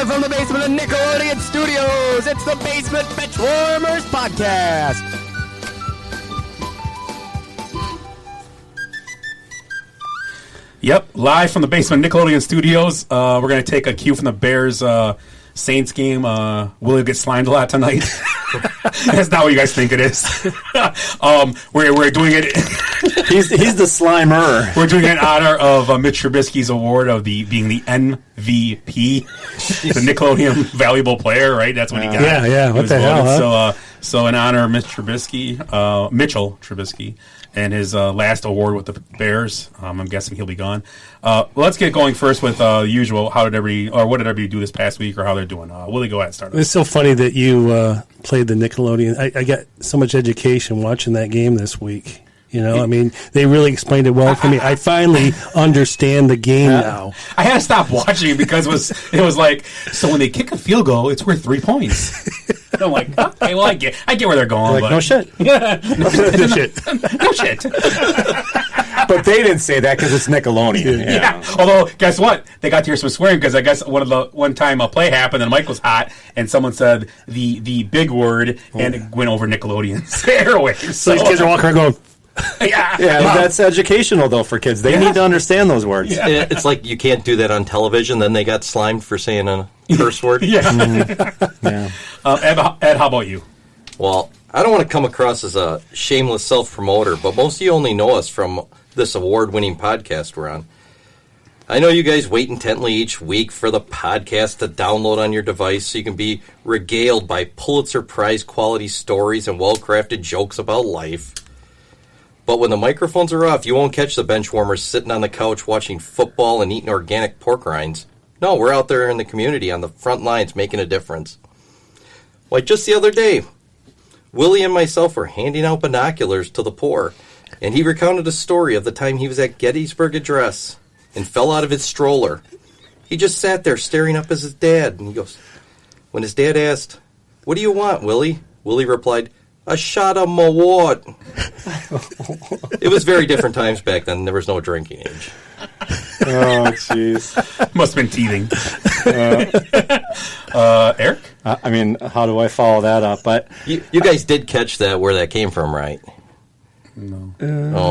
Live from the basement of Nickelodeon Studios, it's the Basement Benchwarmers Podcast. Yep, live from the basement of Nickelodeon Studios. We're going to take a cue from the Bears Saints game. Willie gets slimed a lot tonight. That's not what you guys think it is. We're doing it. He's the Slimer. We're doing it in honor of Mitch Trubisky's award of being the MVP, the Nickelodeon Valuable Player. Right? That's what he got. Yeah. What the hell? Huh? So in honor of Mitchell Trubisky. And his last award with the Bears. I'm guessing he'll be gone. Let's get going first with usual. What did everybody do this past week, or how they're doing? Willie, go ahead and start. It's so funny that you played the Nickelodeon. I got so much education watching that game this week. You know, I mean, they really explained it well for me. I finally understand the game now. I had to stop watching because it was like, so when they kick a field goal, it's worth 3 points. And I'm like, okay, well, I get where they're going. Like, no shit. Yeah, no shit. But they didn't say that because it's Nickelodeon. Yeah. Although, guess what? They got to hear some swearing because I guess one time a play happened and Mike was hot and someone said the big word and it went over Nickelodeon's airwaves. So these kids are walking around going, yeah, that's educational, though, for kids. They need to understand those words. Yeah. It's like you can't do that on television. Then they got slimed for saying a curse word. Yeah. Ed, how about you? Well, I don't want to come across as a shameless self-promoter, but most of you only know us from this award-winning podcast we're on. I know you guys wait intently each week for the podcast to download on your device so you can be regaled by Pulitzer Prize quality stories and well-crafted jokes about life. But when the microphones are off, you won't catch the bench warmers sitting on the couch watching football and eating organic pork rinds. No, we're out there in the community on the front lines making a difference. Like just the other day, Willie and myself were handing out binoculars to the poor, and he recounted a story of the time he was at Gettysburg Address and fell out of his stroller. He just sat there staring up at his dad, and he goes, when his dad asked, "What do you want, Willie?" Willie replied, "A shot of Mawad." It was very different times back then. There was no drinking age. Oh, jeez. Must have been teething. Eric? I mean, how do I follow that up? But You guys did catch that, where that came from, right? No.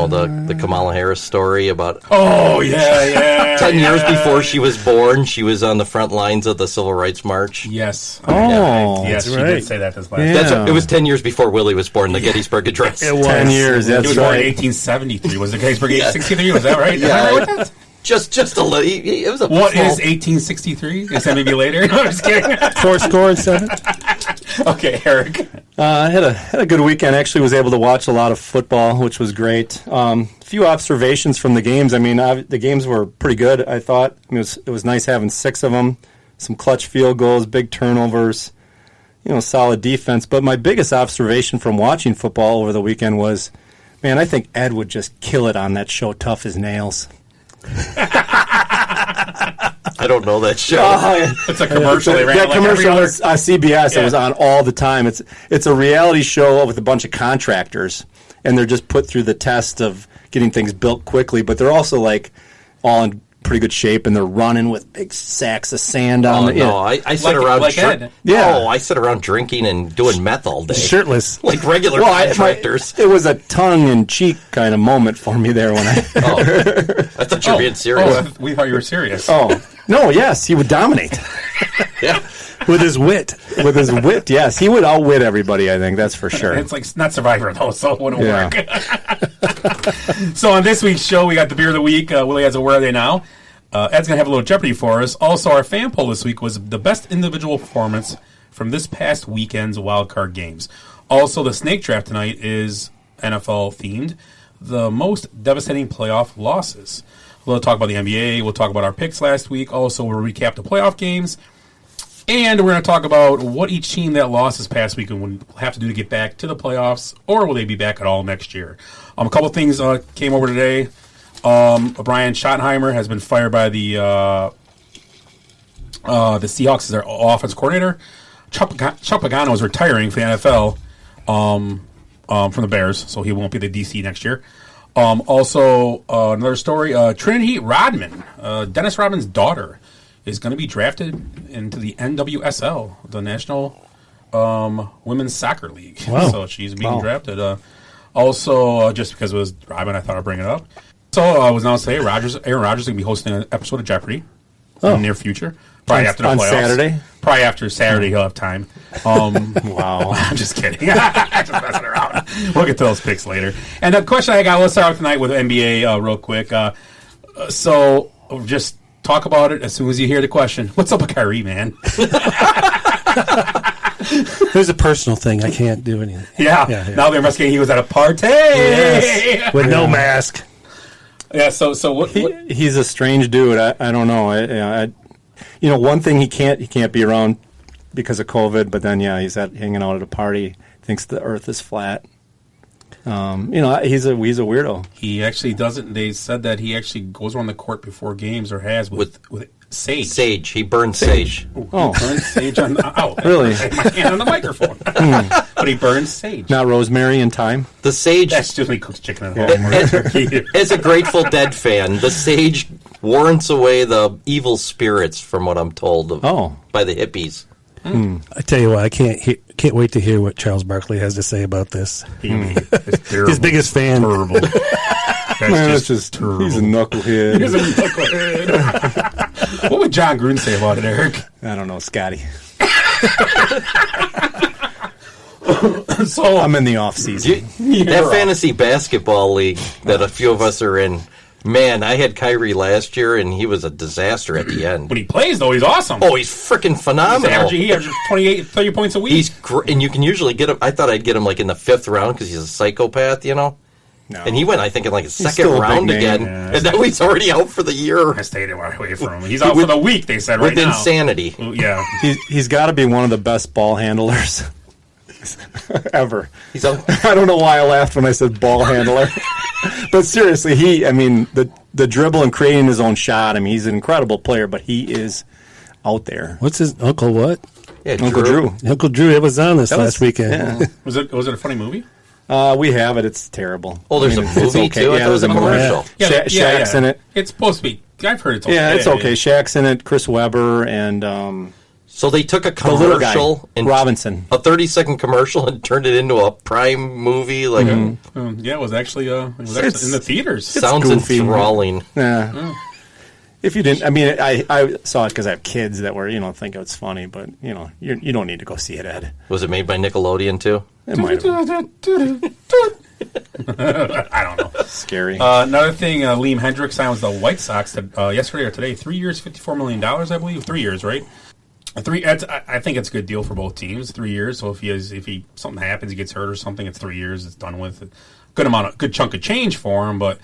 The Kamala Harris story about... Oh, yeah. 10 years before she was born, she was on the front lines of the Civil Rights March. Yes. that's Yes, she right. did say that this last Yeah. It was 10 years before Willie was born, the Gettysburg Address. It was. 10 years, He that's was born in right. 1873. Was it Gettysburg 1863? Was that right? Am I right with that? Just a little... It was a What small, is 1863? Is that maybe later? No, I'm just kidding. 4 score and 7. Okay, Eric. I had a good weekend. Actually, was able to watch a lot of football, which was great. A few observations from the games. I mean, the games were pretty good, I thought. I mean, it was nice having 6 of them, some clutch field goals, big turnovers, solid defense. But my biggest observation from watching football over the weekend was, man, I think Ed would just kill it on that show, Tough as Nails. I don't know that show. It's a commercial. They ran That like commercial every was on CBS. Yeah. It was on all the time. It's a reality show with a bunch of contractors, and they're just put through the test of getting things built quickly. But they're also like all in pretty good shape, and they're running with big sacks of sand on. I sit around. like Ed. Yeah. I sit around drinking and doing meth all day, Shirtless. like regular contractors. It was a tongue-in-cheek kind of moment for me there when I. I thought you were being serious. we thought you were serious. Yes, he would dominate. Yeah. With his wit. With his wit, yes. He would outwit everybody, I think, that's for sure. It's like not Survivor, though, so it wouldn't Yeah. work. So on this week's show, we got the Beer of the Week. Willie has a Where Are They Now? Ed's going to have a little Jeopardy for us. Also, our fan poll this week was the best individual performance from this past weekend's wildcard games. Also, the snake draft tonight is NFL-themed. The most devastating playoff losses. We'll talk about the NBA. We'll talk about our picks last week. Also, we'll recap the playoff games. And we're going to talk about what each team that lost this past week will have to do to get back to the playoffs, or will they be back at all next year? A couple of things came over today. Brian Schottenheimer has been fired by the Seahawks as their offense coordinator. Chuck Pagano is retiring for the NFL from the Bears, so he won't be the DC next year. Also, another story, Trinity Rodman, Dennis Rodman's daughter. is going to be drafted into the NWSL, the National Women's Soccer League. Wow. So she's being drafted. Also, just because it was Robin, I thought I'd bring it up. So I was announced today, Aaron Rodgers is going to be hosting an episode of Jeopardy in the near future. Probably after the playoffs. On Saturday? Probably after Saturday, he'll have time. Wow. I'm just kidding. I'm just messing around. We'll get to those picks later. And the question I got, let's start tonight with NBA real quick. So just talk about it as soon as you hear the question. What's up with Kyrie, man? There's a personal thing. I can't do anything. Yeah. Now they're investigating he was at a party. Yes. With no mask. Yeah, so what? He's a strange dude. I don't know. One thing he can't be around because of COVID, but then he's hanging out at a party, thinks the Earth is flat. He's a weirdo. He actually doesn't. They said that he actually goes around the court before games or has with sage. Sage. He burns sage. Oh, he burns sage on. Really? I had my hand on the microphone. But he burns sage. Not rosemary and thyme. The sage. That's just when he cooks chicken at home. As a Grateful Dead fan, the sage warrants away the evil spirits, from what I'm told, by the hippies. I tell you what, I can't wait to hear what Charles Barkley has to say about this. His biggest fan. Terrible. That's just terrible. He's a knucklehead. He's a knucklehead. What would John Gruden say about it, Eric? I don't know, Scotty. So I'm in the off season. That fantasy basketball league that a few of us are in. Man, I had Kyrie last year, and he was a disaster at the end. When he plays, though, he's awesome. Oh, he's freaking phenomenal. He averages 28, 30 points a week. He's and you can usually get him. I thought I'd get him like in the 5th round because he's a psychopath, No. And he went, I think, in like a second round again. Yeah, and now he's already out for the year. I stayed away from him. He's out for the week, they said, right with now. Insanity. Yeah. He's got to be one of the best ball handlers ever. I don't know why I laughed when I said ball handler. But seriously, the dribble and creating his own shot, he's an incredible player, but he is out there. What's his Uncle what? Yeah, Uncle Drew. Uncle Drew, it was on this last weekend. Yeah. Was it a funny movie? We have it. It's terrible. Oh, there's a movie, too? I thought it was a commercial. Yeah. Shaq's in it. It's supposed to be. I've heard it's okay. Yeah, it's okay. Shaq's in it, Chris Webber, and... So they took a the little guy, commercial, Robinson, a 30-second commercial, and turned it into a prime movie. Like, yeah, it was actually in the theaters. Sounds goofy. enthralling. Yeah. If you didn't, I saw it because I have kids that were, think it's funny, but you don't need to go see it, Ed. Was it made by Nickelodeon too? It might have. I don't know. Scary. Another thing, Liam Hendriks signed with the White Sox yesterday or today. 3 years, $54 million, I believe. 3 years, right? I think it's a good deal for both teams. 3 years. So if something happens, he gets hurt or something, it's 3 years. It's done with. Good chunk of change for him, but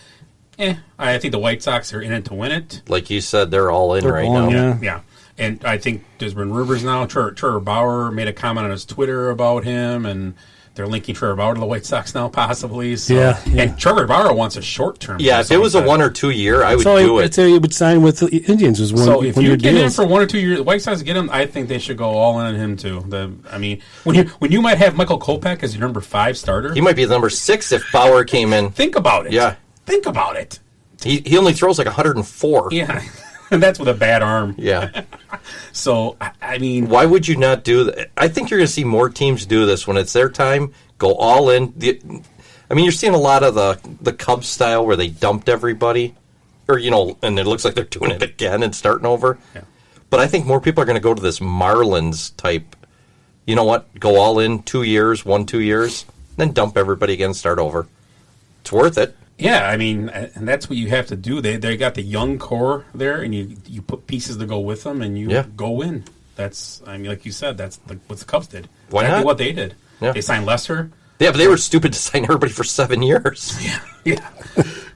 I think the White Sox are in it to win it. Like you said, they're all in right now. Yeah. And I think there's been rumors now. Trevor Bauer made a comment on his Twitter about him, and they're linking Trevor Bauer to the White Sox now, possibly. So. Yeah. And Trevor Bauer wants a short term. Yeah, if it was a 1 or 2 year, I would do it. I'd say he would sign with the Indians as one. So if you get him deals. for 1 or 2 years, the White Sox get him. I think they should go all in on him too. When you might have Michael Kopech as your number 5 starter, He might be the number 6 if Bauer came in. think about it. Yeah. Think about it. He only throws like 104. Yeah. And that's with a bad arm. Yeah. So, Why would you not do that? I think you're going to see more teams do this when it's their time. Go all in. You're seeing a lot of the Cubs style where they dumped everybody, and it looks like they're doing it again and starting over. Yeah. But I think more people are going to go to this Marlins type. You know what? Go all in 2 years, 2 years, then dump everybody again, start over. It's worth it. Yeah, and that's what you have to do. They got the young core there, and you put pieces to go with them, and you go in. That's, like you said, that's what the Cubs did. Why exactly not? what they did. Yeah. They signed Lester. Yeah, but they were stupid to sign everybody for 7 years. Yeah.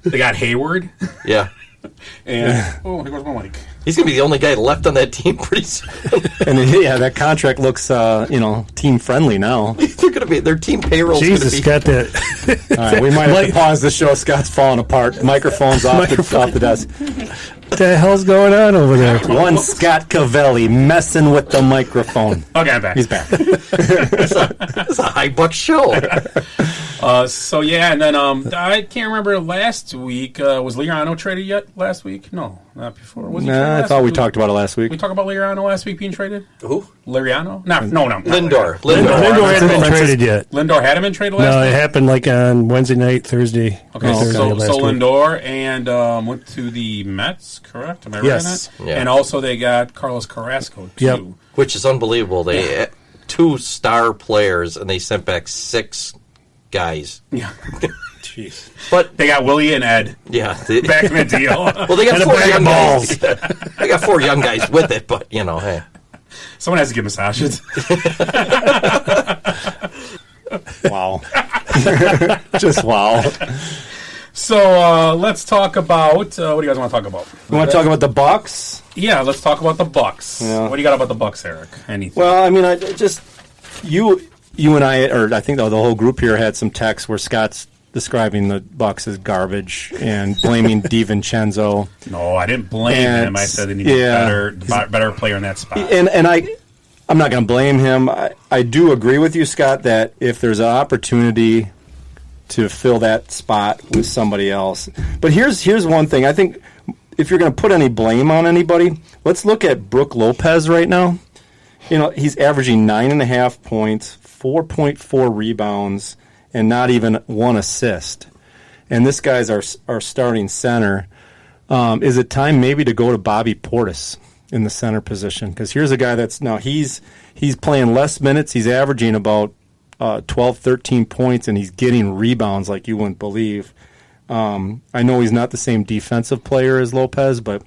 They got Hayward. Yeah. And here goes my mic. He's going to be the only guy left on that team pretty soon. And that contract looks, team friendly now. They're going to be their team payroll. Jesus, got that. All right, we might have to pause the show. Scott's falling apart. Microphone's off the desk. the hell's going on over there? One Scott Cavelli messing with the microphone. Okay, I'm back. He's back. It's a high buck show. So yeah, and then I can't remember last week. Was Liriano traded yet last week? No, not before. Was he traded I last thought we week? talked about it last week. We talked about Liriano last week being traded. Who? Liriano? No. Lindor. Lindor hadn't been traded yet. Lindor hadn't been traded last No, it week? happened like on Wednesday night, Thursday. Okay, Thursday so last week. Lindor and went to the Mets, correct? Am I right Yes. on that? Yeah. And also they got Carlos Carrasco, too. Yep. Which is unbelievable. They 2 star players, and they sent back 6 guys. Yeah. Jeez. But, They got Willie and Ed yeah. back in the deal. Well, they got And a 4 bag of young balls. guys. They got 4 young guys with it, but, hey. Someone has to give massages. Wow. Just wow. So let's talk about what do you guys want to talk about? You want to talk about the Bucks? Yeah, let's talk about the Bucks. Yeah. What do you got about the Bucks, Eric? Anything? Well, I mean, I just you and I, or I think the whole group here had some texts where Scott's describing the Bucks as garbage and blaming DiVincenzo. No, I didn't blame And- him. I said they need a yeah. better player in that spot. And I'm not going to blame him. I do agree with you, Scott, that if there's an opportunity to fill that spot with somebody else. But here's one thing. I think if you're going to put any blame on anybody, let's look at Brook Lopez right now. He's averaging 9.5 points, 4.4 rebounds, and not even 1 assist. And this guy's our starting center. Is it time maybe to go to Bobby Portis in the center position? Because here's a guy that's now he's playing less minutes. He's averaging about 12, 13 points, and he's getting rebounds like you wouldn't believe. I know he's not the same defensive player as Lopez, but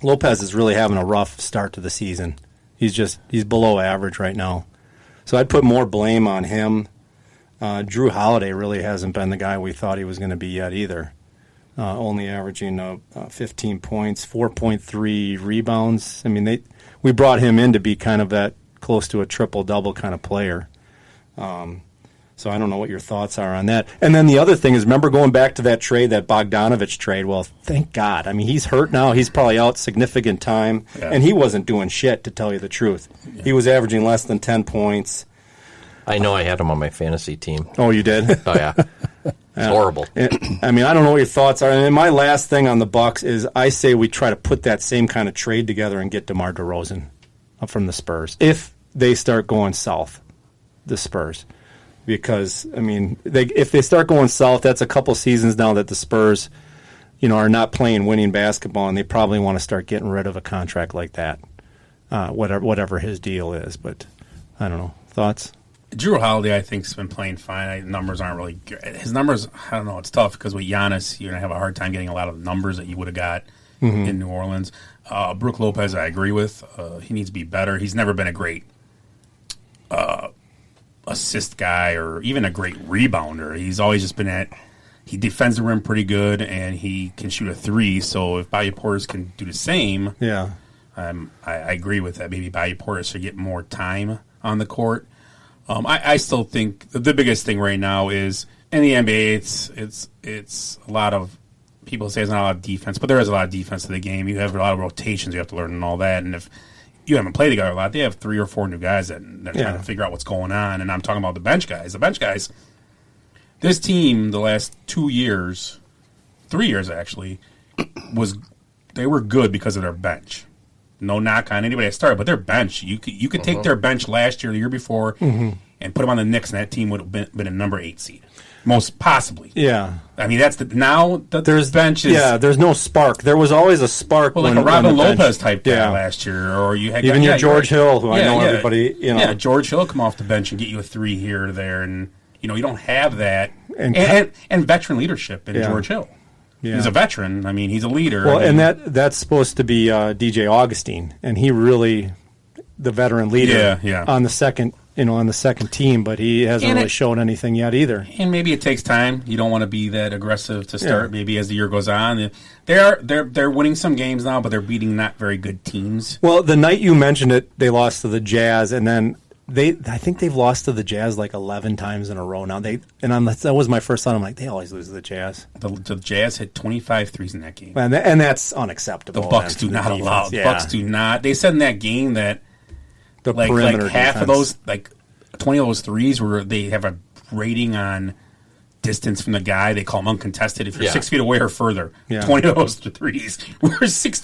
Lopez is really having a rough start to the season. He's below average right now. So I'd put more blame on him. Drew Holiday really hasn't been the guy we thought he was going to be yet either. Only averaging 15 points, 4.3 rebounds. I mean, we brought him in to be kind of that close to a triple-double kind of player. So I don't know what your thoughts are on that. And then the other thing is, remember going back to that trade, that Bogdanovich trade? Well, thank God. I mean, he's hurt now. He's probably out significant time. Yeah. And he wasn't doing shit, to tell you the truth. Yeah. He was averaging less than 10 points. I know I had him on my fantasy team. Oh, you did? Oh, yeah. It's horrible. I mean, I don't know what your thoughts are. And my last thing on the Bucks is I say we try to put that same kind of trade together and get DeMar DeRozan from the Spurs. If they start going south, the Spurs. Because, I mean, if they start going south, that's a couple seasons now that the Spurs, are not playing winning basketball, and they probably want to start getting rid of a contract like that, whatever his deal is. But I don't know. Thoughts? Drew Holiday, I think, has been playing fine. Numbers aren't really good. His numbers, I don't know. It's tough because with Giannis, you're going to have a hard time getting a lot of numbers that you would have got in New Orleans. Brook Lopez, I agree with. He needs to be better. He's never been a great assist guy or even a great rebounder. He's always just been he defends the rim pretty good, and he can shoot a 3. So if Bobby Portis can do the same, Yeah. I agree with that. Maybe Bobby Portis should get more time on the court. I still think the biggest thing right now is in the NBA. It's a lot of people say there's not a lot of defense, but there is a lot of defense to the game. You have a lot of rotations you have to learn and all that. And if you haven't played together a lot, they have 3 or 4 new guys that they're trying to figure out what's going on. And I'm talking about the bench guys. The bench guys. This team, the last 2 years, 3 years actually, they were good because of their bench. No knock on anybody that started, but their bench, you could take their bench last year, the year before, and put them on the Knicks, and that team would have been a number 8 seed, most possibly. Yeah. I mean, that's there's bench is there's no spark. There was always a spark. like a Robin Lopez type guy last year, or you had even your George Hill, who I know everybody. Yeah, George Hill come off the bench and get you a 3 here or there, and you don't have that, and veteran leadership in George Hill. Yeah. He's a veteran. I mean, he's a leader. Well, and that's supposed to be DJ Augustine, and he really the veteran leader on the second team, but he hasn't really shown anything yet either. And maybe it takes time. You don't want to be that aggressive to start. Yeah. Maybe as the year goes on, they're winning some games now, but they're beating not very good teams. Well, the night you mentioned it, they lost to the Jazz, and then I think they've lost to the Jazz like 11 times in a row now. That was my first thought. I'm like, they always lose to the Jazz. The Jazz hit 25 threes in that game. And that's unacceptable. The Bucks do not allow. The Bucks do not. They said in that game that the like half defense. of those, like 20 of those threes, were they have a rating on distance from the guy. They call them uncontested. If you're 6 feet away or further, 20 of those threes were 6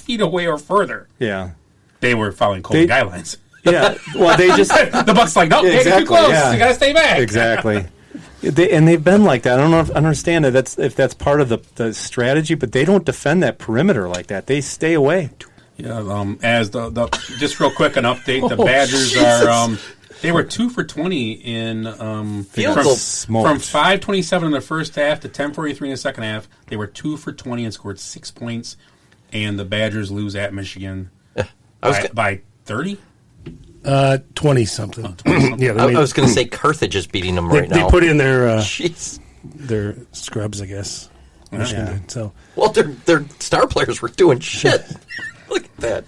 feet away or further. Yeah, they were following Kobe guidelines. Yeah, well, they just the Bucks like, no, exactly, you're too close. Yeah. You got to stay back. Exactly. They've been like that. I don't understand if that's part of the strategy, but they don't defend that perimeter like that. They stay away. Yeah. As the just real quick an update, the Badgers are they were 2 for 20 in from 5:27 in the first half to 10:43 in the second half. They were 2 for 20 and scored 6 points. And the Badgers lose at Michigan by 30. 20-something. Yeah, I was going to say Carthage is beating them right now. They put in their Jeez. their scrubs, I guess. Michigan did, so. Well, their star players were doing shit. Look at that.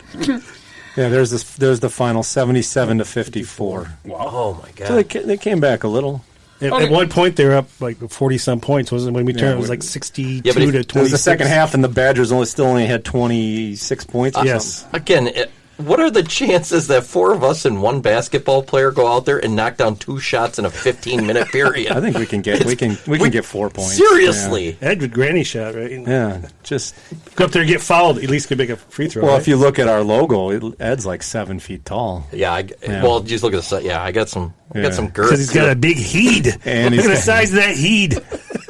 Yeah, there's the final 77-54. Wow. Oh my god. So they came back a little. At one point, they were up like 40-some points, wasn't it? When we turned, it was like 62 to 26. It was the second half, and the Badgers still only had 26 points. Yes. Again, what are the chances that 4 of us and 1 basketball player go out there and knock down 2 shots in a 15-minute period? I think we can get 4 points. Seriously. Ed with granny shot, right? Yeah, just go up there and get fouled. At least could make a free throw. well, right? if you look at our logo, Ed's like 7 feet tall. Yeah. Well, just look at the yeah. I got some girth. Because he's got a big heed. And look at the size of that heed.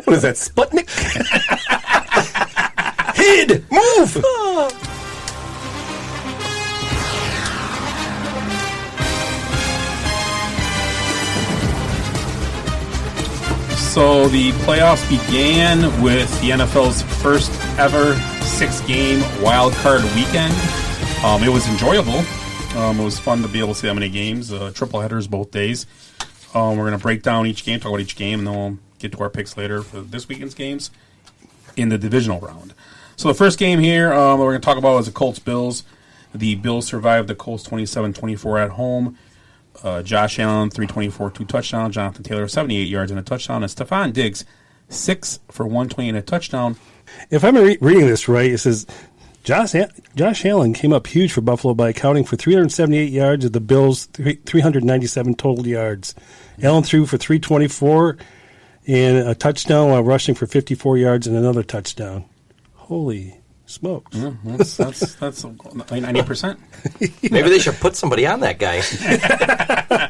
What is that, Sputnik? Heed, move. So the playoffs began with the NFL's first ever 6-game wild card weekend. It was enjoyable. It was fun to be able to see that many games, triple headers both days. We're going to break down each game, talk about each game, and then we'll get to our picks later for this weekend's games in the divisional round. So the first game here we're going to talk about is the Colts-Bills. The Bills survived the Colts 27-24 at home. Josh Allen, 324, 2 touchdowns. Jonathan Taylor, 78 yards and a touchdown. And Stephon Diggs, 6 for 120 and a touchdown. If I'm reading this right, it says Josh Allen came up huge for Buffalo by accounting for 378 yards of the Bills' 397 total yards. Allen threw for 324 and a touchdown while rushing for 54 yards and another touchdown. Holy smokes. That's 90%. Maybe they should put somebody on that guy.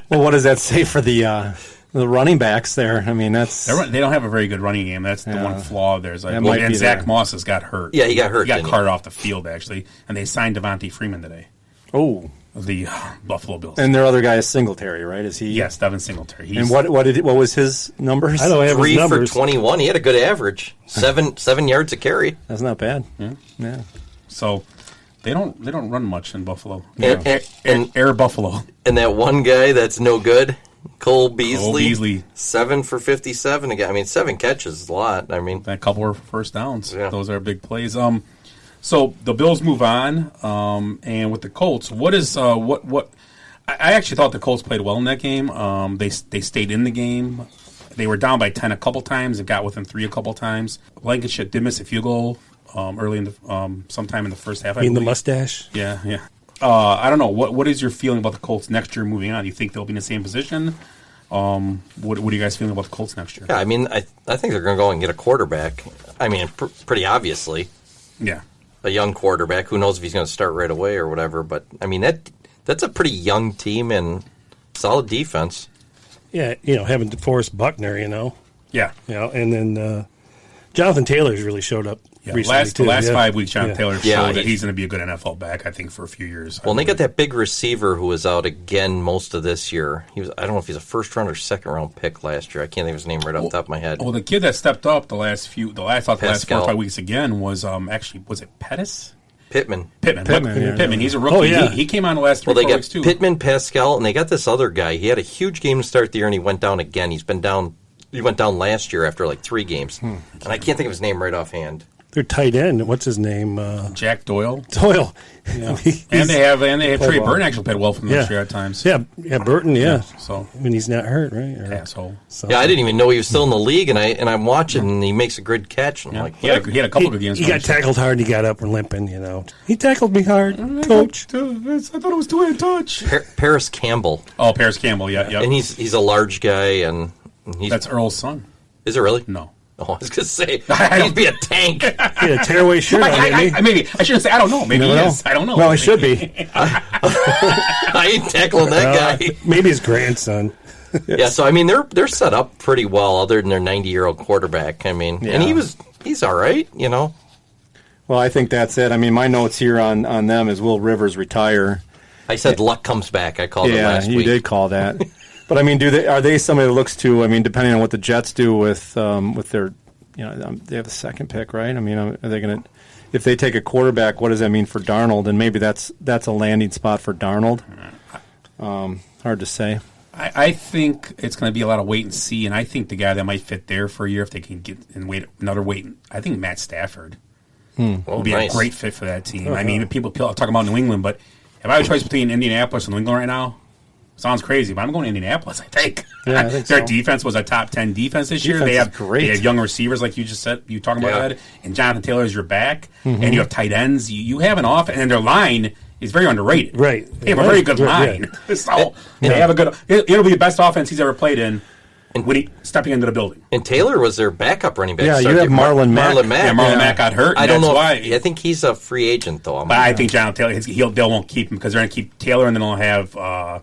Well, what does that say for the running backs there? I mean, they don't have a very good running game. That's the one flaw there. And Zach Moss has got hurt. Yeah, he got hurt. He got carted off the field, actually. And they signed Devontae Freeman today. Oh. The Buffalo Bills. And their other guy is Singletary, right? Is he? Yes, Devin Singletary. And what was his numbers? I don't have 3 his numbers. for 21. He had a good average. 7 yards a carry. That's not bad. Yeah. So they don't run much in Buffalo. And Air Buffalo. And that one guy that's no good, Cole Beasley. 7 for 57 again. I mean, 7 catches is a lot. I mean, a couple of first downs. Yeah. Those are big plays. So the Bills move on, and with the Colts, what is what? I actually thought the Colts played well in that game. They stayed in the game. They were down by 10 a couple times and got within 3 a couple times. Lancashire did miss a field goal early in the sometime in the first half. I mean, the believe. mustache. Yeah. I don't know. What is your feeling about the Colts next year moving on? Do you think they'll be in the same position? What are you guys feeling about the Colts next year? yeah, I mean, I think they're going to go and get a quarterback. I mean, pretty obviously. Yeah. A young quarterback. Who knows if he's going to start right away or whatever. But, I mean, that's a pretty young team and solid defense. Yeah, having DeForest Buckner, Yeah. And then Jonathan Taylor's really showed up recently, the last 5 weeks, Jonathan Taylor Yeah, showed that he's going to be a good NFL back, I think, for a few years. Well, and they got that big receiver who was out again most of this year. I don't know if he's a first-round or second-round pick last year. I can't think of his name right off the top of my head. Well, the kid that stepped up the last 4 Pascal. or 5 weeks again was was it Pettis? Pittman. Pittman. He's a rookie. Oh, yeah. He came on the last 3 Well, they 4 got weeks too. Pittman, Pascal, and they got this other guy. He had a huge game to start the year, and he went down again. He went down last year after like 3 games. And I can't think of his name right offhand. their tight end. What's his name? Jack Doyle. Doyle. Yeah. and they have Trey Burton actually played well from last year at times. Yeah, Burton. Yeah. So when he's not hurt, right? Asshole. So. Yeah, I didn't even know he was still in the league, and I'm watching, and he makes a good catch. And I'm like, he had a couple good games. He got tackled hard, and he got up and limping. He tackled me hard, Coach. I thought it was two-hand touch. Paris Campbell. Oh, Paris Campbell. Yeah. And he's a large guy, and that's Earl's son. Is it really? No. Oh, I was going to say, he'd be a tank. He had a tearaway shirt on, maybe. I shouldn't say, I don't know. Maybe he is. I don't know. Well, he should be. I ain't tackling that guy. Maybe his grandson. Yeah, so, they're set up pretty well other than their 90-year-old quarterback. And he's all right, Well, I think that's it. My notes here on them is will Rivers retire? I said luck comes back. I called it last week. Yeah, you did call that. But are they somebody that looks to? Depending on what the Jets do with their, they have the second pick, right? Are they going to, if they take a quarterback, what does that mean for Darnold? And maybe that's a landing spot for Darnold. Hard to say. I think it's going to be a lot of wait and see, and I think the guy that might fit there for a year if they can get and wait another wait. I think Matt Stafford would be a great fit for that team. People talk about New England, but if I have a choice between Indianapolis and New England right now. Sounds crazy, but I'm going to Indianapolis, I think. Yeah, I think Their defense was a top 10 defense this year. They have young receivers, like you just said, you talking about that, and Jonathan Taylor is your back, and you have tight ends. You have an offense, and their line is very underrated. Right. They have a very good line. So they have a good. It'll be the best offense he's ever played in when he stepping into the building. And Taylor was their backup running back. Yeah, you have Marlon Mack. Yeah, Marlon Mack got hurt. I don't know. Why. I think he's a free agent, though. But I think Jonathan Taylor, they won't keep him because they're going to keep Taylor, and then they'll have.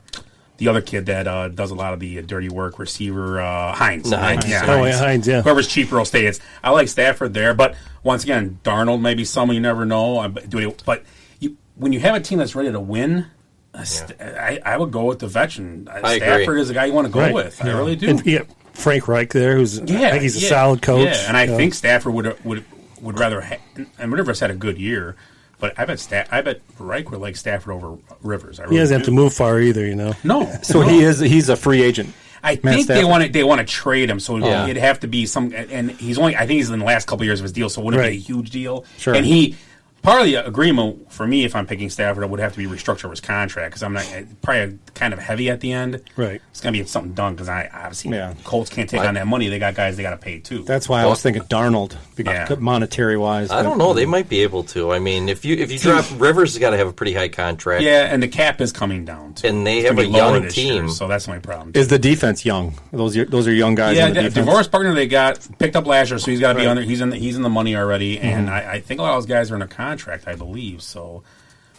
The other kid that does a lot of the dirty work, receiver Hines. Hines. Hines, yeah. Whoever's cheaper will stay. I like Stafford there, but once again, Darnold maybe someone you never know. But when you have a team that's ready to win, I would go with the veteran. Stafford is the guy you want to go with. I really do. And, Frank Reich there, I think he's a solid coach. Yeah, and I think Stafford would rather. And Rivers had a good year. But I bet Reich would like Stafford over Rivers. He doesn't have to move far either, No. So he's a free agent. I think they want to trade him, so it'd have to be some. And I think he's in the last couple of years of his deal, so it wouldn't be a huge deal. Sure. And part of the agreement for me, if I'm picking Stafford, it would have to be restructure his contract because I'm not probably kind of heavy at the end. Right. It's going to be something done because Colts can't take on that money. They got guys they got to pay too. That's why I was thinking Darnold, monetary wise. I don't know. They might be able to. If you drop Rivers, has got to have a pretty high contract. Yeah, and the cap is coming down too. And they have a young team, year, so that's my problem. Is the defense young? Those are young guys. Yeah, on the defense. DeVore's partner they got picked up last year, so he's got to be under. He's in the money already, and I think a lot of those guys are in a contract. I believe. So,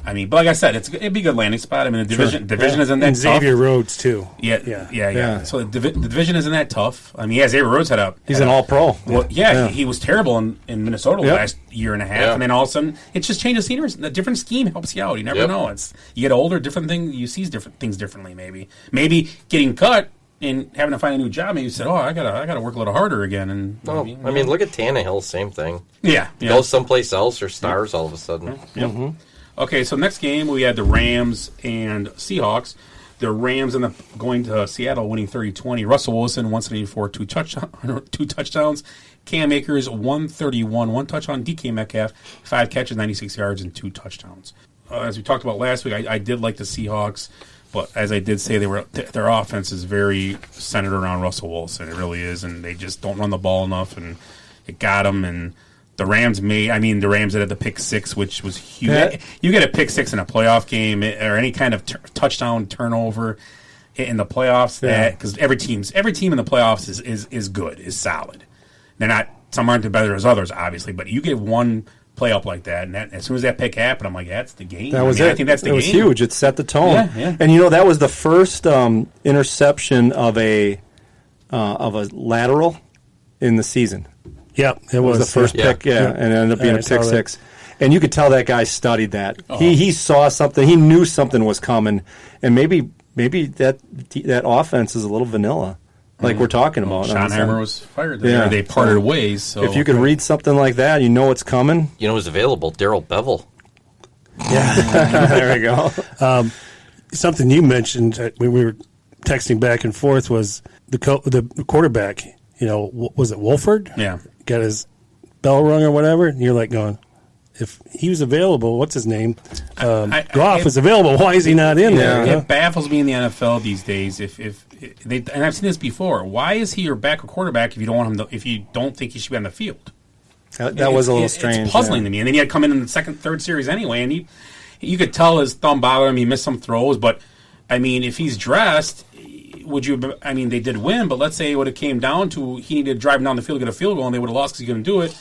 but like I said, it'd be a good landing spot. The division isn't that and tough. Xavier Rhodes too. Yeah. So the division isn't that tough. Xavier Rhodes he's an All-Pro. Well, he was terrible in Minnesota the last year and a half, and then all of a sudden it just changes scenery. A different scheme helps you out. You never know. You get older, different thing. You see different things differently. Maybe getting cut and having to find a new job. Maybe you said, I gotta work a little harder again. And look at Tannehill, same thing. Yeah. Go someplace else or stars all of a sudden. Yeah. Okay, so next game we had the Rams and Seahawks. The Rams going to Seattle, winning 30-20. Russell Wilson 174, two touchdowns. Cam Akers 131, one touchdown. DK Metcalf 5 catches, 96 yards, and 2 touchdowns. As we talked about last week, I did like the Seahawks. But as I did say, their offense is very centered around Russell Wilson. It really is, and they just don't run the ball enough, and it got them. And the Rams had the pick 6, which was huge. Yeah. You get a pick 6 in a playoff game or any kind of touchdown turnover in the playoffs, because every team in the playoffs is good, is solid. They're not. Some aren't as better as others, obviously, but you get one play up like that, and as soon as that pick happened, I'm like, that's the game. That was it. I think that's the game. It was huge. It set the tone. Yeah. And that was the first interception of a lateral in the season. Yeah, it was the first pick. Yeah, and it ended up being a pick 6. And you could tell that guy studied that. Oh. He saw something. He knew something was coming, and maybe that offense is a little vanilla. Like we're talking about. Schottenheimer was fired there. Yeah. They parted ways. So if you could read something like that, you know it's coming. You know who's available? Darrell Bevel. Yeah, there we go. Something you mentioned when we were texting back and forth was the quarterback. Was it Wolford? Yeah, got his bell rung or whatever, and you're like going, if he was available, what's his name? Goff is available. Why is he not in there? It baffles me in the NFL these days. If they, and I've seen this before, why is he your backup quarterback if you don't want him? If you don't think he should be on the field? That was a little strange. It's puzzling to me. And then he had come in the second, third series anyway, and you could tell his thumb bothered him. He missed some throws, but I mean, if he's dressed, would you? I mean, they did win, but let's say it would have came down to he needed to drive down the field to get a field goal, and they would have lost because he couldn't do it.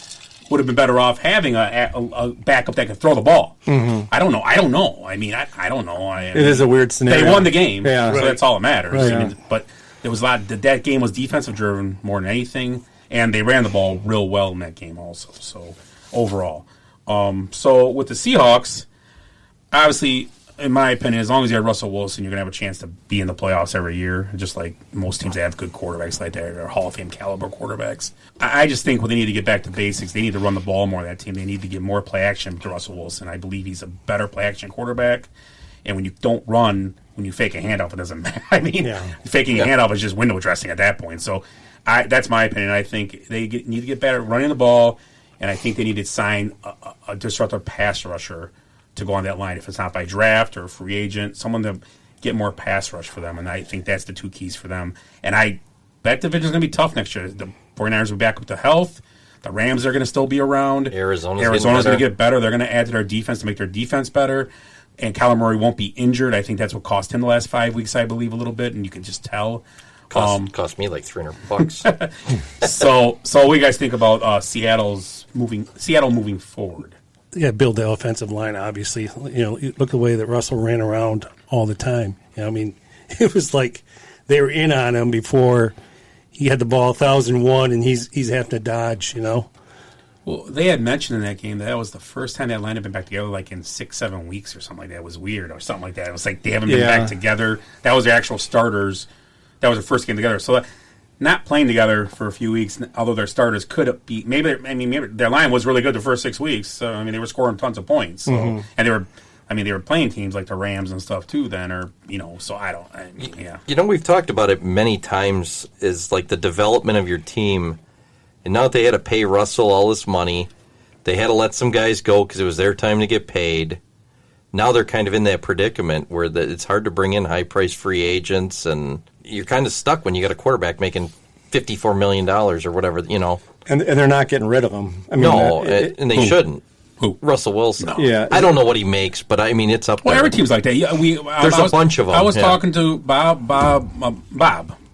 Would have been better off having a backup that could throw the ball. Mm-hmm. I don't know. I mean, I don't know. It is a weird scenario. They won the game, so that's all that matters. Right, I mean, but there was a lot. That game was defensive driven more than anything, and they ran the ball real well in that game also. So overall, so with the Seahawks, obviously, in my opinion, as long as you have Russell Wilson, you're going to have a chance to be in the playoffs every year, just like most teams that have good quarterbacks like that. They're Hall of Fame caliber quarterbacks. I just think they need to get back to basics. They need to run the ball more, that team. They need to get more play action to Russell Wilson. I believe he's a better play action quarterback. And when you don't run, when you fake a handoff, it doesn't matter. I mean, faking a handoff is just window dressing at that point. So that's my opinion. I think they need to get better at running the ball, and I think they need to sign a disruptive pass rusher to go on that line. If it's not by draft or free agent, someone to get more pass rush for them. And I think that's the two keys for them. And that division's going to be tough next year. The 49ers will be back up to health. The Rams are going to still be around. Arizona's going to get better. They're going to add to their defense to make their defense better. And Kyler Murray won't be injured. I think that's what cost him the last 5 weeks, I believe, a little bit. And you can just tell. Cost me like $300. So what do you guys think about Seattle moving forward? Yeah, build the offensive line, obviously. Look at the way that Russell ran around all the time. I mean, it was like they were in on him before he had the ball 1,001, and he's having to dodge, Well, they had mentioned in that game that was the first time that line had been back together like in 6-7 weeks or something like that. It was weird or something like that. It was like they haven't been back together. That was their actual starters. That was their first game together. So not playing together for a few weeks, although their starters could be maybe their line was really good the first 6 weeks. So I mean, they were scoring tons of points. So, and they were playing teams like the Rams and stuff too. Then so we've talked about it many times. Is like the development of your team, and now that they had to pay Russell all this money, they had to let some guys go because it was their time to get paid. Now they're kind of in that predicament where it's hard to bring in high-priced free agents, and you're kind of stuck when you got a quarterback making $54 million or whatever, And they're not getting rid of him. I mean, and they shouldn't. Who? Russell Wilson. No. Yeah. I don't know what he makes, but I mean, it's up there. Well, every team's like that. Yeah, There's a bunch of them. I was talking to Bob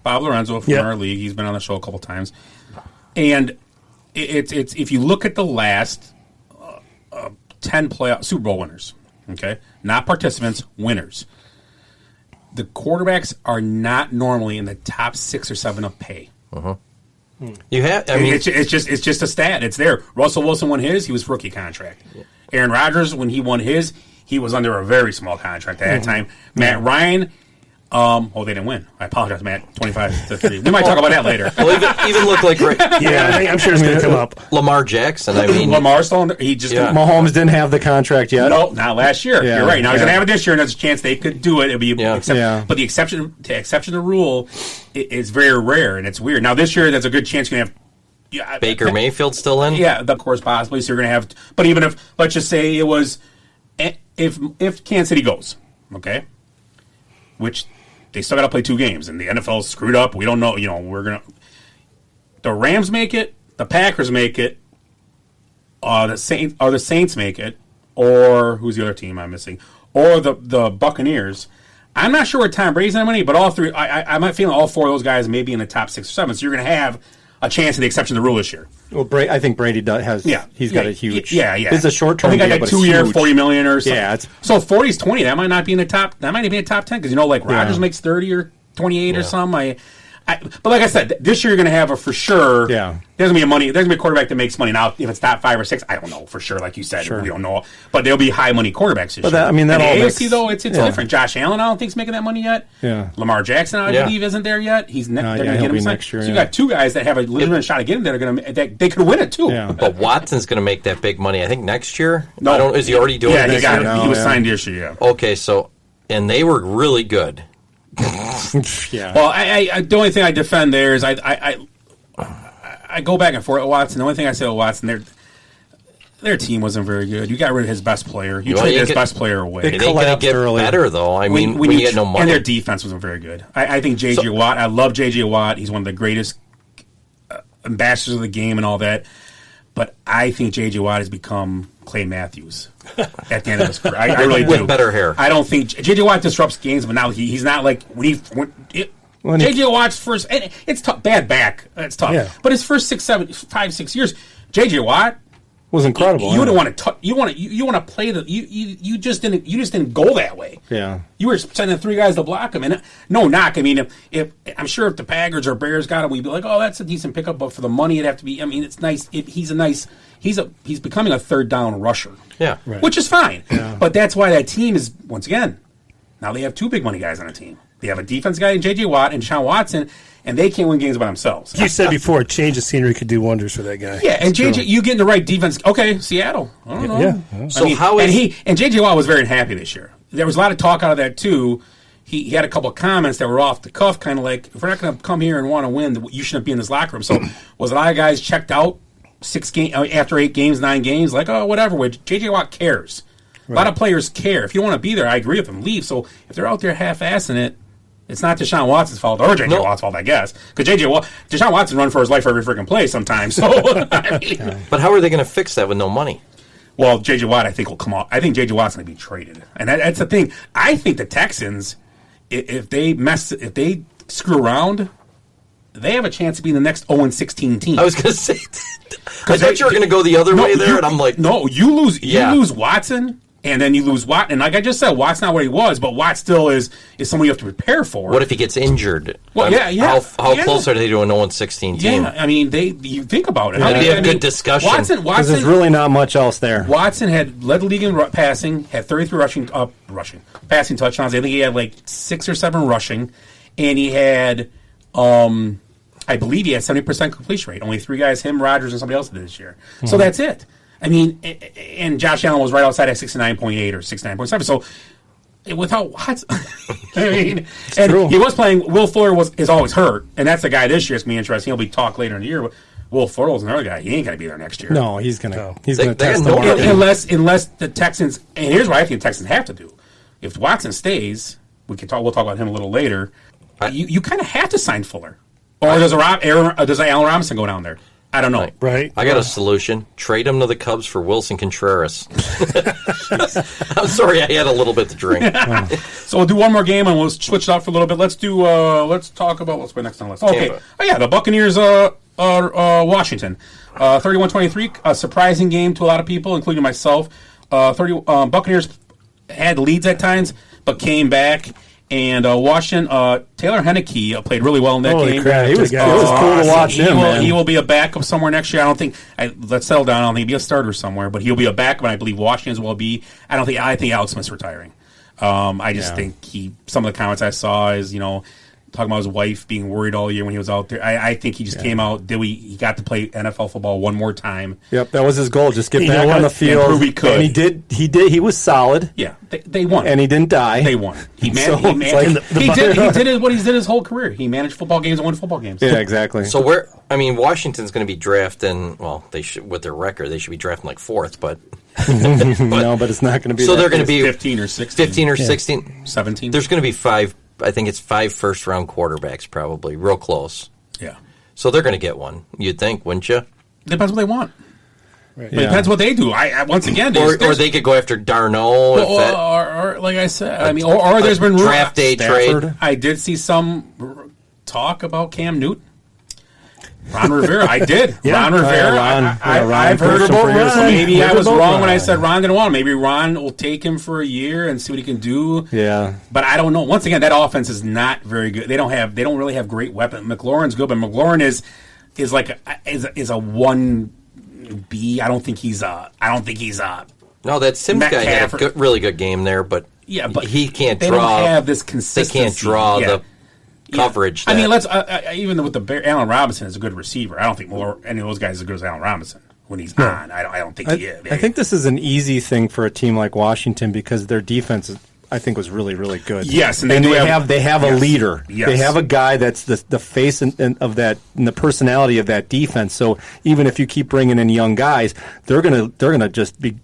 Lorenzo from our league. He's been on the show a couple times. And it's if you look at the last 10 playoff Super Bowl winners, okay, not participants, winners. The quarterbacks are not normally in the top 6 or 7 of pay. You have. I mean, it's just a stat. It's there. Russell Wilson won his. He was rookie contract. Yeah. Aaron Rodgers, when he won his, he was under a very small contract at that time. Matt Ryan. They didn't win. I apologize, Matt. 25-3. We might talk about that later. Well, even look like I'm sure it's going to come up. Lamar Jackson. I mean, Lamar's still he just Mahomes didn't have the contract yet. No, not last year. Yeah, you're right. Now he's going to have it this year, and there's a chance they could do it. It'd be but the exception to the rule is very rare, and it's weird. Now this year, there's a good chance you're going to have Baker Mayfield still in. Yeah, of course, possibly. So you're going to have, but even if let's just say it was if Kansas City goes, okay, which. They still got to play 2 games, and the NFL's screwed up. We don't know. The Rams make it, the Packers make it, the Saints make it, or who's the other team I'm missing? Or the Buccaneers. I'm not sure where Tom Brady's in money, but all 3. I'm feeling all 4 of those guys may be in the top 6 or 7. So you're going to have a chance of the exception of the rule this year. Well, I think Brady has. Yeah, he's got a huge. Yeah. It's a short-term. I think I got 2 year, $40 million or something. Yeah, so 40 is 20. That might not be in the top. That might be in the top 10 because Rodgers makes 30 or 28 or something. But like I said, this year you're going to have a for sure. Yeah. There's going to be a quarterback that makes money. Now, if it's top 5 or 6, I don't know for sure. Like you said, we don't know. But there'll be high money quarterbacks this year. That in the all AFC though, it's different. Josh Allen, I don't think is making that money yet. Yeah. Lamar Jackson, I believe, isn't there yet. They're going to get him next year. So you got 2 guys that have a legitimate shot at getting there. They could win it too. Yeah. But Watson's going to make that big money. I think next year. No, is he already doing it? Yeah, he was signed this year. Yeah. Okay, and they were really good. Yeah. Well, the only thing I defend there is I go back and forth with Watson. The only thing I say with Watson, their team wasn't very good. You got rid of his best player. You Well, traded you his get- best player away. It ain't going to collapsed get early. better, though. I mean, when you get no money. And their defense wasn't very good. I think J.J. Watt, I love J.J. Watt. He's one of the greatest ambassadors of the game and all that. But I think J.J. Watt has become Clay Matthews at the end of his career. I really do. With better hair. I don't think J.J. Watt disrupts games, but now he's not like J.J. Watt's first. And it's tough. Bad back. It's tough. Yeah. But his first 5, 6 years, J.J. Watt was incredible. You didn't want to. You want to play the. You just didn't go that way. Yeah. You were sending 3 guys to block him, and no knock. I mean, if I'm sure if the Packers or Bears got him, we'd be like, oh, that's a decent pickup. But for the money, it'd have to be. I mean, it's nice. He's becoming a third down rusher. Yeah. Right. Which is fine. Yeah. But that's why that team is once again. Now they have 2 big money guys on the team. They have a defense guy in J.J. Watt and Deshaun Watson, and they can't win games by themselves. You said before, a change of scenery could do wonders for that guy. Yeah, and J.J., you get in the right defense. Okay, Seattle. I don't know. Yeah. So how is and J.J. Watt was very unhappy this year. There was a lot of talk out of that too. He had a couple of comments that were off the cuff, kind of like, if we're not going to come here and want to win, you shouldn't be in this locker room. So was a lot of guys checked out after 8 games, 9 games, like, oh, whatever. J.J. Watt cares. Right. A lot of players care. If you don't want to be there, I agree with them. Leave. So if they're out there half-assing it, it's not Deshaun Watson's fault or J.J. Watt's fault, I guess. Because Deshaun Watson run for his life every freaking play sometimes. So, I mean, But how are they going to fix that with no money? well, J.J. Watt, I think, will come off. I think J.J. Watt's going to be traded. And that's the thing. I think the Texans, if they screw around, they have a chance to be the next 0-16 team. I was going to say that. I thought you were going to go the other way there, and I'm like... No, you lose Yeah. Watson, and then you lose Watt. And like I just said, Watt's not what he was, but Watt still is someone you have to prepare for. What if he gets injured? Well, yeah. How Yeah. close are they to an 0-16 team? Yeah, I mean, you think about it. That'd be a I good discussion. Because there's really not much else there. Watson had led the league in passing, had 33 passing touchdowns. I think he had like 6 or 7 rushing, and he had, I believe he had 70% completion rate. Only 3 guys, him, Rodgers, and somebody else did this year. Mm-hmm. So that's it. I mean, and Josh Allen was right outside at 69.8 or 69.7. So without Watson, I mean, and true. he was playing. Will Fuller is always hurt, and that's the guy this year. It's gonna be interesting. He'll be talked later in the year. But Will Fuller was another guy. He ain't gonna be there next year. No, he's gonna They test got the no market. idea. unless the Texans. And here's what I think the Texans have to do. If Watson stays, we'll talk about him a little later. You kind of have to sign Fuller, or does Allen Robinson go down there? I don't know. Right. I got a solution. Trade him to the Cubs for Wilson Contreras. I'm sorry, I had a little bit to drink. So we'll do one more game and we'll switch it up for a little bit. Let's talk about what's next on the list. Okay. Tampa. Oh yeah, the Buccaneers Washington. 31-23, a surprising game to a lot of people, including myself. Buccaneers had leads at times, but came back. And Washington, Taylor Heineke played really well in that Holy game. crap, It was cool to watch him, man. He will be a backup somewhere next year. I don't think. Let's settle down. I don't think he'll be a starter somewhere, but he'll be a backup. And I believe Washington's will be. I think Alex Smith's retiring. I just think some of the comments I saw is talking about his wife being worried all year when he was out there. I think he just came out. He got to play NFL football one more time. Yep, that was his goal. Just get You back know on what? the field. And prove he could. And he did. He was solid. Yeah, they won. And he didn't die. They won. He So managed. it's like He did what he did his whole career. He managed football games and won football games. Yeah, exactly. So Washington's going to be drafting. Well, they should with their record, they should be drafting like 4th, but no, but it's not going to be. so that they're going to case. be 15 or 16. 15 or 16. 17. There's going to be 5. I think it's 5 first-round quarterbacks, probably real close. Yeah. So they're going to get one. You'd think, wouldn't you? Depends what they want. Right. But it depends what they do. I once again, Or they could go after Darno. or like I said, I mean, or there's been draft day Stafford. trade. I did see some talk about Cam Newton. Ron Rivera, I did. Yeah. Ron Rivera, Ron. I've Ron heard coached him about for years. Ron. Maybe I Heard was about wrong when I Ron. said Ron didn't want him. Maybe Ron will take him for a year and see what he can do. Yeah. But I don't know. Once again, that offense is not very good. They don't really have great weapons. McLaurin's good, but McLaurin is like a 1B. I don't think he's No, that Sims Matt guy had a Caffrey. really good game there, but yeah, but he can't they draw. Don't have this They consistency. can't draw Yeah. the coverage. I mean, that- even with the Allen Robinson is a good receiver. I don't think any of those guys are as good as Allen Robinson when he's on. I don't think he is. I think this is an easy thing for a team like Washington because their defense I think was really, really good. Yes, and they have a yes, leader. Yes. They have a guy that's the face of that and the personality of that defense. So even if you keep bringing in young guys, they're gonna just be.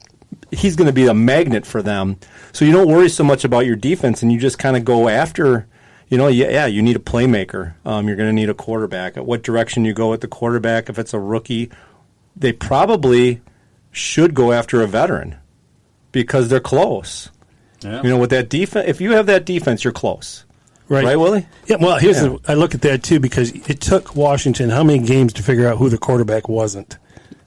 He's going to be a magnet for them. So you don't worry so much about your defense, and you just kind of go after. You need a playmaker. You're going to need a quarterback. At what direction you go with the quarterback? If it's a rookie, they probably should go after a veteran because they're close. Yeah. With that defense, if you have that defense, you're close. Right, Willie? Yeah, well, I look at that, too, because it took Washington how many games to figure out who the quarterback wasn't.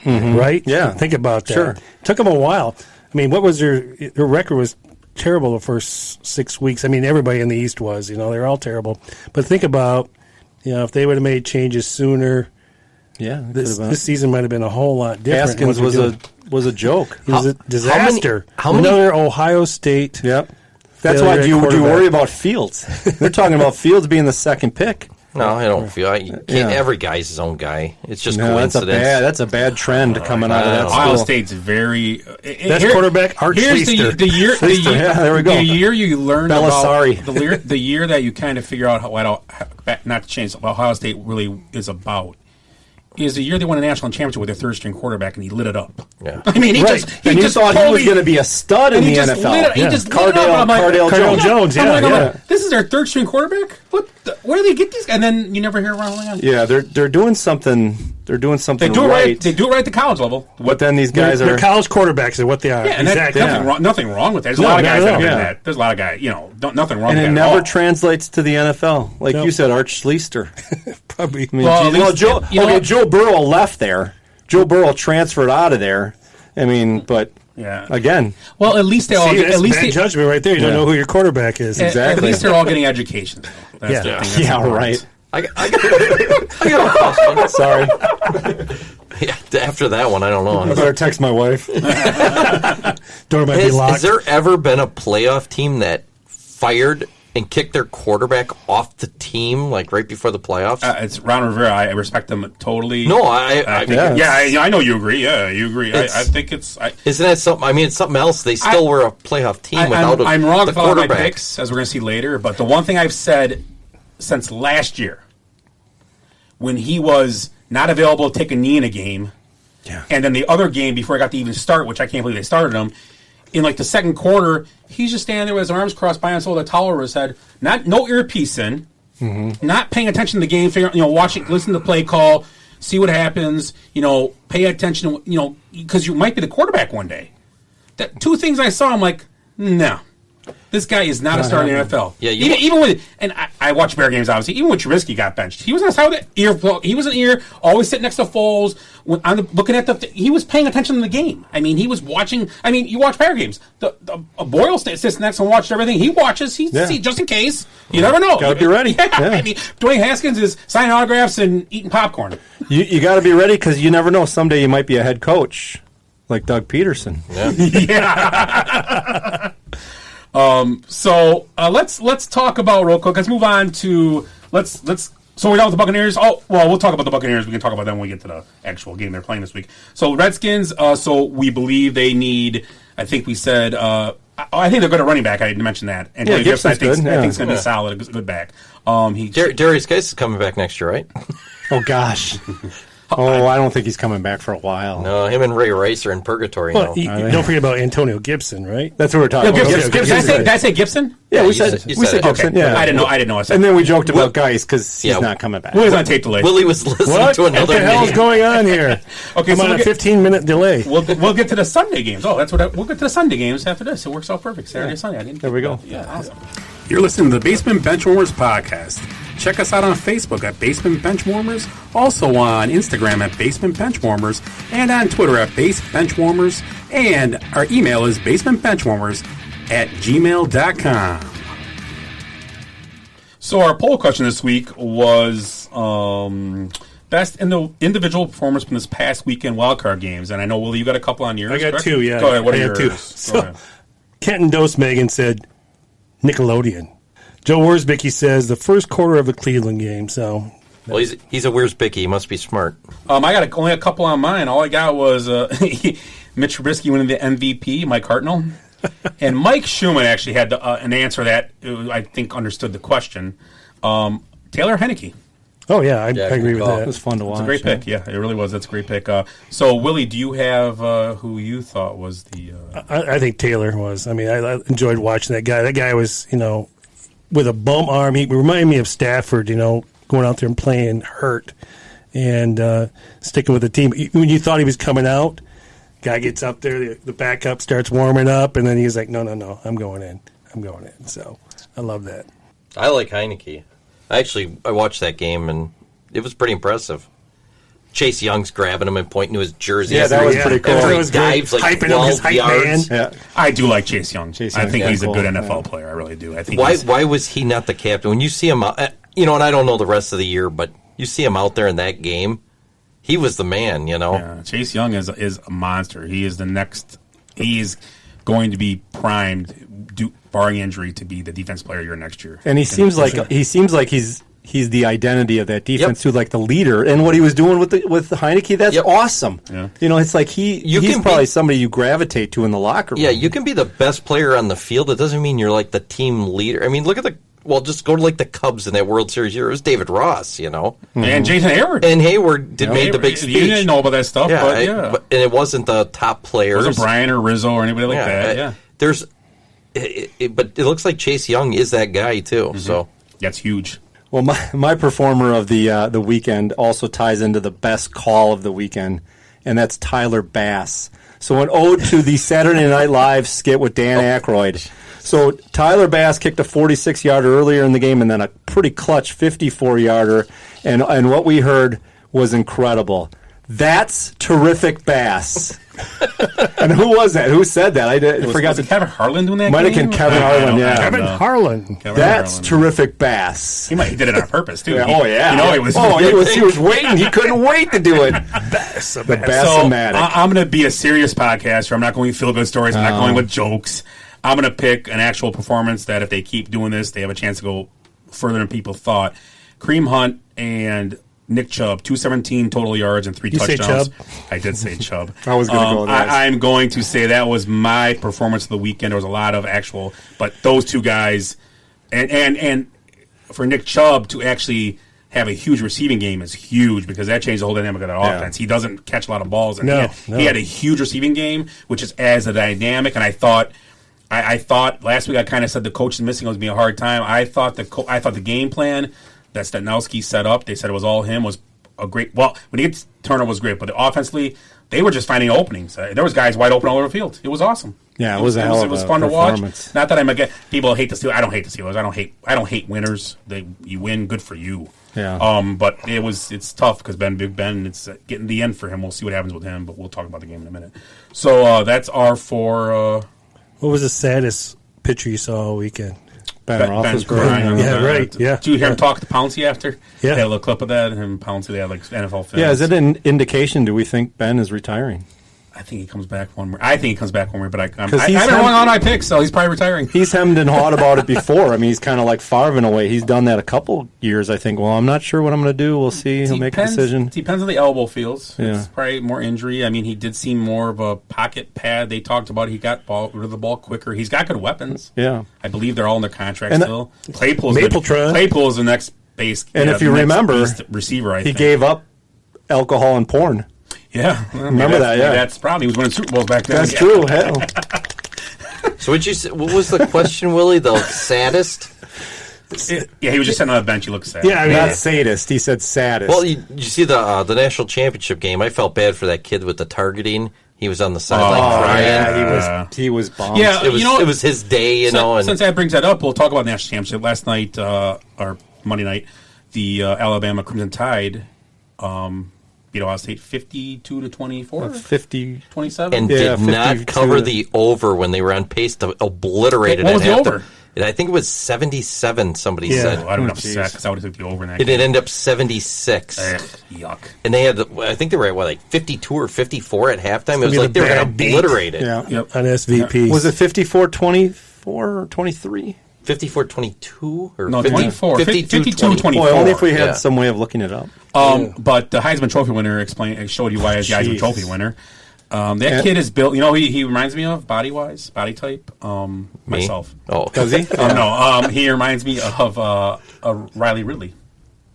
Mm-hmm. Right? Yeah. Think about that. Sure. It took them a while. I mean, what was their record was terrible the first 6 weeks. I mean, everybody in the East was, they were all terrible. But think about, if they would have made changes sooner, this season might have been a whole lot different. Haskins was a joke. It was a disaster. How many Another Ohio State. Yep. That's why do you worry about Fields? They're talking about Fields being the second pick. No, I don't feel. Every guy's his own guy. It's just coincidence. That's a bad trend coming out of that Ohio school. State's very best quarterback. Art Here's Schleister. the year. There we go. The year you learn Belisari. about the year that you kind of figure out not to change what Ohio State really is about. Is the year they won a national championship with their third-string quarterback, and he lit it up. Yeah. I mean, he you thought he was going to be a stud in the NFL. He just lit it up. Cardale Jones. I'm like, this is their third-string quarterback? Where do they get these guys? And then you never hear around again. Yeah, they're doing something. They're doing something They do it right. right. They do it right at the college level. But then these guys They're college quarterbacks is what they are. Yeah, and exactly. nothing wrong with that. There's a lot of guys that have been that. There's a lot of guys, nothing wrong with that. And it at never all. translates to the NFL. Like you said, Art Schleister. Probably. I mean, Joe Burrow left there. Joe Burrow transferred out of there. I mean, but again. Well, at least they all. That's at least bad judgment right there. You don't know who your quarterback is. At least they're all getting education. That's the thing. That's right. I got a Sorry. Yeah, after that one, I don't know. I better text my wife. Door might be locked. Has there ever been a playoff team that fired and kicked their quarterback off the team, like right before the playoffs? It's Ron Rivera. I respect them totally. No, I know you agree. Yeah, you agree. I think it's. Isn't that something? I mean, it's something else. They still were a playoff team without I'm wrong the with all my quarterback. picks, as we're going to see later. But the one thing I've said since last year, when he was not available to take a knee in a game, and then the other game before I got to even start, which I can't believe they started him, in like the second quarter, he's just standing there with his arms crossed by him, so with a towel over his head, no earpiece in, not paying attention to the game, watching, listen to the play call, see what happens, pay attention, because you might be the quarterback one day. Two things I saw, I'm like, no. This guy is not a starter in the NFL. Yeah, even with, and I watch Bear games, obviously. Even when Trubisky got benched, he was on the ear. He was an ear, always sitting next to Foles. Looking at he was paying attention to the game. I mean, he was watching. I mean, you watch Bear games. Boyle sits next and watches everything. He watches. He just in case. You never know. Got to be ready. I mean, Dwayne Haskins is signing autographs and eating popcorn. You got to be ready because you never know. Someday you might be a head coach like Doug Peterson. Yeah. So let's talk about real quick. Let's move on to So we're done with the Buccaneers. Oh, well, we'll talk about the Buccaneers. We can talk about them when we get to the actual game they're playing this week. So Redskins. So we believe they need. I think we said. I think they're good at running back. I didn't mention that. And Gibson's good. I think it's going to be solid, a good back. Darius Geis is coming back next year, right? Oh gosh. I don't think he's coming back for a while. No, him and Ray Rice are in purgatory now. Don't forget about Antonio Gibson, right? That's what we're talking about. Gibson. Did I say Gibson? Yeah, we said Gibson. Okay. Yeah. I didn't know. I said. And then we joked about Geis because he's not coming back. Willie's on tape delay. Willie was listening to another What the hell is going on here? Okay, I'm on a 15-minute delay. We'll get to the Sunday games. Oh, that's what we'll get to the Sunday games after this. It works out perfect. Saturday, Sunday. There we go. Yeah, awesome. You're listening to the Basement Benchwarmers podcast. Check us out on Facebook at Basement Benchwarmers, also on Instagram at Basement Benchwarmers, and on Twitter at Base Benchwarmers, and our email is basementbenchwarmers@gmail.com. So our poll question this week was best in the individual performance from this past weekend wildcard games, and I know, Willie, you got a couple on yours. I got correct? two. Yeah, Go ahead. What are I yours? got two. So, Kenton Dose Megan said Nickelodeon. Joe Worsbicky says the first quarter of the Cleveland game. So, well, he's a Wiersbicky. He must be smart. I got only a couple on mine. All I got was Mitch Trubisky winning the MVP, Mike Hartnell. And Mike Schumann actually had an answer that I think understood the question. Taylor Heineke. Oh, yeah, I agree with that. It was fun to watch. It's a great pick. Yeah, it really was. That's a great pick. So, Willie, do you have who you thought was the... I think Taylor was. I mean, I enjoyed watching that guy. That guy was, with a bum arm. He reminded me of Stafford, going out there and playing hurt and sticking with the team. When you thought he was coming out, guy gets up there, the backup starts warming up, and then he's like, no, I'm going in. So I love that. I like Heineke. I watched that game, and it was pretty impressive. Chase Young's grabbing him and pointing to his jersey. Yeah, that was pretty cool. That was dives great. like Hyping him, his 12 hype yards. man. Yeah. I do like Chase Young. I think he's cool. a good NFL player. I really do. I think. Why was he not the captain? When you see him out, and I don't know the rest of the year, but you see him out there in that game, he was the man, Yeah, Chase Young is a monster. He is the next. He is going to be primed, barring injury, to be the defense player of the year next year. And he seems like he's the identity of that defense too, like the leader. And what he was doing with Heineke, that's awesome. Yeah. It's like he's probably somebody you gravitate to in the locker room. Yeah, you can be the best player on the field. It doesn't mean you're like the team leader. I mean, look at just go to like the Cubs in that World Series year. It was David Ross, And Jason Hayward. And Hayward made the big speech. You didn't know about that stuff, but yeah. And it wasn't the top players. It wasn't Brian or Rizzo or anybody like that. Yeah. But it looks like Chase Young is that guy too. So That's huge. Well, my performer of the weekend also ties into the best call of the weekend, and that's Tyler Bass. So an ode to the Saturday Night Live skit with Dan Aykroyd. So Tyler Bass kicked a 46-yarder earlier in the game, and then a pretty clutch 54-yarder, and what we heard was incredible. That's terrific Bass. And who was that? Who said that? I forgot. Was it Kevin Harlan doing that? Might have been Kevin Harlan. Yeah, Kevin Harlan. That's terrific Bass. He did it on purpose too. Yeah, He was. He was waiting. He couldn't wait to do it. The Bass-o-matic. So I'm going to be a serious podcaster. I'm not going with feel-good stories. I'm not going with jokes. I'm going to pick an actual performance that if they keep doing this, they have a chance to go further than people thought. Kareem Hunt and Nick Chubb, 217 total yards and 3 touchdowns. Say Chubb? I did say Chubb. I was going to go with that. I'm going to say that was my performance of the weekend. There was a lot of actual, but those two guys, and for Nick Chubb to actually have a huge receiving game is huge because that changed the whole dynamic of that offense. He doesn't catch a lot of balls, and he had a huge receiving game, which is as a dynamic. And I thought last week I kind of said the coach is missing. It was going to be a hard time. I thought the game plan that Stanowski set up, they said it was all him, was a great. Well, when he gets Turner was great, but offensively they were just finding openings. There was guys wide open all over the field. It was awesome. Yeah, it was a hell of a fun to watch. performance. Not that I'm against people hate the Steelers. I don't hate the Steelers. I don't hate winners. You win, good for you. Yeah. But it's tough because Big Ben. It's getting the end for him. We'll see what happens with him, but we'll talk about the game in a minute. So that's our four. What was the saddest pitcher you saw all weekend? Ben Ben's Roethlisberger. crying. Yeah, right. Yeah. Did you hear him talk to Pouncey after? Yeah. They had a little clip of that. Him and Pouncey, they had like NFL fans. Yeah, is it an indication? Do we think Ben is retiring? I think he comes back one more. But I haven't he's won on my picks, so he's probably retiring. He's hemmed and hawed about it before. I mean, he's kind of like Favre in a way. He's done that a couple years, I think. Well, I'm not sure what I'm going to do. We'll see. He'll make a decision. Depends on the elbow feels. Yeah. It's probably more injury. I mean, he did seem more of a pocket pad. They talked about he got rid of the ball quicker. He's got good weapons. Yeah. I believe they're all in their contract And still. Claypool's the next base. And if you remember, receiver, he gave up alcohol and porn. Yeah. Remember that, yeah. That's probably, he was winning Super Bowls back then. That's true. Hell. So what was the question, Willie? The saddest? Yeah, he was just sitting on the bench. He looked sad. Yeah, I mean, Not sadist. He said saddest. Well, you see the national championship game. I felt bad for that kid with the targeting. He was on the sideline crying. Yeah, he was bummed. Yeah, It was his day, And since that brings that up, we'll talk about the national championship. Last night, or Monday night, the Alabama Crimson Tide beat Ohio State 52-24, 50. 27, and Yeah, did not 52. cover the over when they were on pace to obliterate it. What was at the halftime. over? And I think it was 77. Somebody said. I don't know Jeez. because I would have took the over in that It game. did end up 76. Yuck. And they had, I think they were at 52 or 54 at halftime. It was be like the they were going bad to beat. obliterate it. Yeah. Yep. on SVP. Was it 54-24 or 23? 54-22 or No, 50, 24. 52-24. Boy, only if we had Yeah. some way of looking it up. But the Heisman Trophy winner showed you why he's the Heisman Jeez. Trophy winner. That kid is built. You know, he reminds me of body type. Myself. Oh, Does he? No. He reminds me of Riley Ridley.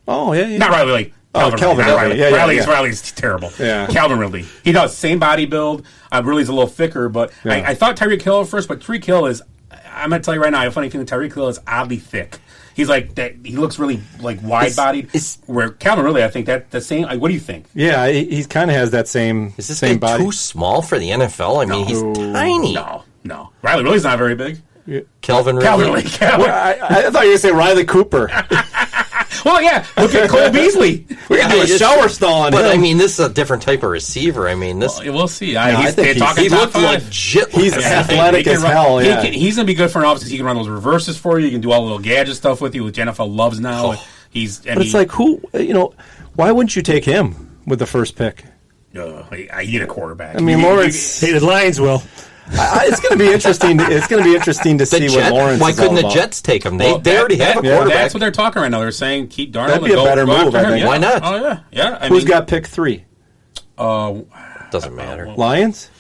Oh, yeah. Not Riley. Like, Calvin not Ridley. Riley. Yeah. Riley's terrible. Yeah. Calvin Ridley. He does same body build. Ridley's a little thicker, but Yeah. I thought Tyreek Hill at first, but Tyreek Hill is. I'm gonna tell you right now. I have a funny feeling Tyreek Hill is oddly thick. He's like that. He looks really like wide bodied. Where Calvin Ridley, I think that the same. Like, what do you think? Yeah, he kind of has that same is this same guy body. too small for the NFL? I mean, he's tiny. No. Riley Ridley's not very big. Calvin Calvin Ridley. Ridley. I thought you were going to say Riley Cooper. Well, yeah. Look at Cole Beasley. We can do a shower stall on But him. I mean, this is a different type of receiver. I mean, this We'll see. I think he looked five. legit. He's Yeah, athletic he can as run- hell. Yeah. He's going to be good for an offense. He can run those reverses for you. He can do all the little gadget stuff with you, which NFL loves now. But it's like, why wouldn't you take him with the first pick? I need a quarterback. I mean, Lawrence. Hey, the Lions will. It's going to be interesting. It's going to be interesting to see what Lawrence. Why is couldn't all the about. Jets take him? They Well, already have a quarterback. That's what they're talking right now. They're saying keep Darnold. That'd be a better move, after I him. think. Yeah. Why not? Oh yeah. Who's got pick 3? Doesn't matter. Lions.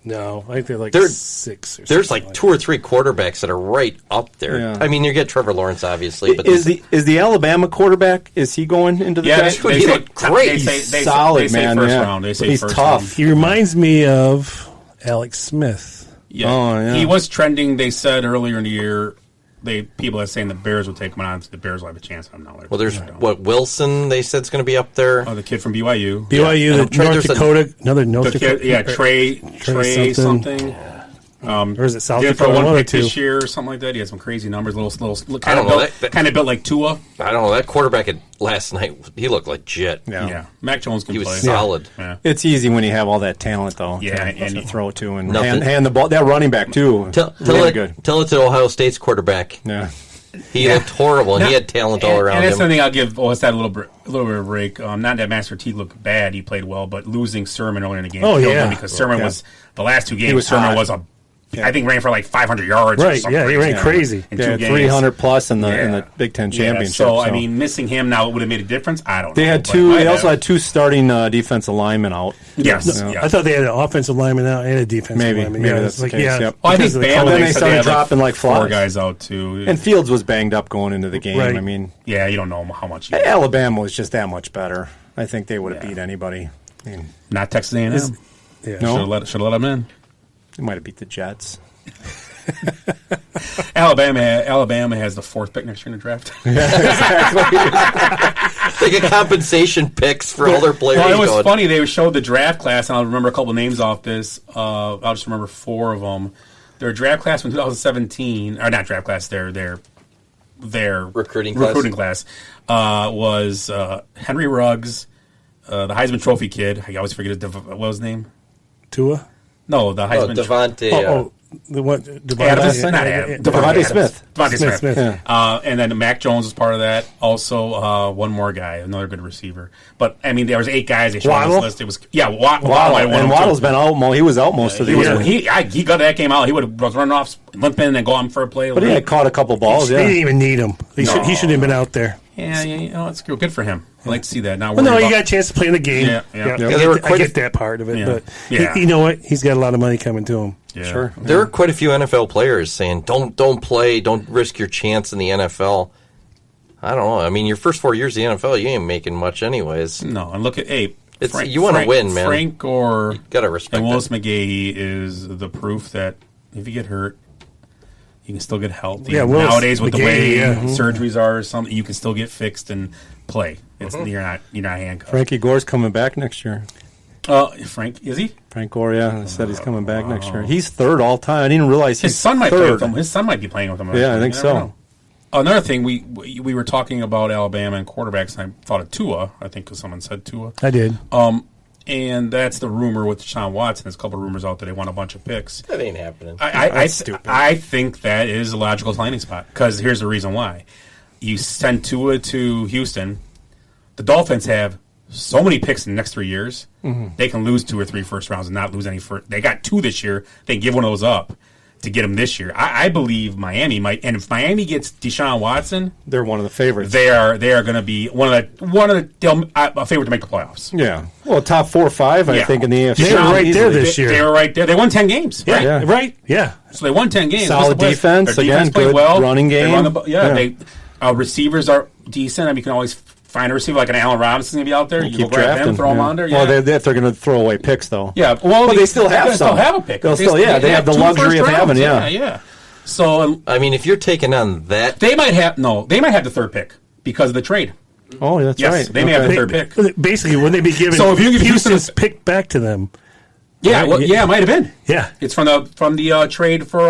No, I think they're like They're- 6 or There's something like 2 or 3 quarterbacks that are right up there. Yeah. I mean, you get Trevor Lawrence, obviously, but Is the Alabama quarterback? Is he going into the Yeah, draft? He looked great. They solid, say man. First yeah. round. They say He's first tough. round. He reminds me of Alex Smith. Yeah. Oh, yeah. He was trending. They said earlier in the year. People are saying the Bears would take him on. The Bears will have a chance on him now. well, there's Wilson. They said is going to be up there. Oh, the kid from BYU. BYU, And the I'm trying- North there's a- Dakota, another North The Dakota. kid, yeah, Trey something. Or is it South Did throw Dakota? one One or pick two. this year or something like that. He had some crazy numbers. Little I kind don't of know, built, that- kind of built like Tua. I don't know. That quarterback last night, he looked legit. Yeah. Mac Jones can He was play. solid. Yeah. It's easy when you have all that talent, though. Yeah, to and- throw to and Nothing. hand the ball. That running back too. Tell really it good. to Ohio State's quarterback. Yeah. He looked horrible, and he had talent all around and that's him. something I'll give Olstad a little bit of a break. Not that Master T looked bad; he played well, but losing Sermon earlier in the game killed him because Sermon was the last 2 games. was Sermon hot. was I think ran for like 500 yards. Or Right, something yeah, he ran crazy. in Yeah, 2 games. 300 plus in the Yeah. Big Ten Yeah, championship. so I mean, missing him now would have made a difference. I don't know. they had but it two. might They have. also had 2 starting defensive linemen out. Yes, No, yes. I thought they had an offensive lineman out and a defensive Maybe. lineman. Maybe Yeah, that's it's the like, case, yeah, yep. Well, I think because of the Bama, COVID. then they said started had, dropping like 4 flies. guys out too. And Fields was banged up going into the game. Right. I mean, Yeah, you don't know how much. Alabama was just that much better. I think they would have beat anybody. I mean, Not Texas A&M. Yeah. No. Should have let him in. they might have beat the Jets. Alabama has the 4th pick next year in the draft. They get compensation picks for all their players. Well, it was going. funny. They showed the draft class, and I'll remember a couple names off this. I'll just remember 4 of them. Their draft class from 2017, or not draft class, their Recruiting class was Henry Ruggs, the Heisman Trophy kid. I always forget what was his name. Tua? No, the Heisman. Devontae. The one? Adams, not Adams. Devontae Smith. Devontae Smith. Yeah. And then Mac Jones was part of that. Also, one more guy, another good receiver. But I mean, there was 8 guys they showed on Waddle? this list. It was Waddle. And Waddle's been out. He was out most of the year. He got that game out. He would have run off, limp in, and go on for a play. But he had caught a couple balls. He Yeah. didn't even need him. He shouldn't have been out there. Yeah, you know, it's good for him. I like to see that. Not Well, no, worried you about- got a chance to play in the game. Yeah. I get that part of it, Yeah. but Yeah. you know what? He's got a lot of money coming to him. Yeah. Sure. There are quite a few NFL players saying, "Don't play, don't risk your chance in the NFL." I don't know. I mean, your first 4 years in the NFL, you ain't making much, anyways. No, and look at You want to win, man. Frank or You gotta respect and Willis it. McGahee is the proof that if you get hurt, you can still get healthy. Yeah, Willis nowadays with the way McGahee, yeah. surgeries are, or something, you can still get fixed and play. It's you're not handcuffed. Frankie Gore's coming back next year. Frank, is he? Frank Gore, yeah, said he's coming back next year. He's 3rd all time. I didn't realize His he's son might play 3rd. with him. His son might be playing with him. Yeah, I think You never so. know. Another thing, we were talking about Alabama and quarterbacks, and I thought of Tua. I think because someone said Tua. I did. And that's the rumor with Deshaun Watson. There's a couple of rumors out that they want a bunch of picks. That ain't happening. I stupid. I think that is a logical landing spot because here's the reason why. You send Tua to Houston. The Dolphins have so many picks in the next 3 years. They can lose 2 or 3 first rounds and not lose any first. They got 2 this year. They can give one of those up. to get him this year. I believe Miami might, and if Miami gets Deshaun Watson, They're one of the favorites. they are going to be a favorite to make the playoffs. Yeah. Well, top 4 or 5, I Yeah. think, in the AFC. They were right there this year. They were right there. They won 10 games. Yeah, Right? Yeah. right. Yeah. So they won 10 games. Solid Their defense, Their again, played good well. running They game. run the, Yeah. They receivers are decent. I mean, you can always find a receiver like an Allen Robinson's going to be out there. You Keep can grab drafting. him, throw him under. Well, Yeah. they're going to throw away picks, though. Yeah, well, But they still have they'll some. still have a pick. They'll still, they have the 2 luxury first of having, rounds. Yeah. So I mean, if you're taking on that, they might have the third pick because of the trade. Oh, that's Yes, right. they may have the third pick. Basically, when they be giving So if you give Houston's pick back to them. Yeah, Right, well, yeah. it might have been. Yeah. It's from the trade for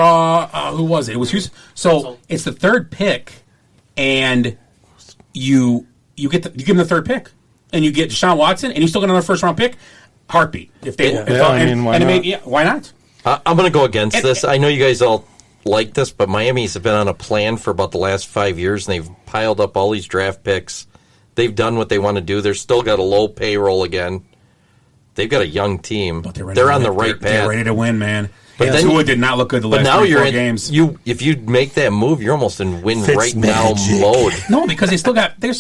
who was it? It was Houston. So it's the third pick, and you give them the third pick, and you get Deshaun Watson, and you still get another first round pick. Heartbeat. If they, why not? why not? I'm going to go against this. I know you guys all like this, but Miami's been on a plan for about the last 5 years, and they've piled up all these draft picks. They've done what they want to do. They're still got a low payroll again. They've got a young team. But they're on the right path. They're ready to win, man. But then Tua did not look good the But last now 3 you're 4 in games. If you make that move, you're almost in win right now Fitzmagic. mode. No, because they're still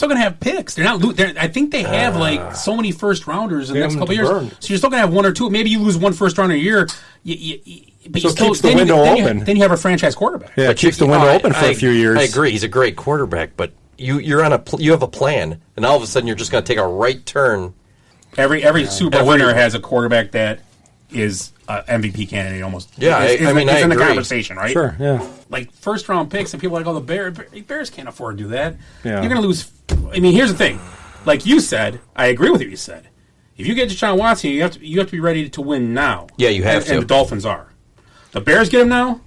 going to have picks. They're not. I think they have like so many first rounders in the next them couple to years. burn. So you're still going to have 1 or 2. Maybe you lose 1 first rounder a year. But So you it still, keeps the then window open. Then you have a franchise quarterback. Yeah, it keeps the window open for a few years. I agree. He's a great quarterback, but you have a plan, and all of a sudden you're just going to take a right turn. Every Super Bowl winner has a quarterback that is MVP candidate almost. Yeah, is I mean, I in the agree. conversation, right? Sure, yeah. Like first round picks, and people are like, "Oh, the Bears can't afford to do that." Yeah. You're going to lose. I mean, here's the thing. Like you said, I agree with what you said. If you get Deshaun Watson, you have to be ready to win now. Yeah, you have and, to. And the Dolphins are. The Bears get him now.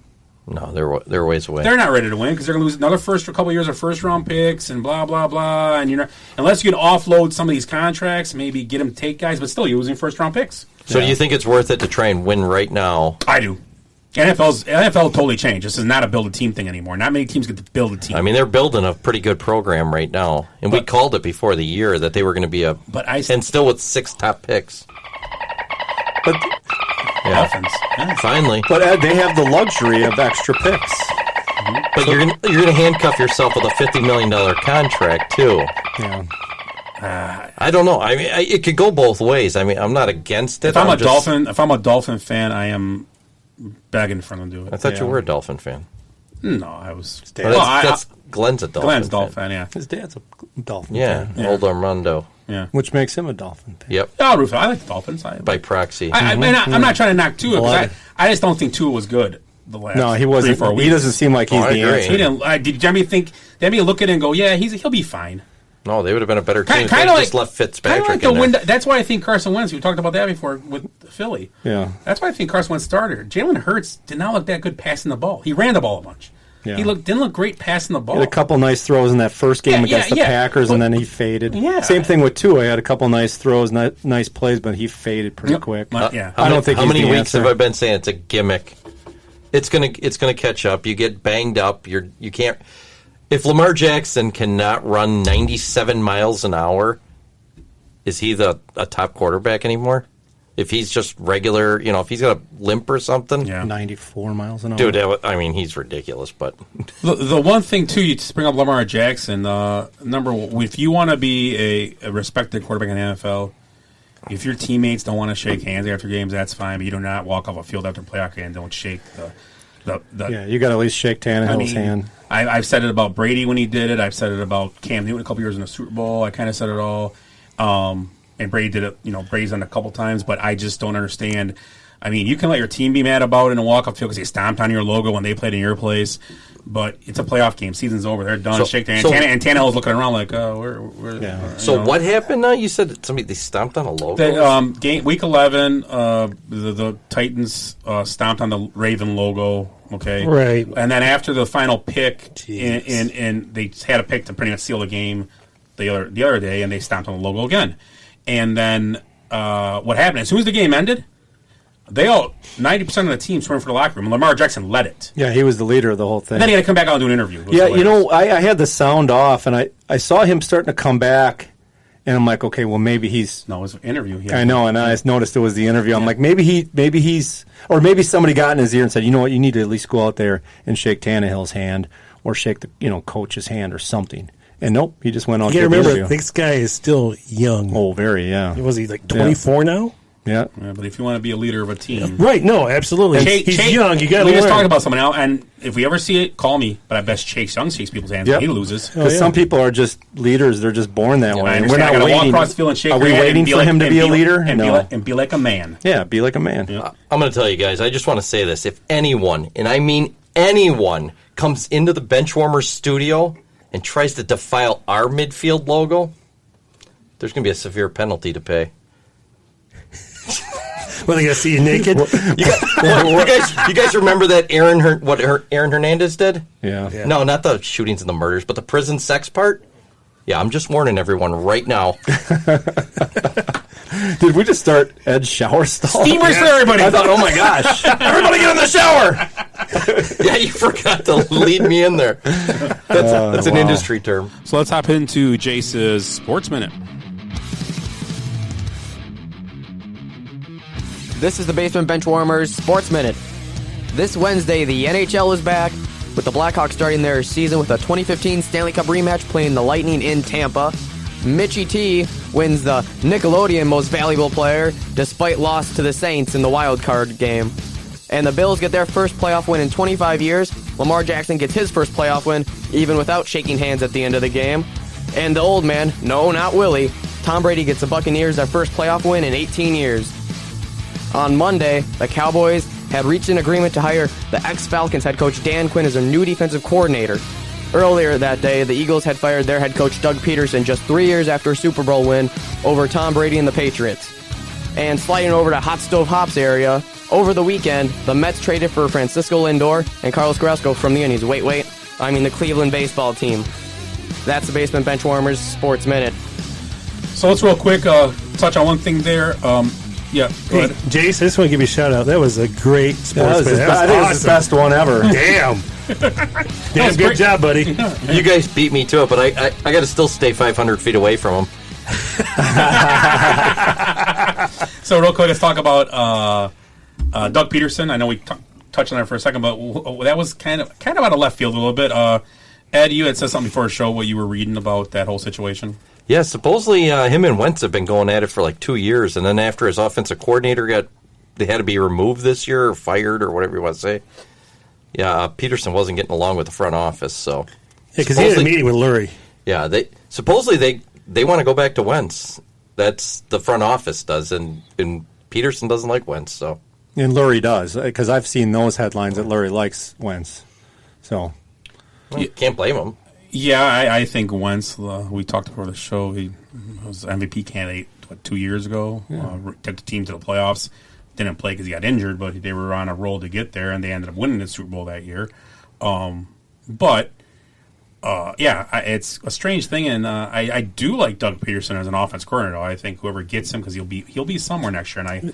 No, they're ways away. They're not ready to win because they're going to lose another couple of years of first round picks and blah blah blah. And you're not, unless you can offload some of these contracts, maybe get them to take guys, but still you're losing first round picks. So do you think it's worth it to try and win right now? I do. NFL totally changed. This is not a build a team thing anymore. Not many teams get to build a team. I mean, they're building a pretty good program right now, and we called it before the year that they were going to be and still with 6 top picks. But Dolphins. Yeah. Finally, but Ed, they have the luxury of extra picks. but you're gonna handcuff yourself with a $50 million contract too. Yeah. I don't know. I mean, it could go both ways. I mean, I'm not against it. If I'm a Dolphin fan, I am begging for them to do it. I thought you were a Dolphin fan. No, I was. Well, That's Glenn's a Dolphin. Glenn's fan. Dolphin fan, yeah. His dad's a Dolphin Yeah, fan, old Armando. Yeah. which makes him a Dolphin fan. Yep, I like the Dolphins. by proxy. I'm not trying to knock Tua Blood. because I just don't think Tua was good the last No, he wasn't. 3-4 weeks. He doesn't seem like he's I the agree. answer. He didn't. Did Jeremy think? Did me look at it and go, yeah, he'll be fine. No, they would have been a better team. Kind They of just left Kind Fitzpatrick of like in the there. window. That's why I think Carson Wentz. We talked about that before with Philly. Yeah. That's why I think Carson Wentz started. Jalen Hurts did not look that good passing the ball. He ran the ball a bunch. Yeah. He didn't look great passing the ball. He had a couple nice throws in that first game Yeah, against the yeah. Packers, and then he faded. Yeah. Same thing with Tua. He had a couple nice throws, nice plays, but he faded pretty Yep. quick. Yeah. I don't think How he's many the weeks answer. have I been saying it's a gimmick? It's gonna catch up. You get banged up. You can't. If Lamar Jackson cannot run 97 miles an hour, is he a top quarterback anymore? If he's just regular, if he's got a limp or something, Yeah. 94 miles an hour. dude. I mean, he's ridiculous. But The one thing too, you just bring up Lamar Jackson. Number one, if you want to be a respected quarterback in the NFL, if your teammates don't want to shake hands after games, that's fine. But you do not walk off a field after a playoff game and don't shake the Yeah, you got to at least shake Tannehill's hand. I've said it about Brady when he did it. I've said it about Cam Newton a couple years in the Super Bowl. I kind of said it all. And Brady did it, Brady's done it a couple times, but I just don't understand. I mean, you can let your team be mad about it and walk up field because they stomped on your logo when they played in your place, but it's a playoff game. Season's over. They're done. So- Shake their hand. so- And Tannehill's looking around like, oh, we're Yeah. so what happened now? You said that they stomped on a logo. Game week 11, the Titans stomped on the Raven logo. Okay, Right. And then after the final pick, Jeez. and they had a pick to pretty much seal the game the other day, and they stomped on the logo again. And then what happened? As soon as the game ended, 90% of the team swam for the locker room. Lamar Jackson led it. Yeah, he was the leader of the whole thing. And then he had to come back out and do an interview. It was Yeah, hilarious. I had the sound off, and I saw him starting to come back, And I'm like, okay, well, maybe he's. No, it was an interview. I know, and I noticed it was the interview. I'm like, maybe he's, or maybe somebody got in his ear and said, you know what, you need to at least go out there and shake Tannehill's hand or shake the coach's hand or something. And nope, he just went on. You got to remember, this guy is still young. Oh, very, yeah. Was he like 24 now? Yeah. But if you want to be a leader of a team, right? No, absolutely. He's young. You got to. We just talked about someone else, and if we ever see it, call me. But I bet shakes people's hands. Yep. He loses because some people are just leaders. They're just born that way. And we're not waiting. Walk across the field and shake. Are we waiting for him to be a leader? And be like a man. Yeah, be like a man. Yeah. I'm going to tell you guys. I just want to say this: if anyone, and I mean anyone, comes into the Benchwarmers studio and tries to defile our midfield logo, there's going to be a severe penalty to pay. Well, they got to see you naked. You guys remember that Aaron Hernandez did? Yeah. No, not the shootings and the murders, but the prison sex part. Yeah, I'm just warning everyone right now. Did we just start Ed's shower stall? Steamers for everybody. I thought, oh my gosh, everybody get in the shower. Yeah, you forgot to lead me in there. That's an industry term. So let's hop into Jace's Sports Minute. This is the Basement Benchwarmers Sports Minute. This Wednesday, the NHL is back, with the Blackhawks starting their season with a 2015 Stanley Cup rematch playing the Lightning in Tampa. Mitchie T wins the Nickelodeon Most Valuable Player, despite loss to the Saints in the wild card game. And the Bills get their first playoff win in 25 years. Lamar Jackson gets his first playoff win, even without shaking hands at the end of the game. And the old man, no, not Willie, Tom Brady gets the Buccaneers their first playoff win in 18 years. On Monday, the Cowboys had reached an agreement to hire the ex-Falcons head coach Dan Quinn as their new defensive coordinator. Earlier that day, the Eagles had fired their head coach Doug Peterson just 3 years after a Super Bowl win over Tom Brady and the Patriots. And sliding over to Hot Stove Hops area, over the weekend, the Mets traded for Francisco Lindor and Carlos Carrasco from the Indians. The Cleveland baseball team. That's the Basement Benchwarmers Sports Minute. So let's real quick touch on one thing there. Yeah, go ahead. Jace, I just want to give you a shout out. That was a great sports minute. I think it was the best one ever. Damn. Damn, good job, buddy. You guys beat me to it, but I got to still stay 500 feet away from them. So real quick, let's talk about Doug Peterson. I know we touched on that for a second, but that was kind of out of left field a little bit. Ed, you had said something before the show what you were reading about that whole situation. Yeah, supposedly him and Wentz have been going at it for like 2 years, and then after his offensive coordinator they had to be removed this year or fired or whatever you want to say. Yeah, Peterson wasn't getting along with the front office, so because he had a meeting with Lurie. Yeah, they want to go back to Wentz. That's the front office does, and Peterson doesn't like Wentz. So and Lurie does, because I've seen those headlines that Lurie likes Wentz. So you can't blame him. Yeah, I think Wentz, we talked before the show, he was MVP candidate 2 years ago. Yeah. Took the team to the playoffs. Didn't play because he got injured, but they were on a roll to get there, and they ended up winning the Super Bowl that year. It's a strange thing, and I do like Doug Peterson as an offense coordinator. I think whoever gets him, because he'll be somewhere next year, and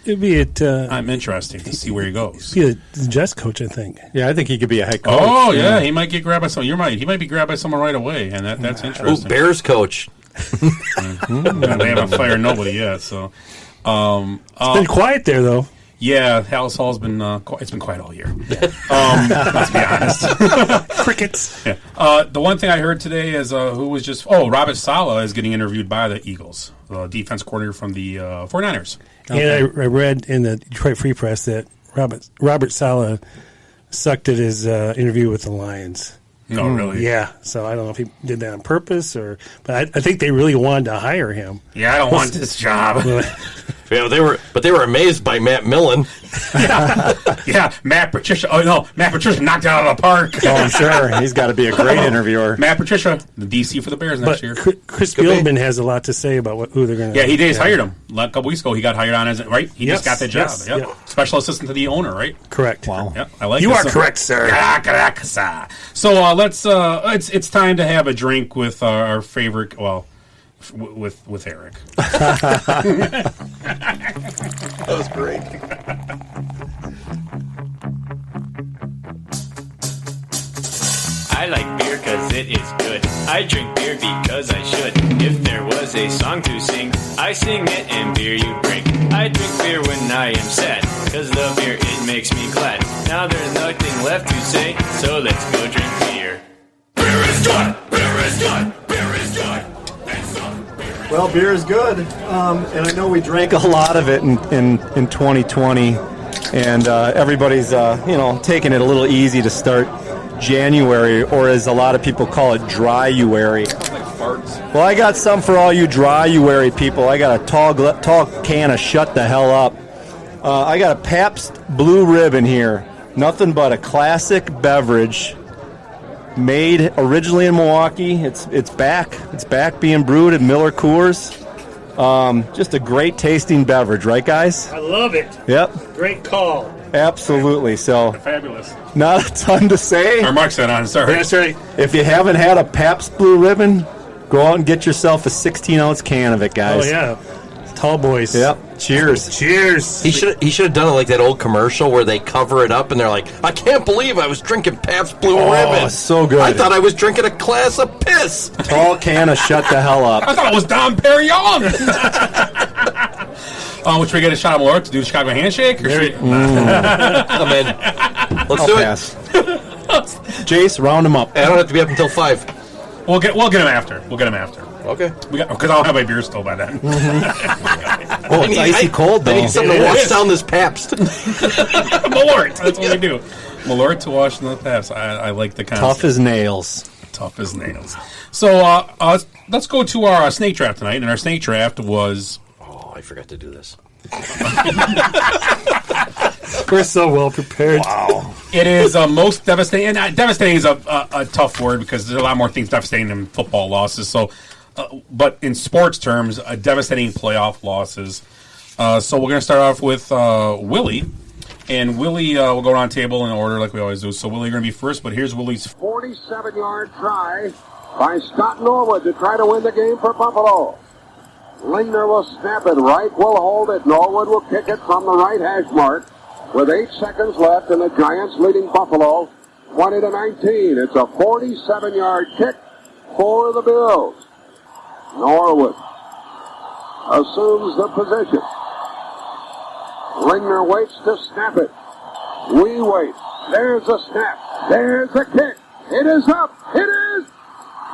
I'm interested to see where he goes. He'll be a Jets coach, I think. Yeah, I think he could be a head coach. Oh yeah, he might get grabbed by someone. He might be grabbed by someone right away, and that's interesting. Ooh, Bears coach. They haven't fired nobody yet, so it's been quiet there though. Yeah, Hallis Hall's been it's been quiet all year. Let's be honest. Crickets. Yeah. The one thing I heard today is Robert Saleh is getting interviewed by the Eagles, the defense coordinator from the 49ers. Okay. And I read in the Detroit Free Press that Robert Saleh sucked at his interview with the Lions. No, really? Yeah. So I don't know if he did that on purpose but I think they really wanted to hire him. Yeah, I don't want this job. Yeah, they were amazed by Matt Millen. Yeah, Matt Patricia. Oh no, Matt Patricia knocked it out of the park. Oh, I'm sure he's got to be a great interviewer. Matt Patricia, the DC for the Bears next year. Chris Fieldman has a lot to say about who they're going to. Yeah, he just hired him a couple weeks ago. He got hired on as right. He just got the job. Yes, yep. Special assistant to the owner, right? Correct. Wow. Yep, I like. You are correct, sir. So let's. It's time to have a drink with our favorite. Well. With Eric. That was great. I like beer because it is good. I drink beer because I should. If there was a song to sing, I sing it and beer you drink. I drink beer when I am sad, cause the beer, it makes me glad. Now there's nothing left to say, so let's go drink beer. Beer is good! Beer is good! Beer is good! Well, beer is good, and I know we drank a lot of it in 2020, and everybody's taking it a little easy to start January, or as a lot of people call it, dry-uary. Well, I got some for all you dry-uary people. I got a tall can of Shut the Hell Up. I got a Pabst Blue Ribbon here. Nothing but a classic beverage. Made originally in Milwaukee. It's back. It's back being brewed at Miller Coors. Just a great tasting beverage, right, guys? I love it. Yep. Great call. Absolutely. So, Fabulous. not a ton to say. Our mark's that on, sorry. That's right. If you haven't had a Pabst Blue Ribbon, go out and get yourself a 16-ounce can of it, guys. Oh, yeah. Tall boys. Yep. Cheers. Cheers. He should have done it like that old commercial where they cover it up and they're like, I can't believe I was drinking Pabst Blue Ribbon. So good. I thought I was drinking a glass of piss. Tall can of Shut the Hell Up. I thought it was Dom Perignon. Which we get a shot of Malort to do the Chicago handshake? Or should we- I'm in. Let's do Pass. Jace, round him up. it. I don't have to be up until 5. We'll get him after. Okay. Because I'll have my beer still by then. Oh, it's icy cold, though. I need something to wash down this Pabst. Malort. That's what we do. Malort to wash in the past. I like the concept. Tough as nails. Tough as nails. So let's go to our snake draft tonight. And our snake draft was... Oh, I forgot to do this. We're so well prepared. Wow. It is most devastating. And devastating is a tough word because there's a lot more things devastating than football losses. So, but in sports terms, devastating playoff losses. So we're going to start off with Willie. And Willie will go around table in order like we always do. So Willie, you're going to be first, but here's Willie's 47-yard try by Scott Norwood to try to win the game for Buffalo. Lingner will snap it. Wright will hold it. Norwood will kick it from the right hash mark with 8 seconds left, and the Giants leading Buffalo 20-19. It's a 47-yard kick for the Bills. Norwood assumes the position. Lingner waits to snap it. We wait. There's a snap. There's a kick. It is up. It is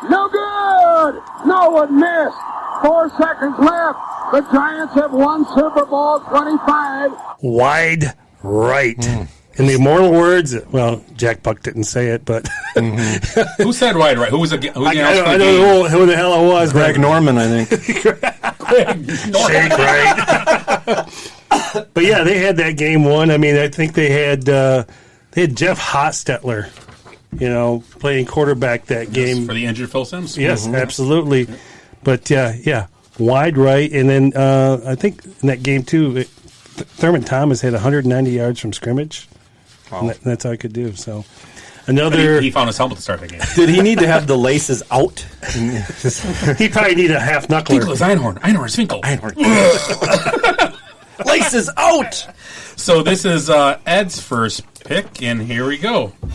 no good. Norwood missed. 4 seconds left. The Giants have won Super Bowl 25. Wide right. In the immortal words, well, Jack Buck didn't say it, but Who said wide right? Who was the I don't know who the hell it was. Greg Norman, I think. Shake right. But yeah, they had that game won. I mean, I think they had Jeff Hostetler, playing quarterback that game. For the injured Phil Simms. Yes, absolutely. But yeah, wide right, and then I think in that game too, Thurman Thomas had 190 yards from scrimmage. Wow. And that's all I could do. So another. He found his helmet to start the game. Did he need to have the laces out? He probably needed a half knuckler. Finkel is Einhorn. Einhorn is Finkel. Laces out! So this is Ed's first pick, and here we go. 8, 7,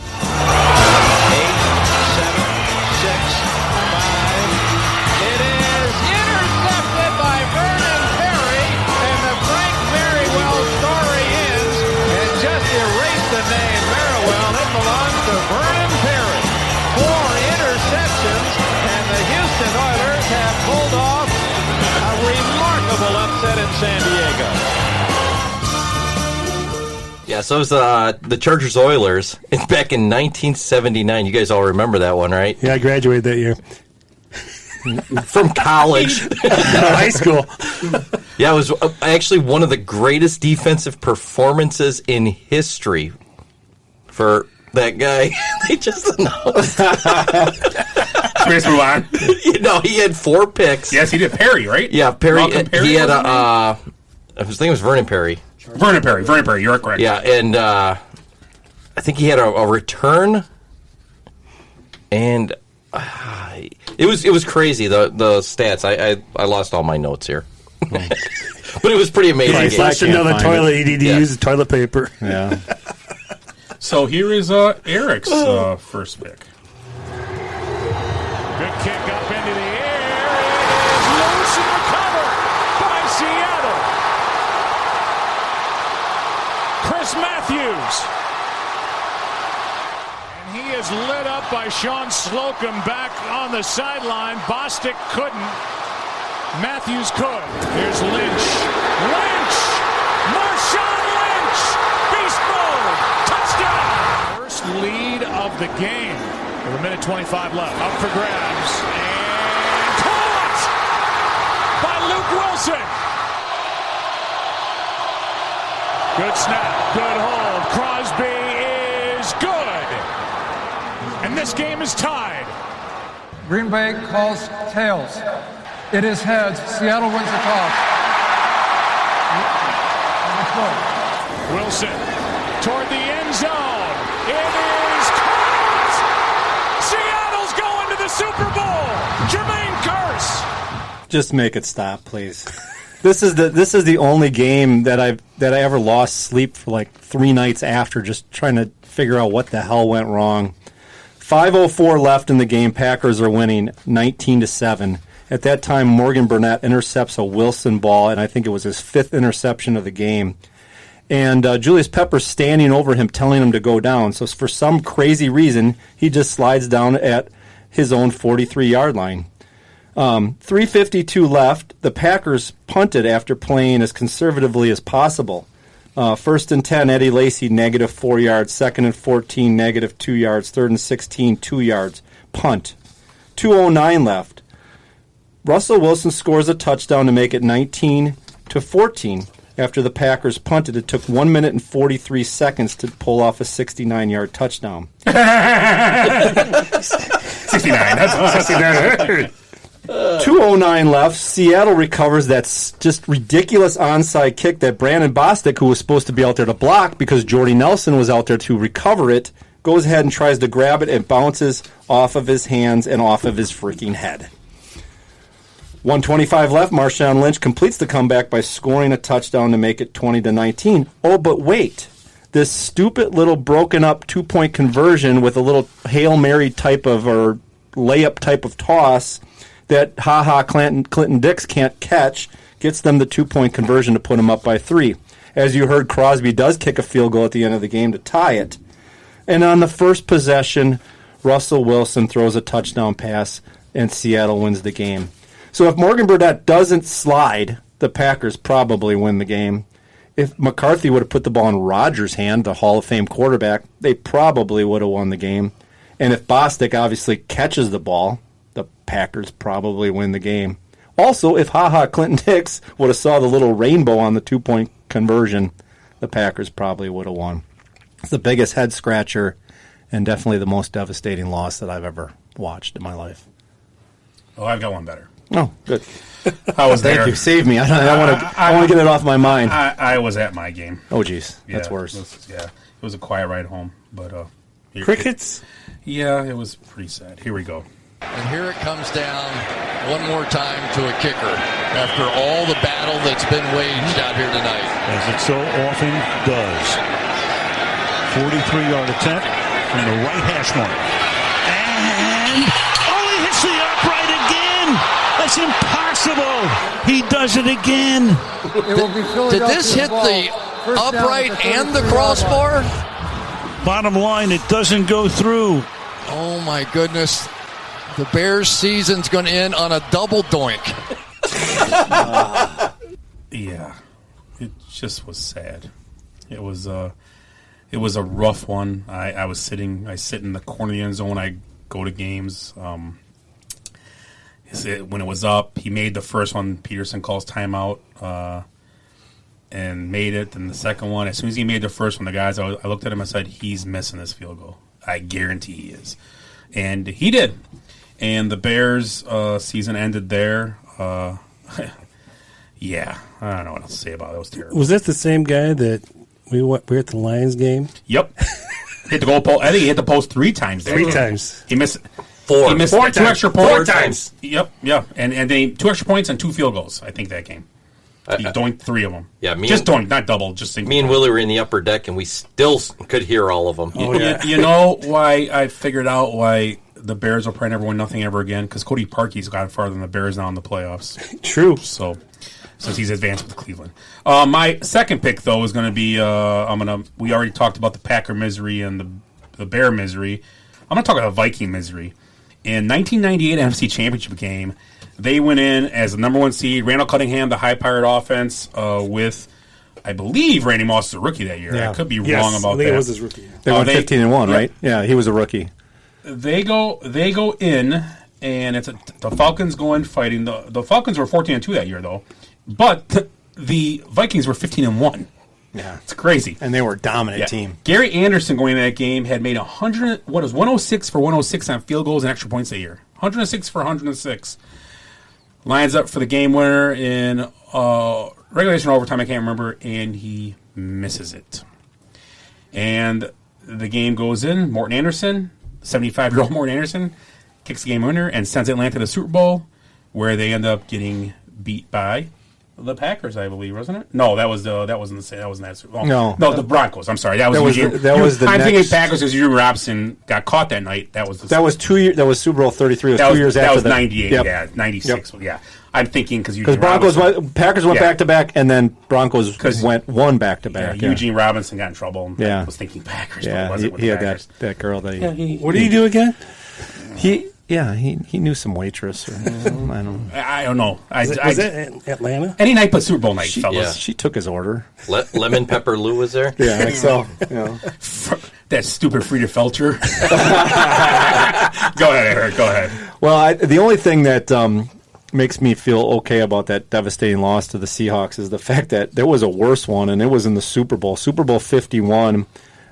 6, 5. It is intercepted by Vernon Perry, and the Frank Merriwell story ends. And just erase the name Merriwell. It belongs to Vernon Perry. 4 interceptions, and the Houston Oilers have pulled off a remarkable upset in San Diego. Yeah, so it was the Chargers Oilers back in 1979. You guys all remember that one, right? Yeah, I graduated that year. From college. High school. Yeah, it was actually one of the greatest defensive performances in history for that guy. They just announced. Let's move on. He had 4 picks. Yes, he did. Perry, right? Yeah, Perry. Malcolm Perry He had was his name? I was thinking it was Vernon Perry. Vernon Perry, you're correct. Yeah, and I think he had a return, and it was crazy the stats. I lost all my notes here, but it was pretty amazing. He game. flushed another find toilet. He needed to Yeah. use the toilet paper. Yeah. So here is Eric's first pick. Good kick up into the air. Seattle. Chris Matthews. And he is lit up by Sean Slocum back on the sideline. Bostic couldn't. Matthews could. Here's Lynch. Lynch! Marshawn Lynch! Beast mode! Touchdown! First lead of the game. With a minute 25 left. Up for grabs. And caught by Luke Wilson. Good snap. Good hold. Crosby is good. And this game is tied. Green Bay calls tails. It is heads. Seattle wins the toss. Wilson toward the end zone. It is caught. Seattle's going to the Super Bowl. Jermaine Kearse. Just make it stop, please. This is the only game that I ever lost sleep for like 3 nights after, just trying to figure out what the hell went wrong. 5:04 left in the game. Packers are winning 19-7. At that time, Morgan Burnett intercepts a Wilson ball, and I think it was his 5th interception of the game. And Julius Pepper's standing over him, telling him to go down. So for some crazy reason, he just slides down at his own 43-yard line. 3:52 left. The Packers punted after playing as conservatively as possible. First and 10, Eddie Lacy, -4 yards. Second and 14, -2 yards. Third and 16, 2 yards. Punt. 2:09 left. Russell Wilson scores a touchdown to make it 19-14. After the Packers punted, it took 1 minute and 43 seconds to pull off a 69-yard touchdown. 69. That's 69. 2:09 left. Seattle recovers that just ridiculous onside kick that Brandon Bostic, who was supposed to be out there to block because Jordy Nelson was out there to recover it, goes ahead and tries to grab it and bounces off of his hands and off of his freaking head. 1:25 left. Marshawn Lynch completes the comeback by scoring a touchdown to make it 20-19. Oh, but wait. This stupid little broken up 2-point conversion with a little Hail Mary type of or layup type of toss that Clinton Dix can't catch gets them the 2-point conversion to put them up by 3. As you heard, Crosby does kick a field goal at the end of the game to tie it. And on the first possession, Russell Wilson throws a touchdown pass and Seattle wins the game. So if Morgan Burnett doesn't slide, the Packers probably win the game. If McCarthy would have put the ball in Rodgers' hand, the Hall of Fame quarterback, they probably would have won the game. And if Bostic obviously catches the ball, the Packers probably win the game. Also, if Clinton Dix would have saw the little rainbow on the 2-point conversion, the Packers probably would have won. It's the biggest head scratcher and definitely the most devastating loss that I've ever watched in my life. Oh, I've got one better. Oh, good. I was there. Thank you. Save me. I want to get it off my mind. I was at my game. Oh, geez. Yeah, That's worse. It was a quiet ride home. But Crickets? Yeah, it was pretty sad. Here we go. And here it comes down one more time to a kicker after all the battle that's been waged out here tonight. As it so often does. 43-yard attempt from the right hash mark. And, he hits the upright again. That's impossible. He does it again. Did this hit the upright and the crossbar? Bottom line, it doesn't go through. Oh, my goodness. The Bears' season's going to end on a double doink. Yeah, it just was sad. It was a rough one. I sit in the corner of the end zone. I go to games. When it was up, he made the first one. Peterson calls timeout and made it. And the second one, as soon as he made the first one, the guys, I looked at him and said, he's missing this field goal. I guarantee he is. And he did. And the Bears' season ended there. Yeah, I don't know what else to say about it. It was terrible. Was that the same guy that we were at the Lions game? Yep. Hit the goal post. I think he hit the post 3 times. There. 3 times. He missed 4. He missed 4 2 extra points. 4 times. Yep, yeah. And they 2 extra points and 2 field goals, I think, that game. He doinked 3 of them. Yeah, just doinked, not double. Just single. Me and Willie were in the upper deck, and we still could hear all of them. Oh, yeah. You know why I figured out why the Bears will probably never win nothing ever again? Because Cody Parkey's got farther than the Bears now in the playoffs. True. So since he's advanced with Cleveland. My second pick, though, is going to be we already talked about the Packer misery and the Bear misery. I'm going to talk about the Viking misery. In 1998 NFC Championship game, they went in as the number 1 seed. Randall Cunningham, the high-powered offense, with, I believe, Randy Moss is a rookie that year. Yeah. I could be wrong about I think that. it was his rookie. They went 15-1, right? Yeah, he was a rookie. They go in, and the Falcons go in fighting. The Falcons were 14-2 that year, though, but the Vikings were 15-1. Yeah, it's crazy, and they were a dominant team. Gary Anderson going into that game had made 106 for 106 on field goals and extra points that year. 106 for 106. Lines up for the game winner in regulation or overtime. I can't remember, and he misses it. And the game goes in. Morton Anderson, 75-year-old Morton Anderson, kicks the game winner and sends Atlanta to the Super Bowl, where they end up getting beat by the Packers, I believe, wasn't it? No, that wasn't that Super Bowl. No, the Broncos. I'm sorry, that was the I'm thinking Packers because Eugene Robinson got caught that night. That was 2 years. That was Super Bowl 33. It was 2 years after that. Was that. 98. Yep. Yeah, 96. Yep. Yeah, I'm thinking because Packers went back to back, and then Broncos went one back to back. Eugene Robinson got in trouble. And I was thinking Packers. Yeah, but it wasn't with he the had Packers. that girl that what did he do again? He knew some waitress. Or, I don't know. Was it Atlanta? Any night but Super Bowl night, fellas. She took his order. Lemon Pepper Lou was there? Yeah, I think so. Yeah. That stupid Frida Felcher. Go ahead, Eric. Go ahead. Well, the only thing that makes me feel okay about that devastating loss to the Seahawks is the fact that there was a worse one, and it was in the Super Bowl 51,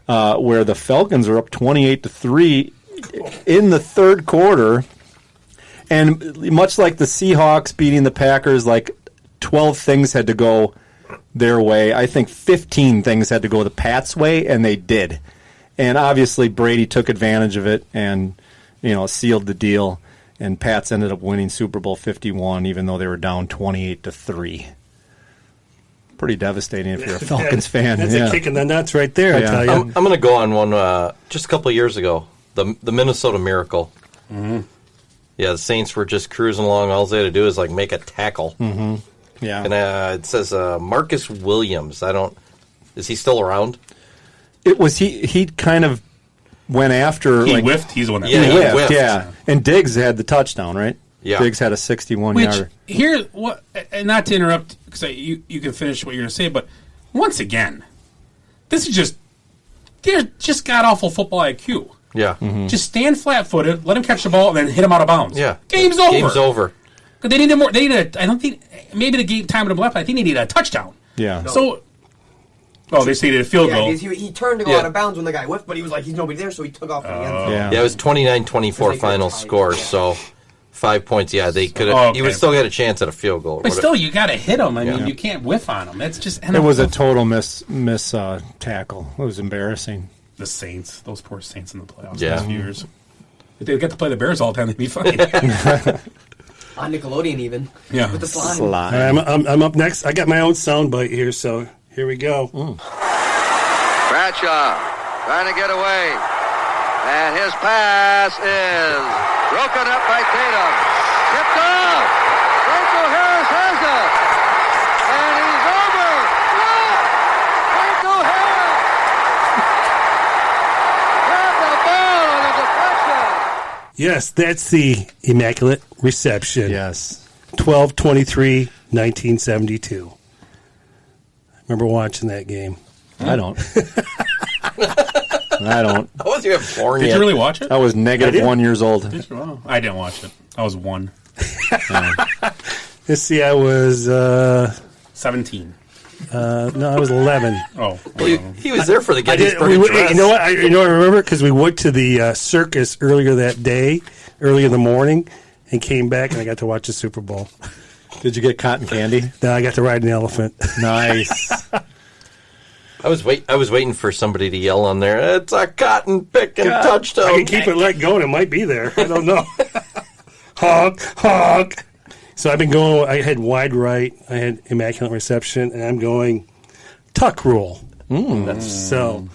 where the Falcons are up 28-3 in the third quarter, and much like the Seahawks beating the Packers, like 12 things had to go their way. I think 15 things had to go the Pats' way, and they did. And obviously Brady took advantage of it and sealed the deal. And Pats ended up winning Super Bowl 51, even though they were down 28-3. Pretty devastating if you're a Falcons fan. That's a kick in the nuts right there, I tell you. I'm going to go on one just a couple of years ago. The Minnesota Miracle. Mm-hmm. Yeah, the Saints were just cruising along. All they had to do is make a tackle. Mm-hmm. Yeah, and it says Marcus Williams. Is he still around? It was he kind of went after. He whiffed. He's the one that he whiffed. Yeah, and Diggs had the touchdown, right? Yeah, Diggs had a 61-yarder. Here, what? And not to interrupt, because you can finish what you're going to say, but once again, this is they're just god awful football IQ. Yeah. Mm-hmm. Just stand flat-footed, let him catch the ball, and then hit him out of bounds. Yeah. Game's over. Game's over. They needed more. They needed. I don't think maybe the game time would have left. I think they needed a touchdown. Yeah. So. Oh, they say they did a field goal. He turned to go out of bounds when the guy whiffed, but he was like, he's nobody there, so he took off in the end zone. Yeah, it was 29-24 final score, so 5 points. Yeah, they could have. He would still get a chance at a field goal. But still, you got to hit him. I mean, you can't whiff on him. That's just. It was a total miss tackle. It was embarrassing. The Saints, those poor Saints in the playoffs Yeah. last few years. If they get to play the Bears all the time, they'd be fine. On Nickelodeon, even. Yeah. With the slime. All right, I'm up next. I got my own soundbite here, so here we go. Bradshaw trying to get away. And his pass is broken up by Tatum. Tipped off. Franco Harris has it. And he's over. Franco Harris. Grabbed the ball and a deflection. Yes, that's the Immaculate Reception. Yes. 12/23/1972. Remember watching that game. I don't. I don't. I wasn't even born Did yet. you really watch it? I was negative 1 years old. Oh, I didn't watch it. I was 1. Let's see, I was 17. no, I was 11. Oh, Well, he was there for the I Gettysburg Address. you know what? I remember because we went to the circus earlier that day, early in the morning, and came back, and I got to watch the Super Bowl. Did you get cotton candy? Then I got to ride an elephant. Nice. I was waiting for somebody to yell on there. It's a cotton picking touchdown. I can keep it let going. It might be there. I don't know. Honk, honk. So I've been going. I had wide right. I had Immaculate Reception, and I'm going tuck rule. So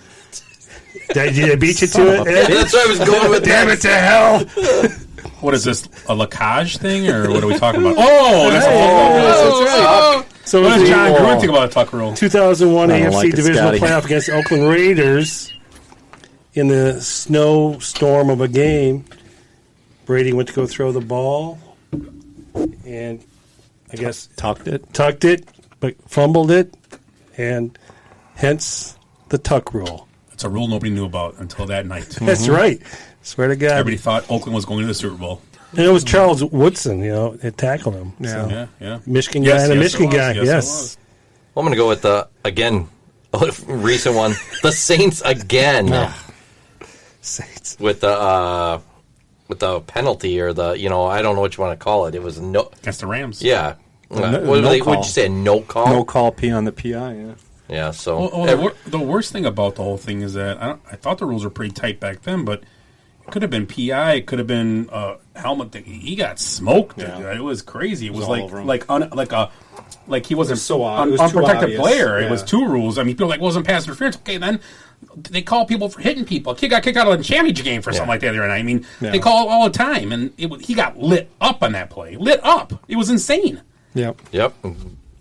did I beat you to it? Ed? That's what I was going with. Damn it to hell! What is this, a lacage thing, or what are we talking about? Oh, that's So What it does was John the Gruden think about a tuck rule? 2001 I don't AFC like it, Divisional Scotty. Playoff against Oakland Raiders. In the snowstorm of a game, Brady went to go throw the ball, and I guess Tucked it. but fumbled it, and hence the tuck rule. It's a rule nobody knew about until that night. That's right. Swear to God. Everybody thought Oakland was going to the Super Bowl. And it was Charles Woodson, that tackled him. Yeah. So, Yeah. Michigan Yes, guy and a yes, it Michigan was. guy. Yes, it Yes. was. I'm going to go with again, a recent one. The Saints again Saints. with the penalty or I don't know what you want to call it. It was no Against the Rams. Yeah. No What'd call. you say? No call. No call P on the PI. Yeah. Yeah. So The worst thing about the whole thing is that I thought the rules were pretty tight back then, but it could have been PI. It could have been helmet. He got smoked. Yeah. It was crazy. It was all over him. like he wasn't so odd. It was too unprotected obvious. player. Yeah. It was two rules. I mean, people were like wasn't pass interference. Okay, then they call people for hitting people. A kid got kicked out of the championship game for something like that the other night. I mean, they call it all the time, and he got lit up on that play. Lit up. It was insane. Yep.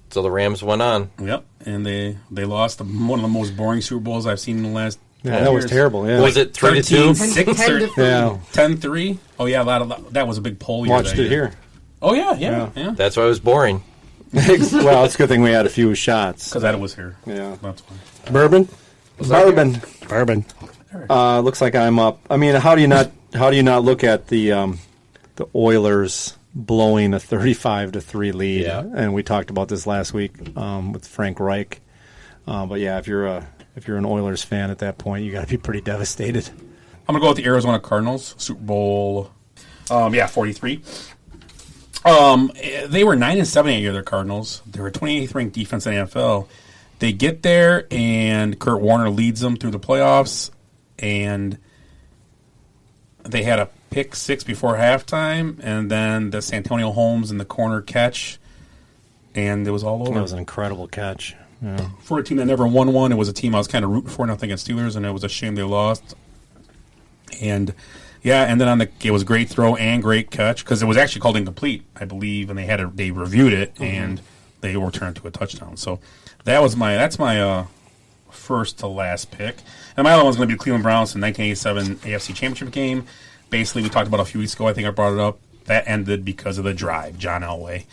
So the Rams went on. Yep, and they lost one of the most boring Super Bowls I've seen in the last. Yeah, that was terrible. Yeah. Was it 3-2? 10-3. Yeah. 10-3. Oh yeah, that was a big poll. Year Watched that it year. here. Oh yeah. That's why it was boring. Well, it's a good thing we had a few shots. Because that was here. Yeah. That's why. Bourbon? Bourbon. Looks like I'm up. I mean, how do you not look at the Oilers blowing a 35-3 lead? Yeah. And we talked about this last week with Frank Reich. But yeah, if you're an Oilers fan at that point, you got to be pretty devastated. I'm gonna go with the Arizona Cardinals, Super Bowl. 43. They were 9-7 that year. The Cardinals. They were 28th ranked defense in the NFL. They get there, and Kurt Warner leads them through the playoffs, and they had a pick six before halftime, and then the Santonio Holmes in the corner catch, and it was all over. That was an incredible catch. Yeah. For a team that never won one, it was a team I was kind of rooting for, nothing against Steelers, and it was a shame they lost. And and then it was a great throw and great catch because it was actually called incomplete, I believe, and they reviewed it and they overturned it to a touchdown. So that's my first to last pick. And my other one's going to be the Cleveland Browns in 1987 AFC Championship game. Basically, we talked about a few weeks ago. I think I brought it up. That ended because of the drive, John Elway.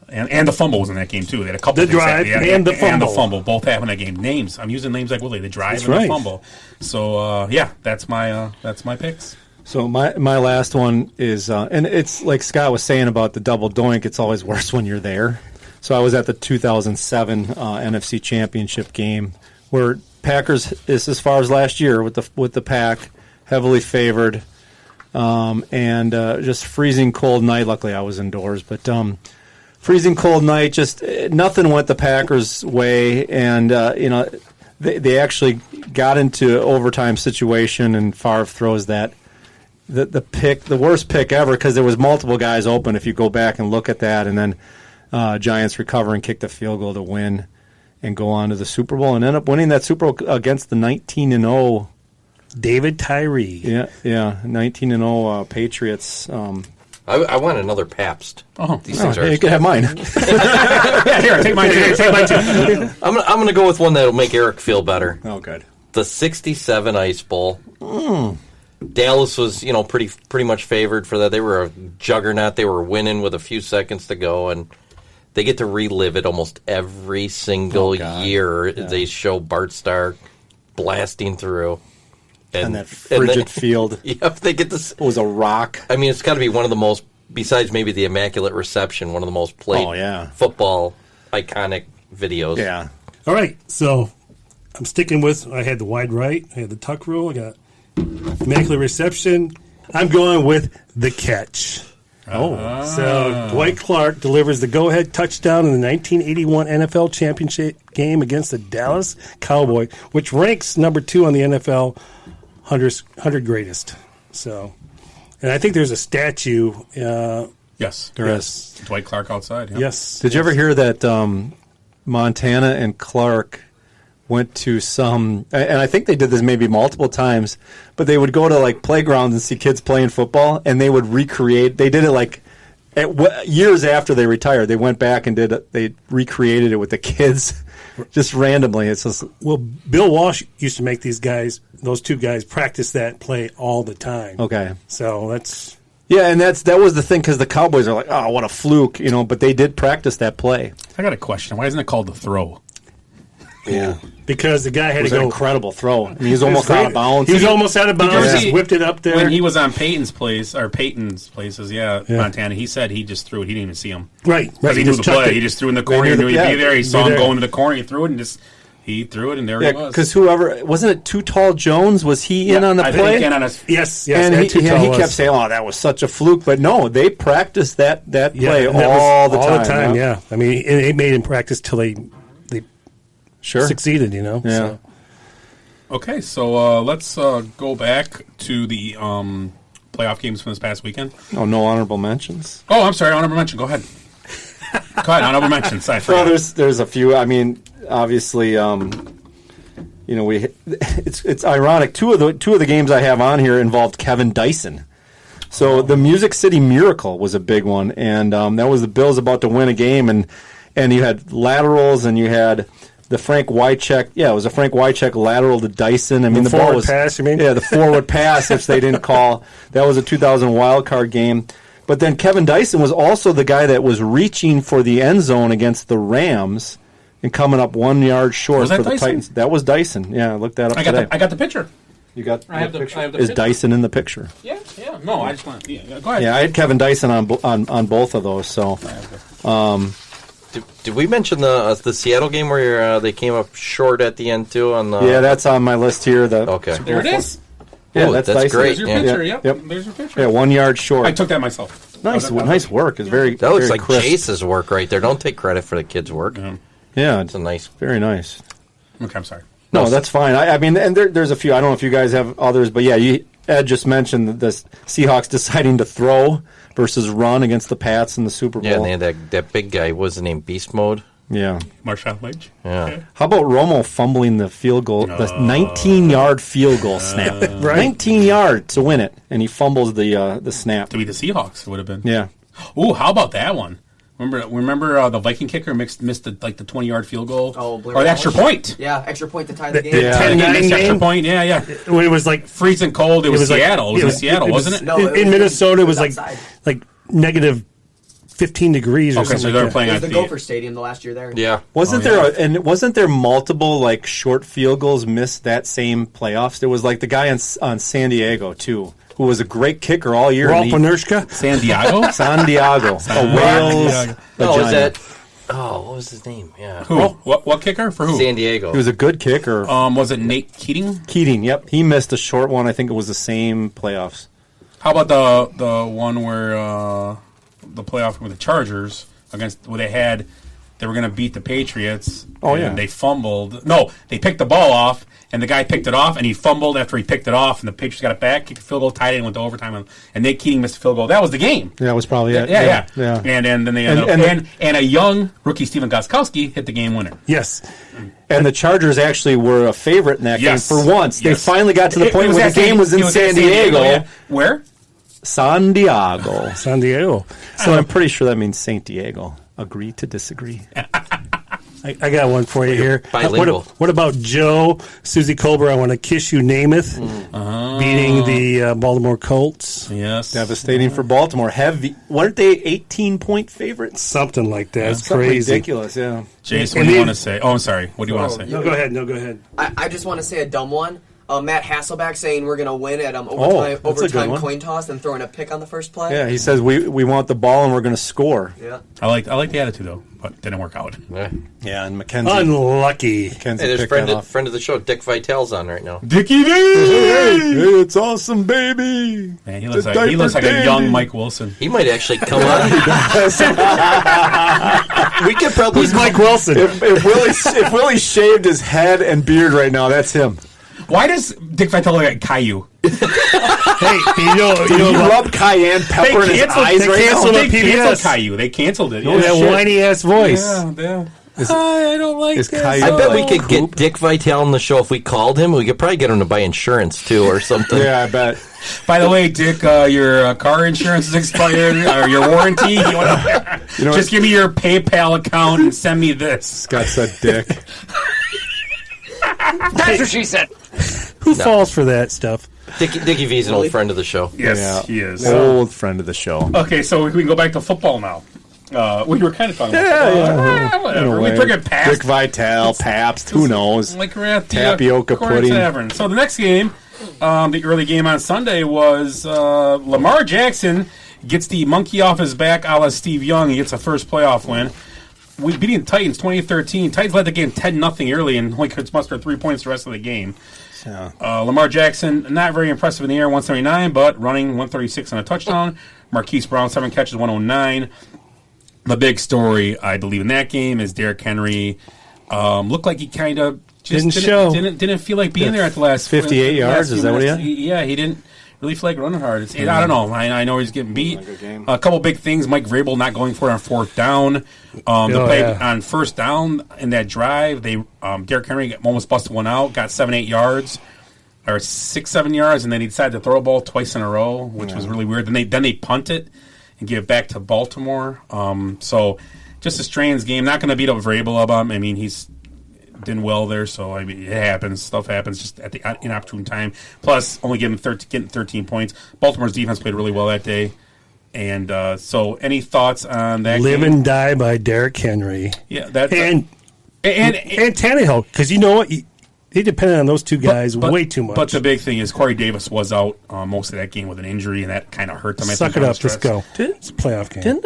And the fumble was in that game, too. They had a couple The things drive happen. and the And the fumble. fumble both happened in that game. Names. I'm using names like Willie. The drive That's and right. the fumble. So, that's my picks. So my last one is, and it's like Scott was saying about the double doink. It's always worse when you're there. So I was at the 2007 NFC Championship game where Packers is as far as last year with the Pack, heavily favored, and just freezing cold night. Luckily I was indoors, but freezing cold night. Just nothing went the Packers' way, and they actually got into overtime situation, and Favre throws that. The pick, the worst pick ever, because there was multiple guys open. If you go back and look at that, and then Giants recover and kick the field goal to win, and go on to the Super Bowl and end up winning that Super Bowl against the 19-0 David Tyree. 19-0 Patriots. I want another Pabst. These things are. You can have mine. Yeah, here, take mine too. I'm going to go with one that'll make Eric feel better. Oh, good. The 67 Ice Bowl. Dallas was, pretty much favored for that. They were a juggernaut. They were winning with a few seconds to go, and they get to relive it almost every single year. Yeah. They show Bart Starr blasting through. And that frigid field. Yep, they get this. It was a rock. I mean, it's got to be one of the most, besides maybe the Immaculate Reception, one of the most played football iconic videos. Yeah. All right, so I'm sticking with, I had the wide right, I had the tuck rule, I got Immaculate Reception. I'm going with the catch. So Dwight Clark delivers the go-ahead touchdown in the 1981 NFL Championship game against the Dallas Cowboys, which ranks number 2 on the NFL 100 greatest. So, and I think there's a statue. Yes. There is. Dwight Clark outside. Yeah. Yes. Did you ever hear that Montana and Clark went to some, and I think they did this maybe multiple times, but they would go to like playgrounds and see kids playing football, and they would recreate. They did it like years after they retired, they went back and they recreated it with the kids, just randomly. It's just Bill Walsh used to make those two guys, practice that play all the time. Okay, so that's. Yeah, and that was the thing, because the Cowboys are like, oh, what a fluke, but they did practice that play. I got a question. Why isn't it called the throw? Yeah, because the guy had it was to go. An incredible throw. I mean, he was almost out of bounds. He was almost out of bounds. Just whipped it up there. When he was on Peyton's places, Montana, he said he just threw it. He didn't even see him. Right. Because he knew the play. He just threw in the corner. He knew he'd be there. He saw him go into the corner. He threw it he threw it, and there he was. Because wasn't it Too Tall Jones? Was he in on the play? Yes. And he kept saying, "Oh, that was such a fluke." But no, they practiced that play all the time. Yeah. I mean, it made him practice till they succeeded. Yeah. So. Okay, so let's go back to the playoff games from this past weekend. Oh, no honorable mentions. Oh, I'm sorry, honorable mention. Go ahead. Go ahead, honorable mentions. I forgot. Well, there's a few. I mean, obviously, it's ironic. Two of the games I have on here involved Kevin Dyson. So the Music City Miracle was a big one, and that was the Bills about to win a game, and you had laterals, and you had the Frank Wycheck. Yeah, it was a Frank Wycheck lateral to Dyson. I mean, the ball was pass. You mean? Yeah, the forward pass, which they didn't call. That was a 2000 wild card game. But then Kevin Dyson was also the guy that was reaching for the end zone against the Rams and coming up 1 yard short for the Titans. That was Dyson. Yeah, I looked that up today. I got the picture. You got I have the picture. Is Dyson in the picture? Yeah. No, I just want to. Yeah, go ahead. Yeah, I had Kevin Dyson on both of those. So, did we mention the Seattle game where they came up short at the end too? Yeah, that's on my list here. Okay, there it is. Yeah, that's Dyson. Great. There's your picture. Yep. There's your picture. Yeah, 1 yard short. I took that myself. Nice work. It's very. That looks very like crisp. Chase's work right there. Don't take credit for the kid's work. Yeah, it's a nice, very nice. Okay, I'm sorry. No, that's fine. I mean, and there's a few. I don't know if you guys have others, but yeah, Ed just mentioned the Seahawks deciding to throw versus run against the Pats in the Super Bowl. Yeah, and they had that big guy. What was the name? Beast Mode. Yeah. Marshawn Lynch. Yeah. Okay. How about Romo fumbling the field goal, the 19-yard field goal snap? Right. 19 yards to win it, and he fumbles the snap. To be the Seahawks, it would have been. Yeah. Ooh, how about that one? Remember the Viking kicker missed the 20-yard field goal? Oh, or the extra point. Yeah, extra point to tie the game. The 10-9 extra point, yeah. When it was like freezing cold, it was Seattle. It was Seattle, wasn't it? No, in Minnesota, it was like negative 15 degrees or something. So they were playing at the Gopher Stadium the last year there. Yeah. Wasn't there multiple like short field goals missed that same playoffs? There was like the guy on San Diego too, who was a great kicker all year. Rolf Panershka? San Diego? San Diego. Wales. What was his name? Yeah. Who? What kicker? For who? San Diego. He was a good kicker. Was it Nate Keating? Keating, yep. He missed a short one. I think it was the same playoffs. How about the one where the playoff with the Chargers where they were going to beat the Patriots. Oh, and yeah. They fumbled. No, they picked the ball off, and the guy picked it off, and he fumbled after he picked it off, and the Patriots got it back, kicked a field goal, tied it, and went to overtime, and Nate Keating missed a field goal. That was the game. Yeah, that was probably it. Yeah. And then they ended up, and a young rookie, Steven Gostkowski, hit the game winner. Yes. And the Chargers actually were a favorite in that game for once. They finally got to the point where the game was in San Diego. Yeah. Where? San Diego. San Diego. So I'm pretty sure that means Saint Diego. Agree to disagree. I got one for you here. Bilingual. What about Joe, Susie Colbert, I Want to Kiss You Namath, beating the Baltimore Colts? Yes. Devastating for Baltimore. Weren't they 18-point favorites? Something like that. It's Something crazy. ridiculous, yeah. Jason, what do you want to say? Oh, I'm sorry. What do you want to say? No, go ahead. I just want to say a dumb one. Matt Hasselbeck saying we're going to win at overtime coin toss and throwing a pick on the first play. Yeah, he says we want the ball and we're going to score. Yeah. I like the attitude, though, but it didn't work out. Yeah, and Mackenzie. Unlucky. Hey, there's friend of the show, Dick Vitale's on right now. Dickie D! Hey, it's awesome, baby. Man, he looks like a young Mike Wilson. He might actually come on. We could probably. Who's Mike Wilson? If Willie shaved his head and beard right now, that's him. Why does Dick Vitale look like Caillou? Hey, you know rub cayenne pepper in his eyes right now? They canceled Caillou. They canceled it. That whiny ass voice. Yeah. I don't like is this. Coyote I bet we like could get Dick Vitale on the show if we called him. We could probably get him to buy insurance too, or something. Yeah, I bet. By the way, Dick, your car insurance is expired, or your warranty. You wanna, just give me your PayPal account and send me this. Scott said Dick. That's what she said. Who falls for that stuff? Dickie V's an old friend of the show. Yes, he is. Old friend of the show. Okay, so we can go back to football now. We were kind of talking about football. Whatever. We took it past. Dick Vitale, Pabst, who knows? Like we're at the Tapioca Corn pudding. Tavern. So the next game, the early game on Sunday, was Lamar Jackson gets the monkey off his back a la Steve Young. He gets a first playoff win. We beat the Titans 2013. Titans led the game 10-0 early and only could muster 3 points the rest of the game. Lamar Jackson, not very impressive in the air, 179, but running 136 on a touchdown. Marquise Brown, 7 catches, 109. The big story, I believe, in that game is Derrick Henry looked like he kind of just didn't feel like being there at the last 58 yards. Is that what he had? Yeah, he didn't really feel like running hard. I don't know. I know he's getting beat. A couple big things. Mike Vrabel not going for it on fourth down. The play on first down in that drive, Derrick Henry almost busted one out, got 7-8 yards. Or 6-7 yards, and then he decided to throw a ball twice in a row, which was really weird. Then they punt it and give it back to Baltimore. So just a strange game. Not going to beat up Vrabel up. I mean, he's doing well there, so I mean, it happens. Stuff happens just at the inopportune time. Plus, only getting 13 points. Baltimore's defense played really well that day. And so, any thoughts on that? Live game? and die by Derrick Henry. Yeah, that's and Tannehill, because you know what. They depended on those two guys way too much. But the big thing is Corey Davis was out most of that game with an injury, and that kind of hurt them. Suck it up. Let's go. It's a playoff game.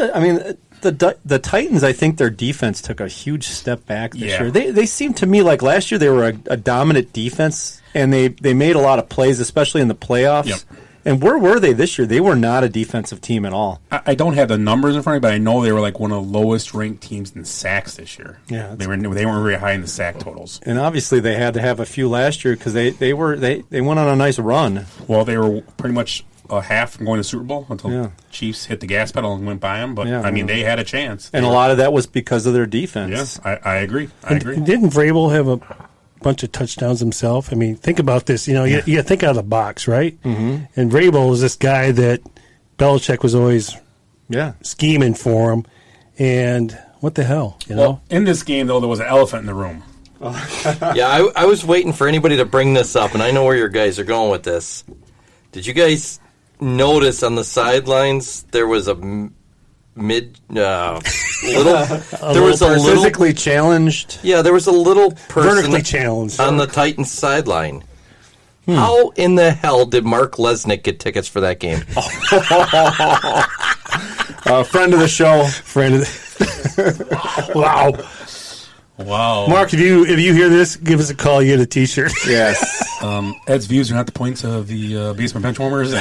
The Titans, I think their defense took a huge step back this year. They seemed to me like last year they were a dominant defense, and they made a lot of plays, especially in the playoffs. Yep. And where were they this year? They were not a defensive team at all. I don't have the numbers in front of me, but I know they were like one of the lowest ranked teams in sacks this year. Yeah, they weren't very high in the sack totals. And obviously they had to have a few last year because they went on a nice run. Well, they were pretty much a half from going to the Super Bowl until Chiefs hit the gas pedal and went by them. But I mean, they had a chance. And a lot of that was because of their defense. Yes, I agree. I agree. Didn't Vrabel have a bunch of touchdowns himself? I mean, think about this. You think out of the box, right? Mm-hmm. And Vrabel is this guy that Belichick was always scheming for him. And what the hell, you know? In this game, though, there was an elephant in the room. Yeah, I was waiting for anybody to bring this up, and I know where your guys are going with this. Did you guys notice on the sidelines there was a physically challenged. Yeah, there was a little person vertically challenged on the Titans sideline. How in the hell did Mark Lesnick get tickets for that game? Friend of the show. Wow. Mark, if you hear this, give us a call. You get a T-shirt. Yes. Ed's views are not the points of the Basement Benchwarmers.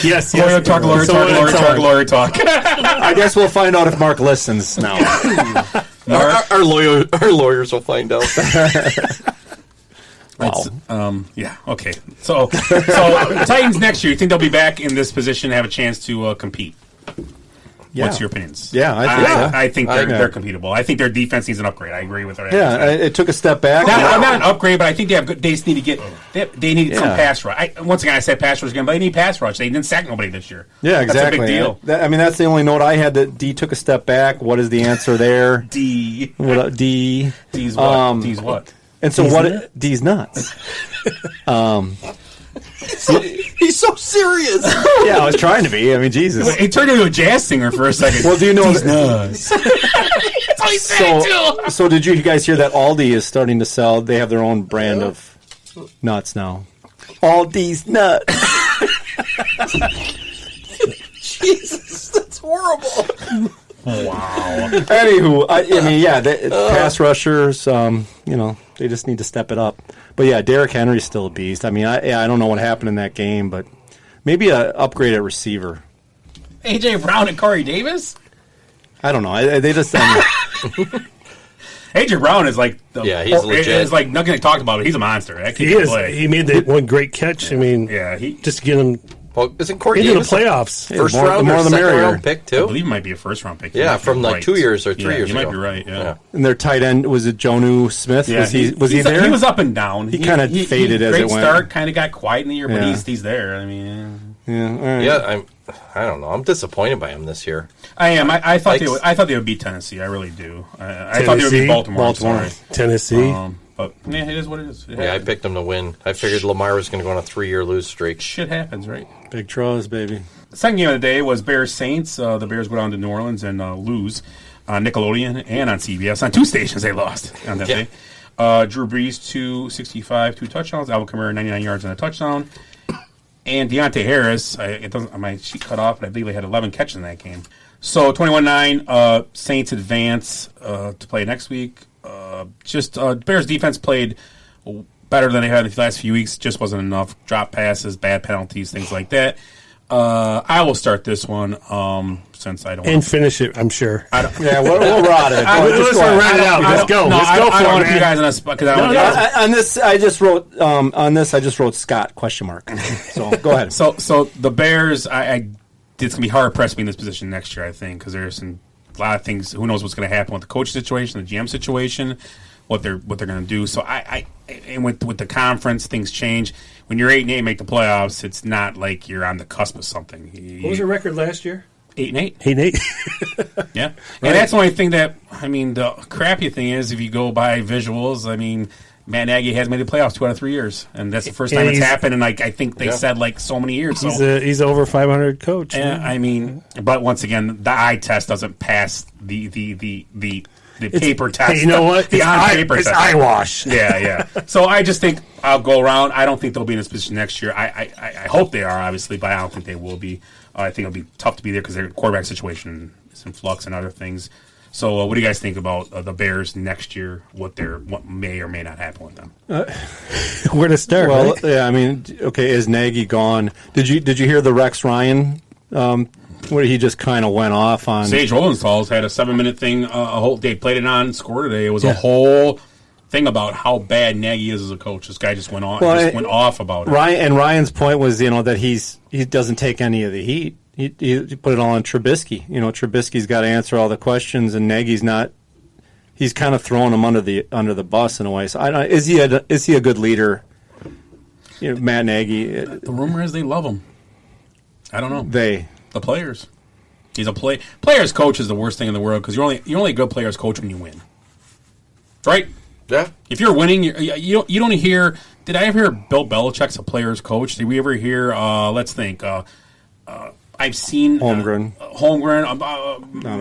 Yes. Lawyer talk. I guess we'll find out if Mark listens now. Our lawyers will find out. Wow. Yeah. Okay. So Titans next year. You think they'll be back in this position, have a chance to compete? Yeah. What's your opinions? Yeah, I think they're competable. I think their defense needs an upgrade. I agree with her. Yeah, it took a step back. Not an upgrade, but I think they have good. They just need to get. They need some pass rush. Once again, I said pass rush again, but they need pass rush. They didn't sack nobody this year. Yeah, exactly. That's a big deal. That's the only note I had. That D took a step back. What is the answer there? D. D. D's what? D's what? And so D's nuts. He's so serious. Yeah, I was trying to be. I mean, Jesus. He turned into a jazz singer for a second. Well, do you know D's nuts? That's what he said too. So did you guys hear that Aldi is starting to sell? They have their own brand of nuts now. Aldi's nuts. Jesus, that's horrible. Wow. Anywho, I mean, pass rushers, they just need to step it up. But yeah, Derrick Henry's still a beast. I mean, I don't know what happened in that game, but maybe an upgrade at receiver. A.J. Brown and Corey Davis? I don't know. They just. A.J. Brown is like he's legit. It's like nothing talked about, but he's a monster. That kid He is. play. He made that one great catch. I mean, he just to get him Well, isn't Corey into the Davis a playoffs. first more- round the more or the second merrier. round pick I too? believe it might be a first round pick. Yeah, You might from be like right. 2 years or 3 Yeah, years you ago. might be right. Yeah. And their tight end, was it Jonu Smith? Yeah, was he he's- there? He was up and down. He kinda faded as great it went. start, kind of got quiet in the year, but Yeah. he's there. I mean, Yeah, all right. Yeah, I don't know. I'm disappointed by him this year. I am. I thought Like- I thought they would beat Tennessee. I really do. I thought they would beat Baltimore. I'm sorry. Tennessee. But yeah, it is what it is. It Yeah, I happens. picked him to win. I figured Lamar was going to go on a 3-year lose streak. Shit happens, right? Big draws, baby. The second game of the day was Bears Saints. The Bears go down to New Orleans and lose on Nickelodeon and on CBS. On 2 stations they lost on that day. Drew Brees 265, 2 touchdowns. Alvin Kamara 99 yards and a touchdown. And Deontay Harris, my sheet cut off, but I believe they had 11 catches in that game. So 21-9, Saints advance to play next week. Bears defense played better than they had the last few weeks. Just wasn't enough. Drop passes, bad penalties, things like that. I will start this one since I don't and finish it, I'm sure. Yeah, we'll rot it. Let's run it out. Let's go. Let's go I for don't it, want to put you man. guys in a spot because I don't. On this, I just wrote Scott ? So go ahead. So the Bears, it's gonna be hard pressed to be in this position next year. I think because there's a lot of things. Who knows what's going to happen with the coach situation, the GM situation, what they're going to do. So and with the conference, things change. When you're 8-8, make the playoffs. It's not like you're on the cusp of something. What was your record last year? 8-8. 8-8. Yeah, and that's the only thing that the crappy thing is if you go by visuals. Matt Nagy has made the playoffs 2 out of 3 years, and that's the first time it's happened. And I think they said so many years. So He's over 500 coach. But once again, the eye test doesn't pass the paper test. Hey, you know what? The on-paper it's test. eyewash. Yeah. So I just think I'll go around. I don't think they'll be in this position next year. I hope they are, obviously, but I don't think they will be. I think it'll be tough to be there because their quarterback situation is in flux and other things. So what do you guys think about the Bears next year, what may or may not happen with them? Where to start, Well, right? yeah, okay, is Nagy gone? Did you hear the Rex Ryan? What he just kind of went off on? Sage Rosenthal had a 7-minute thing. They played it on Score today. It was a whole thing about how bad Nagy is as a coach. This guy just went on. Went off about it. Ryan's point was, that he doesn't take any of the heat. He put it all on Trubisky. Trubisky's got to answer all the questions, and Nagy's not. He's kind of throwing him under the bus in a way. So is he a good leader? Matt Nagy. The rumor is they love him. I don't know. The players. He's a players coach is the worst thing in the world because you're only a good players coach when you win. Right? Yeah. If you're winning, you don't hear. Did I ever hear Bill Belichick's a players coach? Did we ever hear? Let's think. I've seen Holmgren,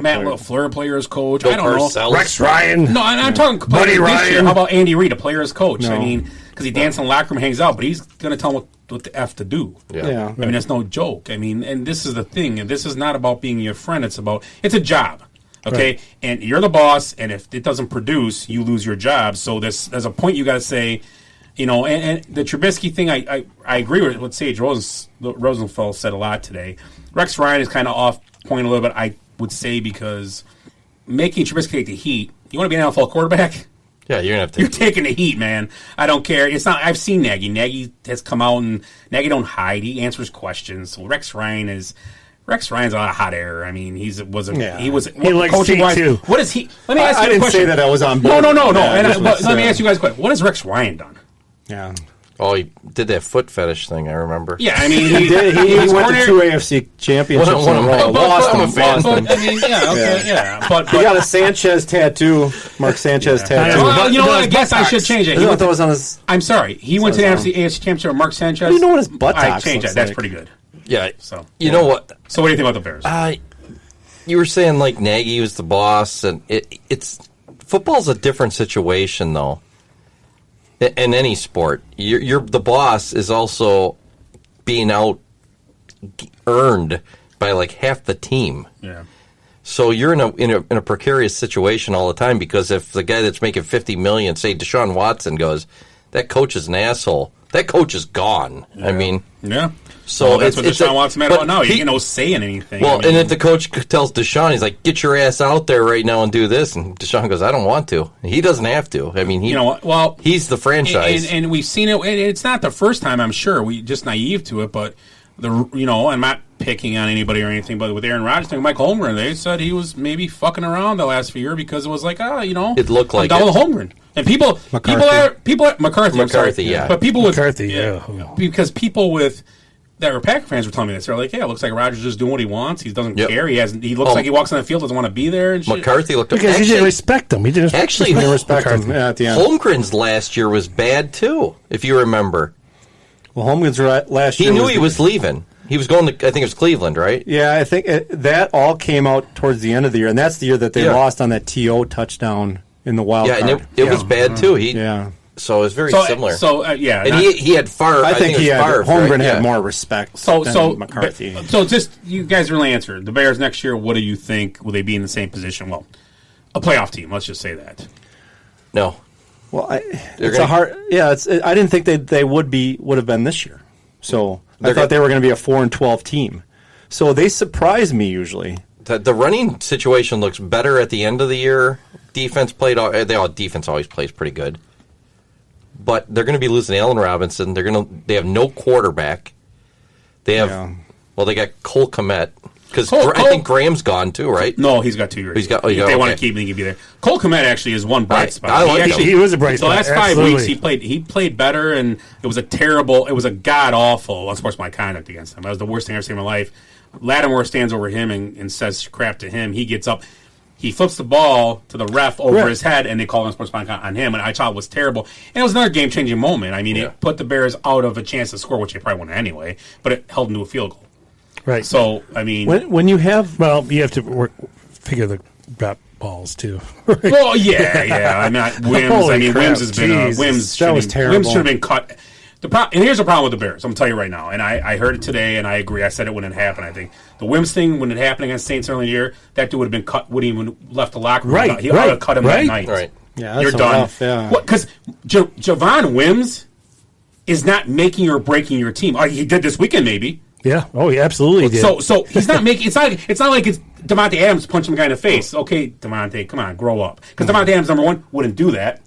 Matt LaFleur, players coach. Bill I don't Parcells. know. Rex Ryan. No, I'm talking Buddy this Ryan. year. How about Andy Reid, a players coach? No. Because he dances in the locker room, hangs out, but he's going to tell him what the F to do. Yeah. That's no joke. And this is the thing. And this is not about being your friend. It's a job. Okay? Right. And you're the boss, and if it doesn't produce, you lose your job. So there's a point you got to say, and the Trubisky thing, I agree with what Sage Rosenthal said a lot today. Rex Ryan is kind of off point a little bit, I would say, because making Trubisky take the heat, you want to be an NFL quarterback? Yeah, you're going to have to. You're taking the heat, man. I don't care. It's not. I've seen Nagy. Nagy has come out, and Nagy don't hide. He answers questions. So Rex Ryan's a lot of hot air. He was He likes coaching wise. too. What is he? Let me ask you I a didn't question. say that I was on. No. Yeah, Let me ask you guys a question. What has Rex Ryan done? Yeah. Oh, he did that foot fetish thing, I remember. Yeah, He went to 2 AFC championships in a row. Lost them. But he got a Sanchez tattoo. Mark Sanchez tattoo. Well, you know what? I guess I should change it. Isn't that was on his? I'm sorry. He went to the AFC championship with Mark Sanchez. You know what his buttocks I changed that. looks That's like. pretty good. Yeah. So know what? So what do you think about the Bears? You were saying like Nagy was the boss, and it's football's a different situation though. In any sport, you're the boss is also being out earned by like half the team. Yeah. So you're in a precarious situation all the time because if the guy that's making $50 million, say Deshaun Watson, goes, that coach is an asshole. That coach is gone. Yeah. Yeah. So that's what Deshaun Watson mad about now. He ain't no say in anything. Well, and if the coach tells Deshaun, he's like, "Get your ass out there right now and do this," and Deshaun goes, "I don't want to." He doesn't have to. He's the franchise, and we've seen it. It's not the first time, I'm sure. We just naive to it, but I'm not picking on anybody or anything, but with Aaron Rodgers and Michael Holmgren, they said he was maybe fucking around the last few years because it was like, it looked like I'm down with Holmgren. And people are McCarthy. I'm sorry. Yeah. But people with McCarthy, yeah. Because people with that were Packer fans were telling me this. They're like, yeah, it looks like Rodgers just doing what he wants. He doesn't care. He looks like he walks on the field, doesn't want to be there. And shit. McCarthy looked because he didn't respect him. He didn't respect him at the end. Holmgren's last year was bad too, if you remember. Well, Holmgren's last year. He knew he was leaving. He was going to, I think it was Cleveland, right? Yeah, I think that all came out towards the end of the year, and that's the year that they lost on that TO touchdown in the wild card. And it was bad too. So it was very similar. And he had Favre. I think Holmgren had more respect than McCarthy. So just, you guys really answered. The Bears next year, what do you think? Will they be in the same position? Well, a playoff team, let's just say that. No. Well, it's a hard. Yeah, I didn't think they would have been this year. So I thought they were going to be a 4-12 team. So they surprise me usually. The running situation looks better at the end of the year. Defense defense always plays pretty good, but they're going to be losing Allen Robinson. They have no quarterback. They have they got Cole Kmet. Because I think Graham's gone too, right? No, he's got 2 years. If they want to keep him, he can be there. Cole Kmet actually is one bright spot. He was a bright spot. The last 5 weeks he played better, and it was a god awful unsportsmanlike conduct against him. That was the worst thing I've ever seen in my life. Lattimore stands over him and says crap to him. He gets up, he flips the ball to the ref over his head, and they call unsportsmanlike on him. And I thought it was terrible. And it was another game changing moment. I mean, it put the Bears out of a chance to score, which they probably wouldn't anyway. But it held them to a field goal. Right. So, I mean... When you have... Well, you have to figure the drop balls, too. Right? Well, yeah. I'm not... Wims has been... that was terrible. Wims should have been cut. And here's the problem with the Bears. I'm going to tell you right now. And I heard it today, and I agree. I said it when it happened, I think. The Wims thing, when it happened against Saints early in the year, that dude would have been cut, wouldn't even left the locker room. Right. He ought to have cut him that night. Right. Yeah, you're done. Rough, yeah. Because Javon Wims is not making or breaking your team. He did this weekend, maybe. Yeah. Oh, he absolutely did. So he's not making. It's not like it's Devontae Adams punching a guy in the face. Okay, Devontae, come on, grow up. Because Devontae Adams, number one, wouldn't do that.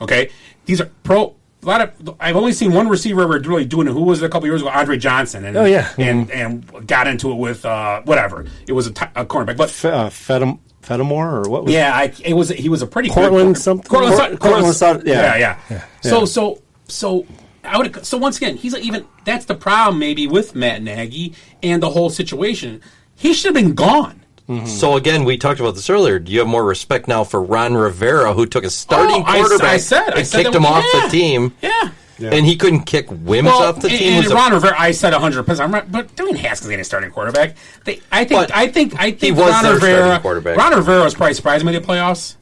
Okay, these are pro. A lot of. I've only seen one receiver ever really doing it. Who was it a couple years ago? Andre Johnson. And, and got into it with whatever. It was a cornerback, but Fedamore or what? Was he was a pretty Cortland good something. Cortland Sutton. Yeah. So once again, he's like, even that's the problem maybe with Matt Nagy and the whole situation. He should have been gone. Mm-hmm. So again, we talked about this earlier. Do you have more respect now for Ron Rivera, who took a starting quarterback and kicked him off the team? Yeah. And he couldn't kick Wims off the team. And Ron Rivera, I said 100%. But Dwayne Haskins ain't a starting quarterback. I think he was Ron their Rivera. starting quarterback. Ron Rivera was probably surprised me in the playoffs.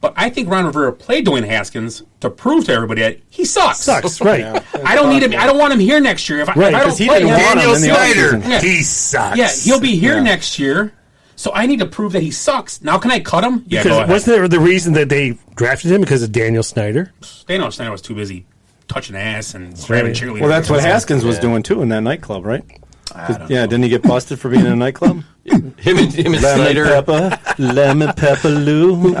But I think Ron Rivera played Dwayne Haskins to prove to everybody that he sucks. Right. I don't need him. I don't want him here next year. If I don't play him, Daniel Snyder. He sucks. Yeah, he'll be here next year. So I need to prove that he sucks. Now, can I cut him? Yeah, go ahead. Wasn't there the reason that they drafted him because of Daniel Snyder? Daniel Snyder was too busy touching ass and grabbing cheerleaders. Well, that's what Haskins was doing too in that nightclub, right? Didn't he get busted for being in a nightclub? him and Snyder. Lemon pepper Lou.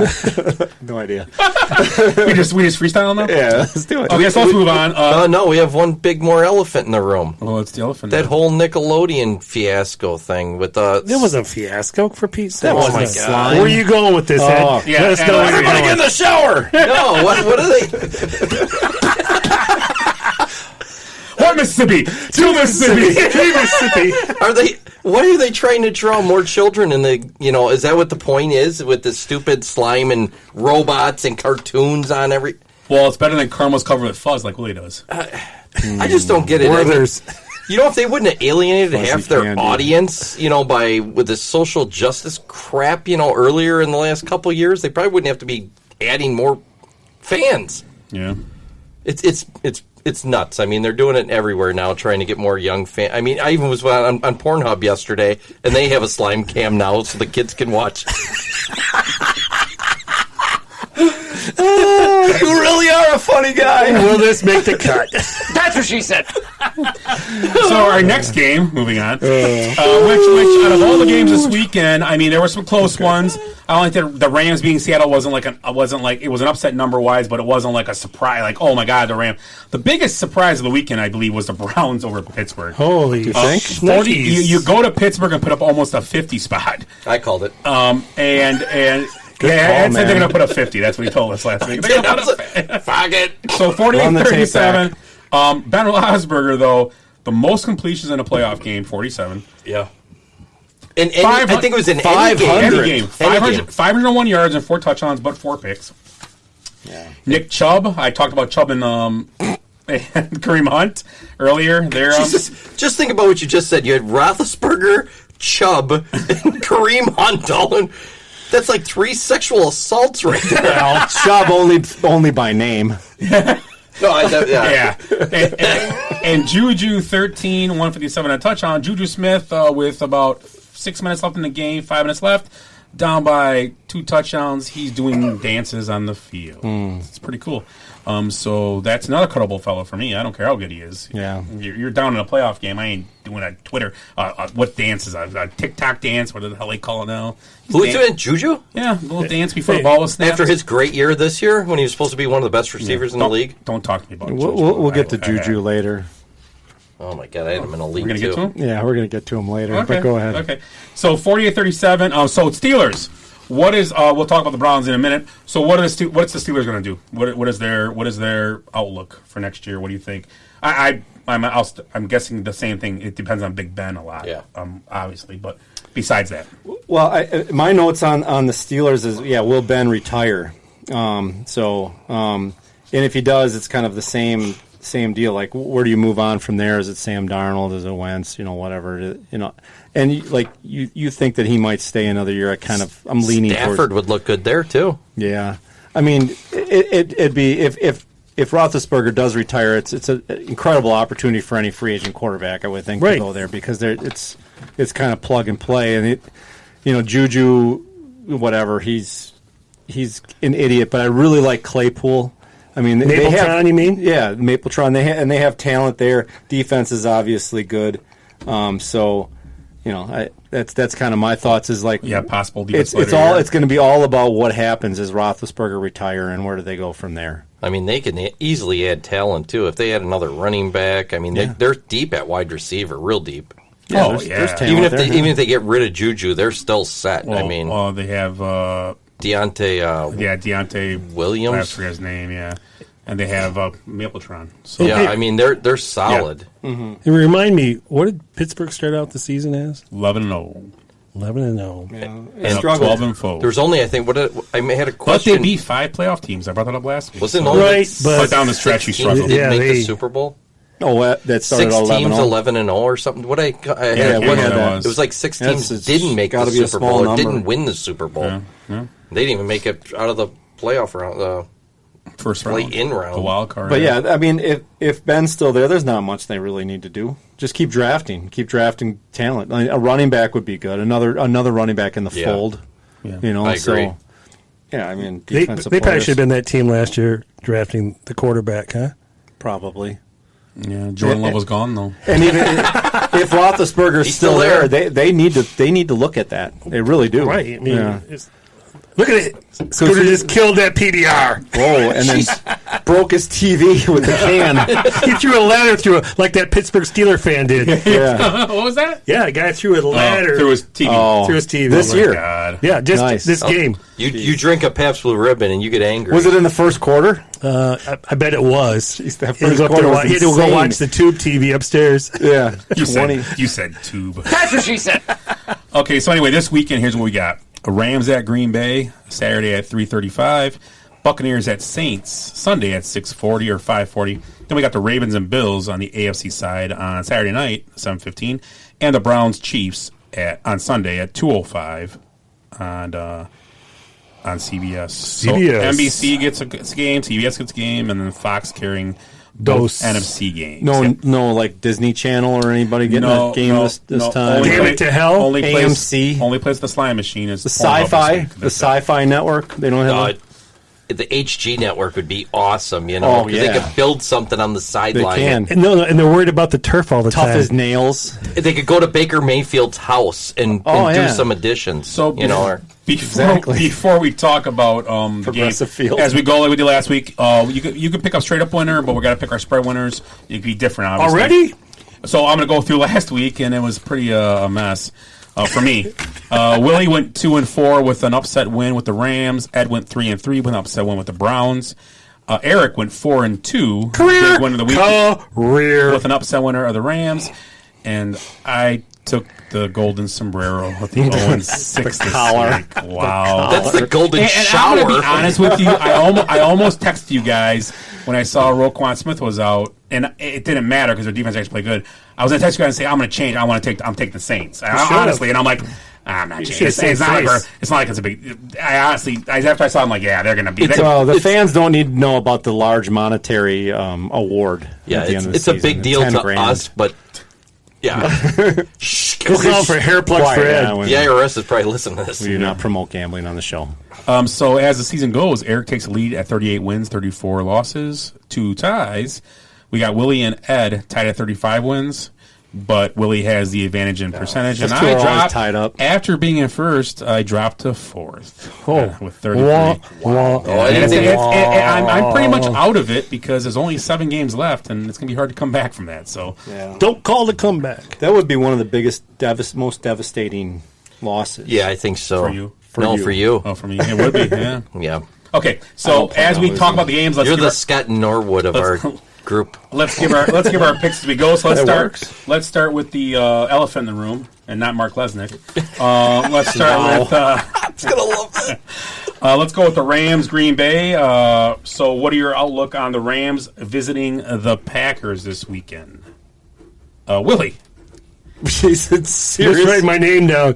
No idea. we just freestyle now? Yeah, let's do it. Okay, so let's move on. No, we have one big more elephant in the room. Oh, it's the elephant. That whole Nickelodeon fiasco thing with the... It was a fiasco for Pete's sake. That wasn't slime. Where are you going with this, Ed? Yeah, let us know where you're everybody going. get in the shower! No, what are they... One Mississippi, two Mississippi, three Mississippi. What are they trying to draw more children in the? Is that what the point is with the stupid slime and robots and cartoons on every? Well, it's better than caramels covered with fuzz like Willie does. I just don't get it. If they wouldn't have alienated half their audience, with this social justice crap, earlier in the last couple of years, they probably wouldn't have to be adding more fans. Yeah, it's nuts. I mean, they're doing it everywhere now, trying to get more young fans. I mean, I even was on Pornhub yesterday, and they have a slime cam now, so the kids can watch. You really are a funny guy. Will this make the cut? That's what she said. So our next game, moving on, which out of all the games this weekend, I mean, there were some close ones. I don't think the Rams beating Seattle wasn't like it was an upset number wise, but it wasn't like a surprise. Like, oh my God, the Rams. The biggest surprise of the weekend, I believe, was the Browns over Pittsburgh. Holy, you think? 40, you go to Pittsburgh and put up almost a 50 spot. I called it. And Good Ed call, said they're man. going to put up 50. That's what he told us last week. They're going to put up Fuck it. So Run the tape 48-37. Ben Roethlisberger, though, the most completions in a playoff game, 47. Yeah. And I think it was in any game. 501 yards and 4 touchdowns, but 4 picks. Yeah. Nick Chubb, I talked about Chubb and Kareem Hunt earlier. Just think about what you just said. You had Roethlisberger, Chubb, and Kareem Hunt all in. That's like 3 sexual assaults right there. Well, Chubb only by name. Yeah. And Juju, 13, 157 and a touchdown. Juju Smith with about 6 minutes left in the game, 5 minutes left, down by 2 touchdowns. He's doing dances on the field. It's pretty cool. So that's another cuttable fellow for me. I don't care how good he is. Yeah. You're down in a playoff game. I ain't doing a Twitter. What dance is a TikTok dance? What the hell they call it now? Who's doing Juju? Yeah, a little dance before the ball was snapped. After his great year this year, when he was supposed to be one of the best receivers in the league. Don't talk to me about Juju. We'll get to Juju later. Oh, my God. I had him in a league, We're going to get to him? Yeah, we're going to get to him later, Okay. but go ahead. Okay. So 48-37. So Steelers. What is? We'll talk about the Browns in a minute. So what's the Steelers going to do? What is their outlook for next year? What do you think? I'm guessing the same thing. It depends on Big Ben a lot. Yeah. Obviously, but besides that, Well, my notes on the Steelers is will Ben retire? And if he does, it's kind of the same deal. Like, where do you move on from there? Is it Sam Darnold? Is it Wentz? Whatever. And you think that he might stay another year? I'm leaning. Stafford would look good there too. Yeah, I mean, it'd be if Roethlisberger does retire, it's an incredible opportunity for any free agent quarterback. I would think to go there because it's kind of plug and play, and Juju, whatever, he's an idiot, but I really like Claypool. I mean, Mapletron, you mean? Yeah, Mapletron. They have talent there. Defense is obviously good. That's kind of my thoughts. Is like possible. It's going to be all about what happens as Roethlisberger retire and where do they go from there. I mean, they can easily add talent too if they had another running back. I mean, they're deep at wide receiver, real deep. Yeah, there's talent even if they get rid of Juju, they're still set. Well, I mean, they have Deontay Williams. I forget his name. Yeah, and they have Mapletron. So I mean they're solid. Yeah. Mm-hmm. And remind me, what did Pittsburgh start out the season as? 11-0. 11-0. And 12-4. There's only I had a question. But they beat 5 playoff teams. I brought that up last week. Wasn't only but down the stretch he struggled. Didn't make the Super Bowl. Oh, that started 6 teams 11-0. 11-0 or something. What I that it was like 6 teams didn't make the Super Bowl or didn't win the Super Bowl. Yeah. They didn't even make it out of the playoff round. First round, in round, the wild card. But I mean, if Ben's still there's not much they really need to do. Just keep drafting talent. I mean, a running back would be good. Another running back in the fold. Yeah. I agree. I mean, They defensive probably players, should have been that team last year drafting the quarterback, huh? probably. Yeah, Jordan Love was gone though. And even if Roethlisberger's still there, they need to look at that. They really do. Right. I mean, look at it. Scooter just killed that PBR. Whoa, and then broke his TV with the can. He threw a ladder through it like that Pittsburgh Steeler fan did. Yeah. What was that? Yeah, a guy threw a ladder through his TV. Oh, through his TV. This year. God. Yeah, just Nice. this game. You drink a Pabst Blue Ribbon and you get angry. Was it in the first quarter? I bet it was. that He had to first quarter was he had to go insane. watch the tube TV upstairs. Yeah, You 20. said tube. That's what she said. Okay, so anyway, this weekend, here's what we got. Rams at Green Bay, Saturday at 3:35. Buccaneers at Saints, Sunday at 6:40 or 5:40. Then we got the Ravens and Bills on the AFC side on Saturday night, 7:15. And the Browns Chiefs on Sunday at 2:05 on CBS. So NBC gets a game, CBS gets a game, and then Fox carrying both NFC games. No, like Disney Channel or anybody getting a game this time. Damn it to hell. Only AMC. Only place the Slime Machine is The Sci-Fi network. They don't have the HG network would be awesome, you know, because they could build something on the sideline. They can. And they're worried about the turf all the Tough time. as nails. They could go to Baker Mayfield's house and do some additions. So Exactly. Before we talk about the game, field. as we go like we did last week, you could pick up straight up winner, but we got to pick our spread winners. It could be different, obviously. Already? So I'm going to go through last week, and it was pretty a mess for me. Willie went 2-4 with an upset win with the Rams. Ed went 3-3 with an upset win with the Browns. Eric went 4-2, big win of the week with an upset winner of the Rams, and I took the golden sombrero with the 0-6 this week. Wow, that's the golden shower. I'm going to be honest with you. I almost texted you guys when I saw Roquan Smith was out, and it didn't matter because their defense actually played good. I was going to text you guys and say I'm going to change. I'm taking the Saints. Honestly, and I'm like, I'm not changing. It's not like it's a big. I honestly, after I saw, I'm like, yeah, they're going to be. The fans don't need to know about the large monetary award. Yeah, at the end of the it's a season. big deal to $10,000. us, but. Yeah. It's all for hair plugs for Ed. The IRS is probably listening to this. We do not promote gambling on the show. So as the season goes, Eric takes a lead at 38 wins, 34 losses, 2 ties. We got Willie and Ed tied at 35 wins, but Willie has the advantage in percentage. And I dropped, tied up. After being in first, I dropped to fourth with 33. I'm pretty much out of it because there's only 7 games left, and it's going to be hard to come back from that. So don't call the comeback. That would be one of the biggest, most devastating losses. Yeah, I think so. For you. For you. Oh, for me. It would be, yeah. Yeah. Okay, so as we talk about the games, you're the Scott Norwood of our group. Let's give our picks as we go. So let's start with the elephant in the room, and not Mark Lesnick. Let's start with. I'm gonna love that. Let's go with the Rams, Green Bay. So, what are your outlook on the Rams visiting the Packers this weekend? Willie. Just write my name down.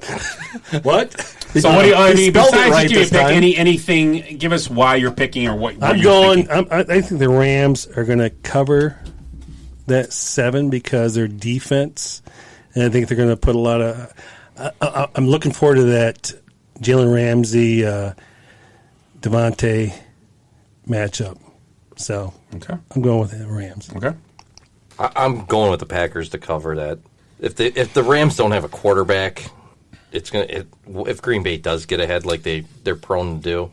What? So what do you? I mean, besides right you pick time. anything, give us why you're picking or what. I'm going. I think the Rams are going to cover that 7 because their defense, and I think they're going to put a lot of. I'm looking forward to that Jalen Ramsey, Devontae matchup. So I'm going with the Rams. Okay. I'm going with the Packers to cover that. If the Rams don't have a quarterback. If Green Bay does get ahead like they're prone to do,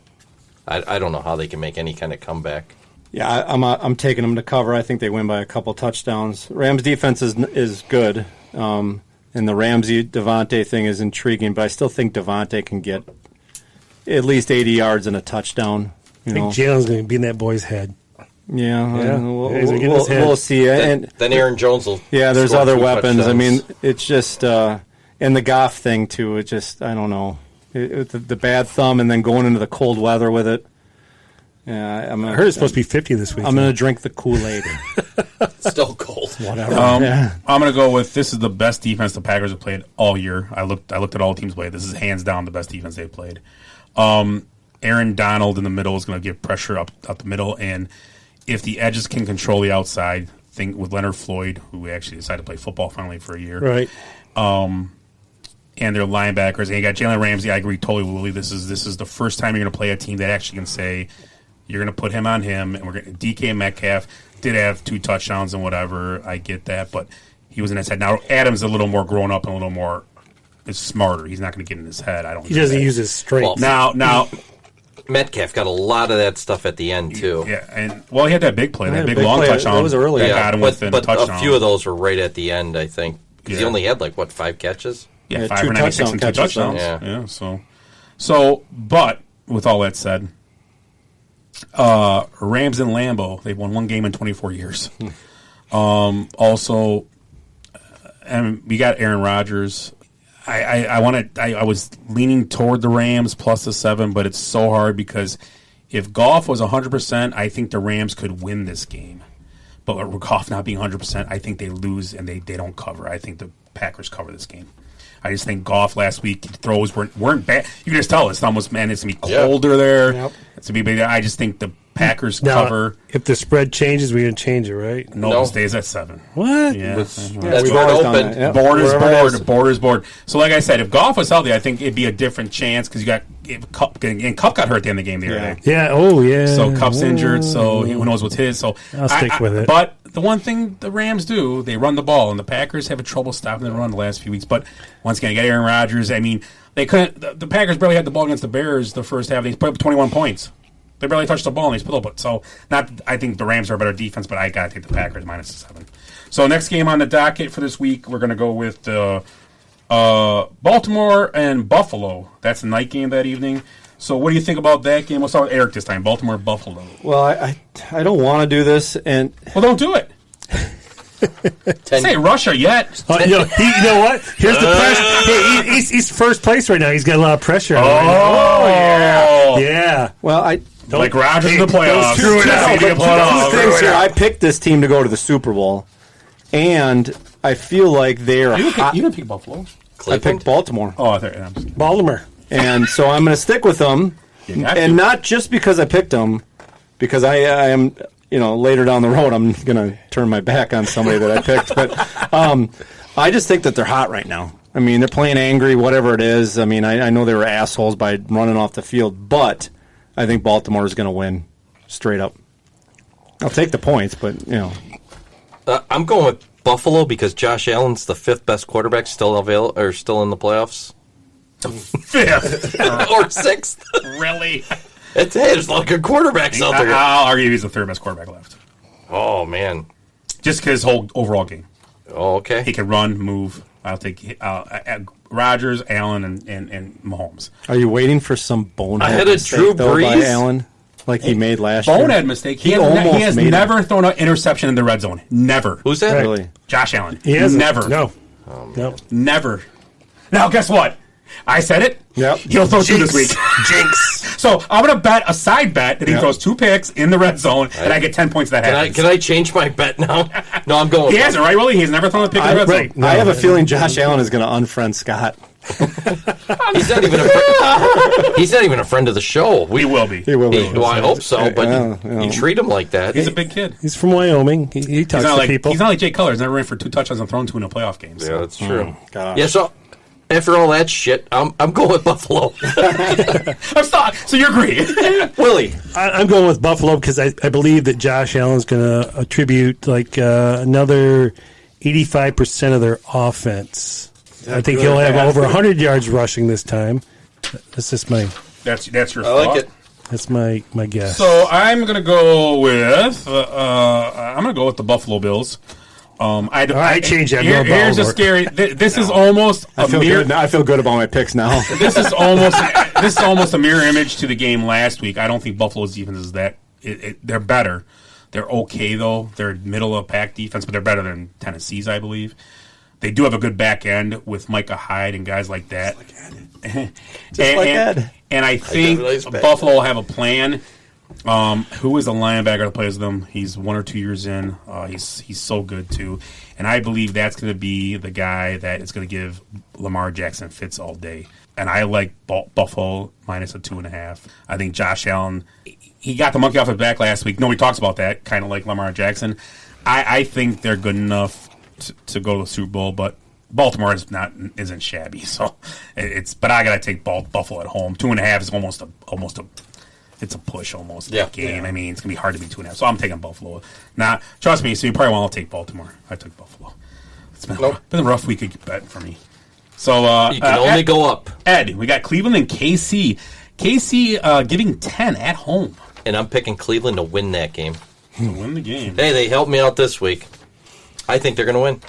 I don't know how they can make any kind of comeback. Yeah, I'm taking them to cover. I think they win by a couple touchdowns. Rams defense is good, and the Ramsey Devontae thing is intriguing. But I still think Devontae can get at least 80 yards and a touchdown. I think Jalen's going to be in that boy's head. Yeah. We'll see. Then Aaron Jones will. Yeah, there's other weapons. Touchdowns. I mean, it's just. And the Goff thing, too, it just, I don't know. The bad thumb and then going into the cold weather with it. Yeah, I heard it's supposed to be 50 this week. I'm going to drink the Kool-Aid. Still cold. Whatever. I'm going to go with this is the best defense the Packers have played all year. I looked at all teams played. This is hands down the best defense they've played. Aaron Donald in the middle is going to give pressure up the middle. And if the edges can control the outside, think with Leonard Floyd, who actually decided to play football finally for a year. Right. And their linebackers. And you got Jalen Ramsey. I agree totally with Willie. This is the first time you're going to play a team that actually can say you're going to put him on him. And we're going to DK Metcalf did have 2 touchdowns and whatever. I get that, but he was in his head. Now Adams is a little more grown up and a little more is smarter. He's not going to get in his head. I don't. He doesn't use his strength. Now. Metcalf got a lot of that stuff at the end too. Yeah, and he had that big play, that big long touchdown. That was early. That got him within a touchdown. A few of those were right at the end, I think, because he only had 5 catches. Yeah, 5 for 96 and 2 touchdowns. Yeah. So, but with all that said, Rams and Lambeau, they've won 1 game in 24 years. Also, and we got Aaron Rodgers. I was leaning toward the Rams plus the 7, but it's so hard because if Goff was 100%, I think the Rams could win this game. But with Goff not being 100%, I think they lose and they don't cover. I think the Packers cover this game. I just think Goff last week throws weren't bad. You can just tell it's almost it's gonna be colder there. Yep. It's gonna be. I just think the Packers cover. If the spread changes, we're gonna change it, right? No, it stays at 7. What? Yeah, that's where it opened. Board is board. So, like I said, if Goff was healthy, I think it'd be a different chance because you got Cup got hurt at the end of the game the other day. Yeah. Oh, yeah. So Cup's injured, so who knows what's his. So I'll stick with it. But the one thing the Rams do, they run the ball, and the Packers have trouble stopping the run the last few weeks. But once again, I got Aaron Rodgers. I mean, they couldn't. The Packers barely had the ball against the Bears the first half. They put up 21 points. They barely touched the ball, and they split up. So I think the Rams are a better defense, but I got to take the Packers -7. So next game on the docket for this week, we're going to go with Baltimore and Buffalo. That's the night game that evening. So what do you think about that game? We'll start with Eric this time. Baltimore, Buffalo. Well, I don't want to do this, and well, don't do it. Say Russia yet. You know what? Here's the pressure. He's first place right now. He's got a lot of pressure. Yeah. Well, like Rodgers in the playoffs. Screw it out. Two things here. I picked this team to go to the Super Bowl, and I feel like they're. You didn't pick Buffalo. I picked Baltimore. Oh, there. Baltimore. And so I'm going to stick with them, and not just because I picked them, because I am, later down the road I'm going to turn my back on somebody that I picked. But I just think that they're hot right now. I mean, they're playing angry, whatever it is. I mean, I know they were assholes by running off the field, but I think Baltimore is going to win straight up. I'll take the points, but, I'm going with Buffalo because Josh Allen's the 5th best quarterback still in the playoffs. 5th or 6th. Really? There's a lot of good quarterbacks out there. I'll argue he's the 3rd best quarterback left. Oh, man. Just because his whole overall game. Oh, okay. He can run, move. I'll take Rodgers, Allen, and Mahomes. Are you waiting for some bonehead I had a mistake, Drew though, by Brees? Allen? Like he made last year? Bonehead mistake. He has never thrown an interception in the red zone. Never. Who's that? Really? Josh Allen. He hasn't. Never. No. Never. Now, guess what? I said it. Yep. He'll throw 2 this week. Jinx. So I'm going to bet a side bet that he throws 2 picks in the red zone, and I get 10 points that happens. Can I change my bet now? No, I'm going. He hasn't, right, Willie? He's never thrown a pick in the red zone. No. I have a feeling Josh Allen is going to unfriend Scott. He's not even a friend of the show. He will be. He will be. Well, I hope so, but you treat him like that. He's a big kid. He's from Wyoming. He talks to people. He's not like Jay Cutler. He's never ran for 2 touchdowns and thrown 2 in a playoff game. So. Yeah, that's true. God. Yeah, so after all that shit, I'm going with Buffalo. So you agree. Willie. I'm going with Buffalo because I believe that Josh Allen's going to attribute another 85% of their offense. I think he'll have over 100 yards rushing this time. That's just my. That's your. I like it. That's my guess. So I'm gonna go with the Buffalo Bills. I changed that. Here's a scary. This is almost. I feel good about my picks now. This is almost a mirror image to the game last week. I don't think Buffalo's defense is that. They're better. They're okay though. They're middle of pack defense, but they're better than Tennessee's, I believe. They do have a good back end with Micah Hyde and guys like that. And I think Buffalo will have a plan. Who is the linebacker that plays them? He's 1 or 2 years in. He's so good too, and I believe that's going to be the guy that is going to give Lamar Jackson fits all day. And I like Buffalo -2.5. I think Josh Allen, he got the monkey off his back last week. Nobody talks about that, kind of like Lamar Jackson. I think they're good enough to go to the Super Bowl, but Baltimore isn't shabby. So but I got to take Buffalo at home. 2.5 is almost a. It's a push almost that game. I mean, it's gonna be hard to beat 2.5. So I'm taking Buffalo. Now, trust me. So you probably want to take Baltimore. I took Buffalo. It's been a rough week of bet for me. So you can only go up. Ed, we got Cleveland and KC. KC giving 10 at home, and I'm picking Cleveland to win that game. To win the game. Hey, they helped me out this week. I think they're going to win.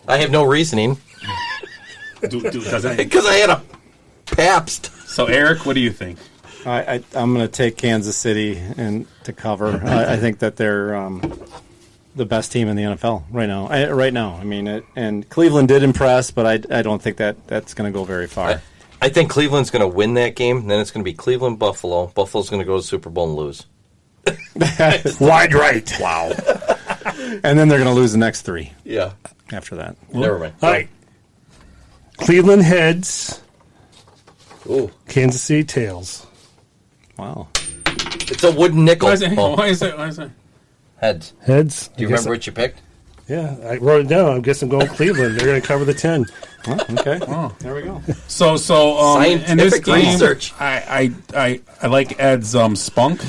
I have no reasoning. Because I had a Pabst. So, Eric, what do you think? I'm going to take Kansas City and to cover. I think that they're the best team in the NFL right now. I mean, and Cleveland did impress, but I don't think that's going to go very far. I think Cleveland's going to win that game. And then it's going to be Cleveland-Buffalo. Buffalo's going to go to the Super Bowl and lose. Wide right. Wow. And then they're going to lose the next 3. Yeah. After that. Never mind. All right. Cleveland heads. Ooh. Kansas City tails. Wow. It's a wooden nickel. Why is it? Heads. Heads. Do you remember what you picked? Yeah, I wrote it down. I guess I'm going Cleveland. They're going to cover the 10. Oh, okay. Oh, there we go. So in this Scientific game, research. I like Ed's spunk,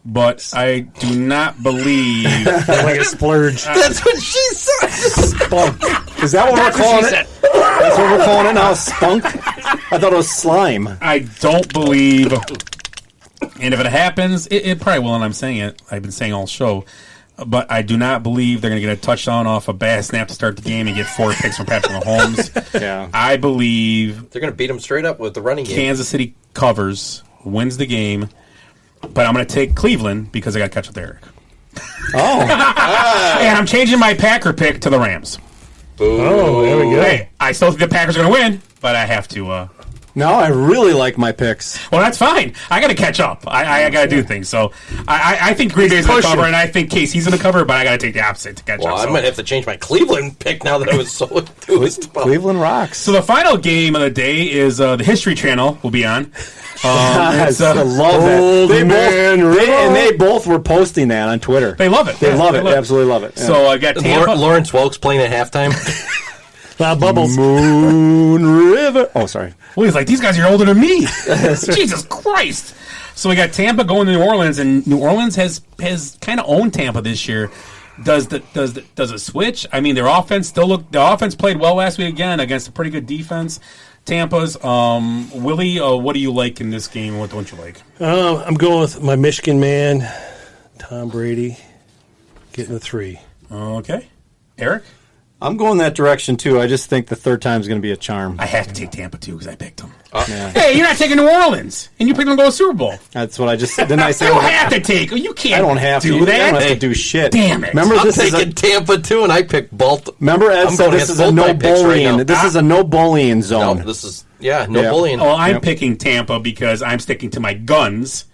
but I do not believe Like a splurge. That's what she said. Spunk. Is that what we're calling it? That's what we're calling it now, spunk? I thought it was slime. I don't believe, and if it happens, it probably will, and I'm saying it. I've been saying all show, but I do not believe they're going to get a touchdown off a bad snap to start the game and get 4 picks from Patrick Mahomes. Yeah. I believe They're going to beat them straight up with the running game. Kansas City covers, wins the game, but I'm going to take Cleveland because I got to catch up to Eric. Oh. And I'm changing my Packer pick to the Rams. Oh, there we go. Hey, I still think the Packers are going to win, but I have to. No, I really like my picks. Well, that's fine. I got to catch up. I got to do things. So I think Green Bay's going to cover, and I think KC's going to cover, but I got to take the opposite to catch Well, up. I might have to change my Cleveland pick now that I was so enthused about. Cleveland rocks. So the final game of the day is the History Channel will be on. Yes, I love it. They both were posting that on Twitter. They love it. They love it. Absolutely love it. Yeah. So I got Tampa. Lawrence Welk's playing at halftime. Bubbles. Moon River. Oh, sorry. Well, he's like, these guys are older than me. Jesus Christ. So we got Tampa going to New Orleans, and New Orleans has kind of owned Tampa this year. Does it switch? I mean, their offense played well last week again against a pretty good defense. Tampa's. Willie, what do you like in this game? What don't you like? I'm going with my Michigan man, Tom Brady, getting a 3. Okay. Eric? I'm going that direction, too. I just think the third time is going to be a charm. I have to take Tampa, too, because I picked them. Yeah. Hey, you're not taking New Orleans, and you picked them to go to the Super Bowl. That's what I just said. Didn't I say You have to take. You can't I don't have do to. that. I don't have to do shit. Damn it. Remember, I'm this is taking Tampa, too, and I picked Baltimore. Remember, Ed said this is a no bullying. This is a no bullying zone. No, this is, no bullying. Well, I'm picking Tampa because I'm sticking to my guns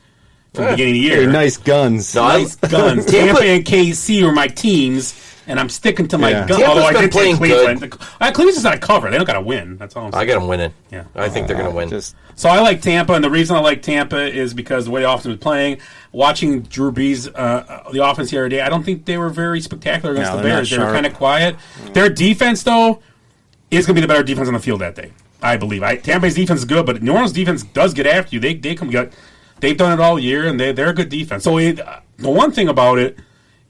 from the beginning of the year. Hey, nice guns. Nice guns. Tampa and KC are my teams, and I'm sticking to my guns. Tampa's Although I been did playing take Cleveland. Cleveland's just not a cover. They don't got to win. That's all I'm saying. I got them winning. Yeah. I think they're going to win. So I like Tampa, and the reason I like Tampa is because the way the offense was playing. Watching Drew Brees, the offense the other day, I don't think they were very spectacular against the Bears. They were kind of quiet. Their defense, though, is going to be the better defense on the field that day, I believe. Tampa Bay's defense is good, but New Orleans' defense does get after you. They've done it all year, and they're a good defense. So the one thing about it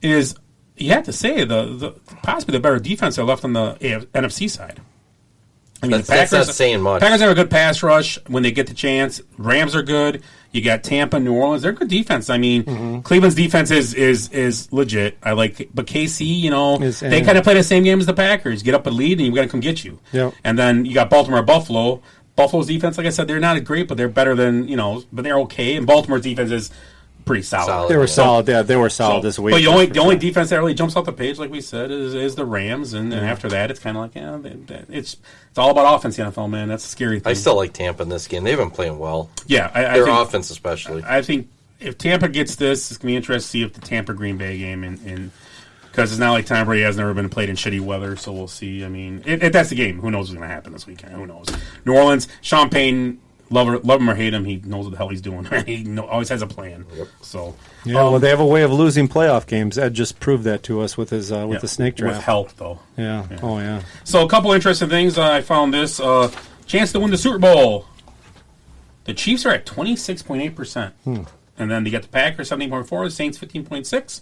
is you have to say the possibly the better defense are left on the NFC side. I mean, that's not saying much. Packers have a good pass rush when they get the chance. Rams are good. You got Tampa, New Orleans. They're good defense. I mean, Cleveland's defense is legit. I like, but KC, they kind of play the same game as the Packers. Get up a lead, and you've got to come get you. Yep. And then you got Baltimore, Buffalo. Buffalo's defense, like I said, they're not great, but they're better than but they're okay. And Baltimore's defense is pretty solid. They were solid. Yeah, they were solid this week. But the only defense that really jumps off the page, like we said, is the Rams, and after that, it's kind of like it's all about offense. The NFL, man, that's a scary thing. I still like Tampa in this game. They've been playing well. Yeah, their offense especially. I think if Tampa gets this, it's gonna be interesting to see if the Tampa Green Bay game because it's not like Tom Brady has never been played in shitty weather, so we'll see. I mean, if that's the game, who knows what's going to happen this weekend? Who knows? New Orleans, Sean Payton, love him or hate him, he knows what the hell he's doing. He always has a plan. Yep. So, well, they have a way of losing playoff games. Ed just proved that to us with his with the snake draft. With help, though. Yeah. Oh, yeah. So, a couple interesting things. I found this chance to win the Super Bowl. The Chiefs are at 26.8%. And then they got the Packers 17.4%, the Saints 15.6%.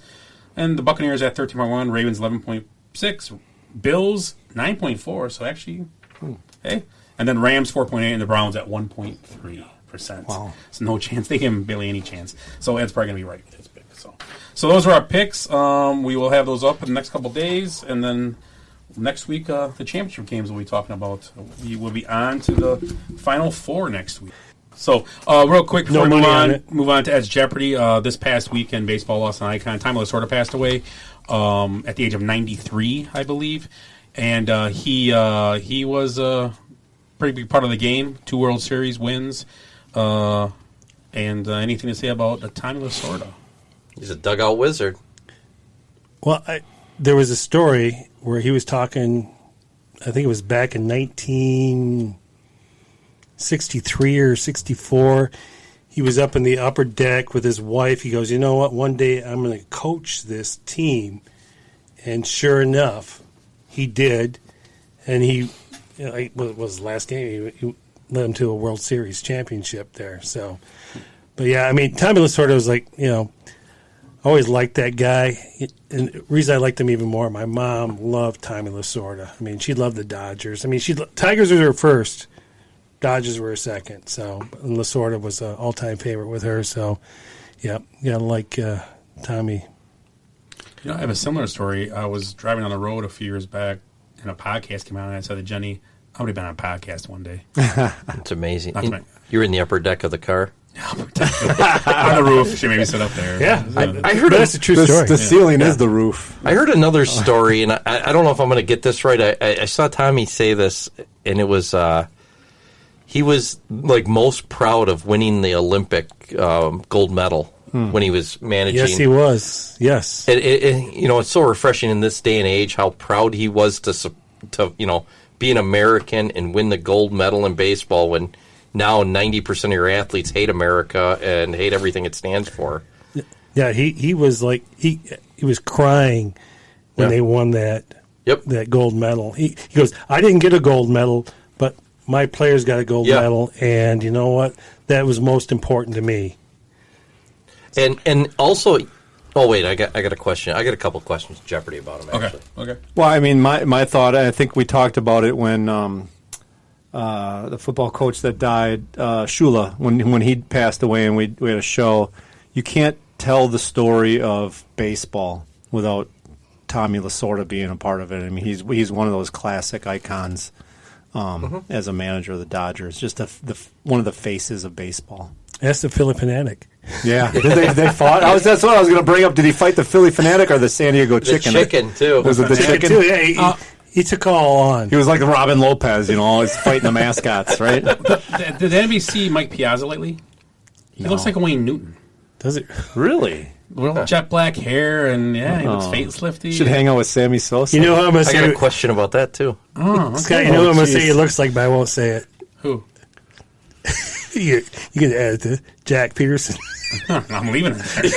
And the Buccaneers at 13.1%, Ravens 11.6%, Bills 9.4%. So actually, hey. And then Rams 4.8%, and the Browns at 1.3%. Wow. So no chance. They give him barely any chance. So Ed's probably going to be right with his pick. So those are our picks. We will have those up in the next couple of days. And then next week, the championship games we'll be talking about. We will be on to the Final Four next week. So, real quick before we move on to Ed's Jeopardy, this past weekend, baseball lost an icon. Tommy Lasorda passed away at the age of 93, I believe. And he was a pretty big part of the game, 2 World Series wins. And anything to say about Tommy Lasorda? He's a dugout wizard. Well, there was a story where he was talking, I think it was back in 1963 or 64. He was up in the upper deck with his wife. He goes, you know what? One day I'm going to coach this team. And sure enough, he did. And he, what was the last game? He led him to a World Series championship there. So, but yeah, I mean, Tommy Lasorda was like, I always liked that guy. And the reason I liked him even more, my mom loved Tommy Lasorda. I mean, she loved the Dodgers. I mean, Tigers were her first. Dodgers were her second. So, and Lasorda was an all-time favorite with her. So, yeah, like Tommy. I have a similar story. I was driving on the road a few years back, and a podcast came out, and I said to Jenny, I would have been on a podcast one day. It's amazing. You were in the upper deck of the car? On the roof. She maybe sit up there. Yeah. I heard that's a true story. The ceiling is the roof. I heard another story, and I don't know if I'm going to get this right. I saw Tommy say this, and it was he was like most proud of winning the Olympic gold medal when he was managing. Yes, he was. Yes. It's so refreshing in this day and age how proud he was to be an American and win the gold medal in baseball when now 90% of your athletes hate America and hate everything it stands for. Yeah, he was like he was crying when they won that gold medal. He goes, I didn't get a gold medal, but my players got a gold medal, and you know what? That was most important to me. And also, oh wait, I got a question. I got a couple questions Jeopardy about him. Actually. Okay. Well, I mean, my thought. I think we talked about it when the football coach that died, Shula, when he passed away, and we had a show. You can't tell the story of baseball without Tommy Lasorda being a part of it. I mean, he's one of those classic icons as a manager of the Dodgers. Just one of the faces of baseball. That's the Philly Fanatic. Yeah, they fought. That's what I was going to bring up. Did he fight the Philly Fanatic or the San Diego Chicken? The Chicken too. Was it the Chicken? Too. Yeah, he took all on. He was like Robin Lopez, always fighting the mascots, right? Did anybody see Mike Piazza lately? He looks like Wayne Newton. Does it really? Well, jet black hair, and he looks facelifty. Should hang out with Sammy Sosa. You know how I'm going to say? I got a question about that too. Oh, okay. Scott, you know what I'm going to say? He looks like, but I won't say it. Who? You can add it to Jack Peterson. I'm leaving it there.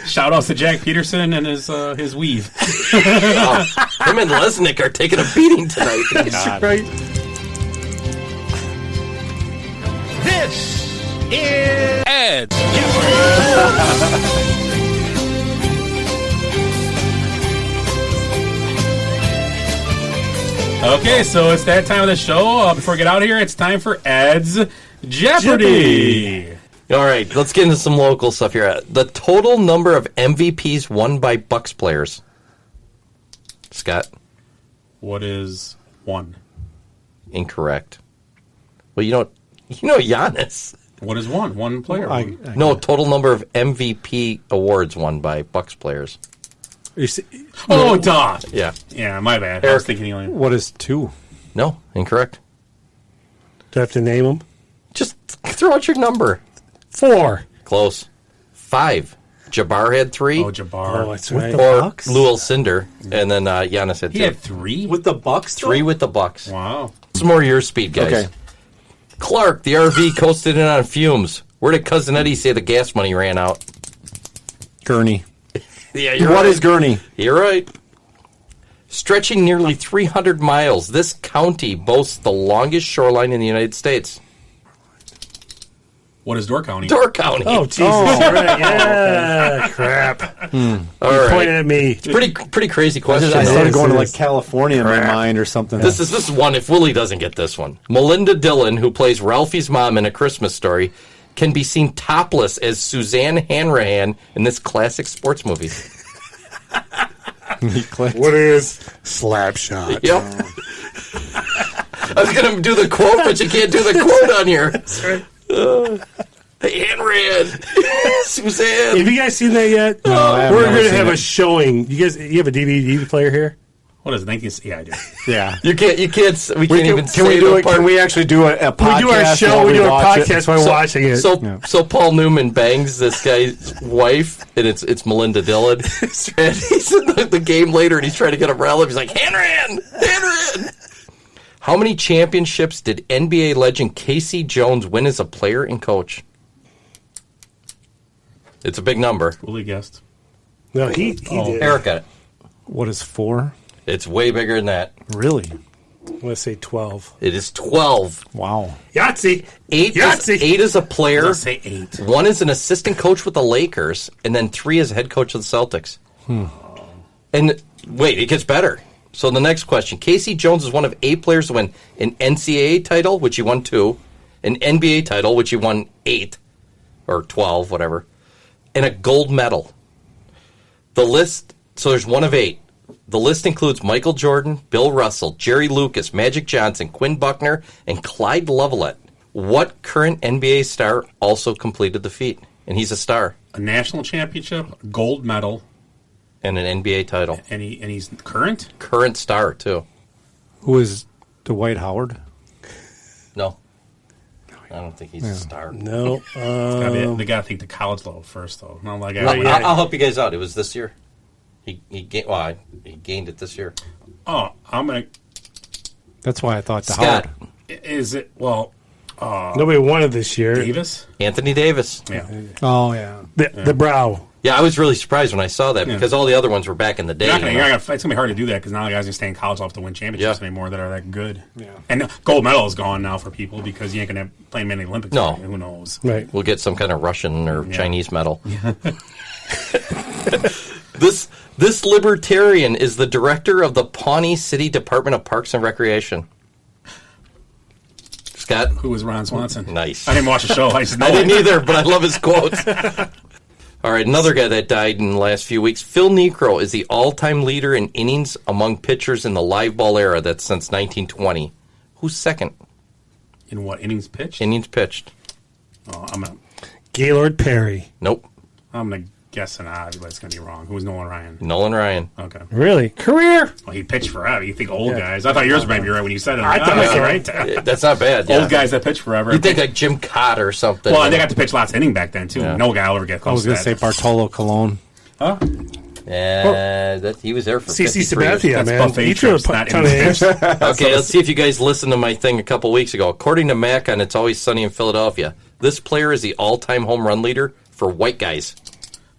Shout out to Jack Peterson and his weave. Him and Lesnick are taking a beating tonight. That's right. This is Ed's Okay, so it's that time of the show. Before we get out of here, it's time for Ed's Jeopardy! All right, let's get into some local stuff here. The total number of MVPs won by Bucks players. Scott? What is 1? Incorrect. Well, you know Giannis. What is 1? One player. No, total number of MVP awards won by Bucks players. Oh, duh. Yeah. Yeah, my bad. I was thinking alien. What is 2? No, incorrect. Do I have to name them? Just throw out your number. 4. Close. 5. Jabbar had 3. Oh, Jabbar. Oh, that's right. Or Bucks? Lou Alcindor, and then Giannis had 2. He had 3? With the Bucks? 3 with the Bucks. Wow. Some more your speed, guys. Okay. Clark, the RV, coasted in on fumes. Where did Cousin Eddie say the gas money ran out? Gurney. Yeah, you're What right. is Gurney? You're right. Stretching nearly 300 miles, this county boasts the longest shoreline in the United States. What is Door County? Door County. Oh, Jesus. Right. Yeah, crap. All You right. pointed at me. It's pretty crazy question. I started going to Yes, like California in my mind or something. This is one, if Willie doesn't get this one. Melinda Dillon, who plays Ralphie's mom in A Christmas Story, can be seen topless as Suzanne Hanrahan in this classic sports movie. What is Slapshot? Yep. I was going to do the quote, but you can't do the quote on here. That's right. Hanrahan. Suzanne. Have you guys seen that yet? No, I haven't We're never going to seen have it. a showing. You have a DVD player here? What is it? 19? Yeah, I do. Yeah. We can't even say Can we do the it? part. Can we actually do a podcast? We do our show. while We do a watch it? podcast while we're watching it. So Paul Newman bangs this guy's wife, and it's Melinda Dillon. And he's in the game later, and he's trying to get a rally. He's like, Hanrahan! How many championships did NBA legend Casey Jones win as a player and coach? It's a big number. Willie guessed. No, he did. Eric got it. What is 4? It's way bigger than that. Really? I'm going to say 12. It is 12. Wow. Yahtzee! 8 Yahtzee! is a player. Let's say 8. 1 is an assistant coach with the Lakers, and then 3 is a head coach of the Celtics. And wait, it gets better. So the next question. Casey Jones is one of 8 players to win an NCAA title, which he won 2, an NBA title, which he won 8, or 12, whatever, and a gold medal. The list, so there's 1 of 8. The list includes Michael Jordan, Bill Russell, Jerry Lucas, Magic Johnson, Quinn Buckner, and Clyde Leveillette. What current NBA star also completed the feat? And he's a star. A national championship, gold medal, And an NBA title. and he's current? Current star, too. Who is Dwight Howard? No. I don't think he's a star. No. They got to think the college level first, though. Not like I'll help you guys out. It was this year. He gained it this year. Oh, I'm going to... That's why I thought the Scott. Howard. Is it... Well... Nobody won it this year. Davis? Anthony Davis. Yeah. Oh, yeah. The brow. Yeah, I was really surprised when I saw that because all the other ones were back in the day. It's going to be hard to do that because now the guys can stay in college level to win championships anymore that are that good. Yeah. And gold medal is gone now for people because you ain't going to play in many Olympics. No. Who knows? Right. We'll get some kind of Russian or Chinese medal. This libertarian is the director of the Pawnee City Department of Parks and Recreation. Scott? Who was Ron Swanson? Nice. I didn't watch the show. I just know I didn't it. either, but I love his quotes. All right, another guy that died in the last few weeks. Phil Niekro is the all-time leader in innings among pitchers in the live ball era. That's since 1920. Who's second? In what, innings pitched? Innings pitched. Oh, I'm going Gaylord Perry. Nope. to guess an odd, but it's going to be wrong. Who was Nolan Ryan? Nolan Ryan. Okay. Really? Career? Well, he pitched forever. You think old guys. I thought yours might be right when you said it. I thought that's so. right. That's not bad. Yeah. Old guys that pitch forever. You think like Jim Cotter or something. Well, they got to pitch lots of inning back then, too. Yeah. No guy will ever get close I was to going to say that. Bartolo Colon. Huh? He was there for CC 53 years. Sabathia, That's man. buffet He threw a trips, not ton of innings innings. pitched. Okay, let's see if you guys listened to my thing a couple weeks ago. According to Mac on It's Always Sunny in Philadelphia, this player is the all-time home run leader for white guys.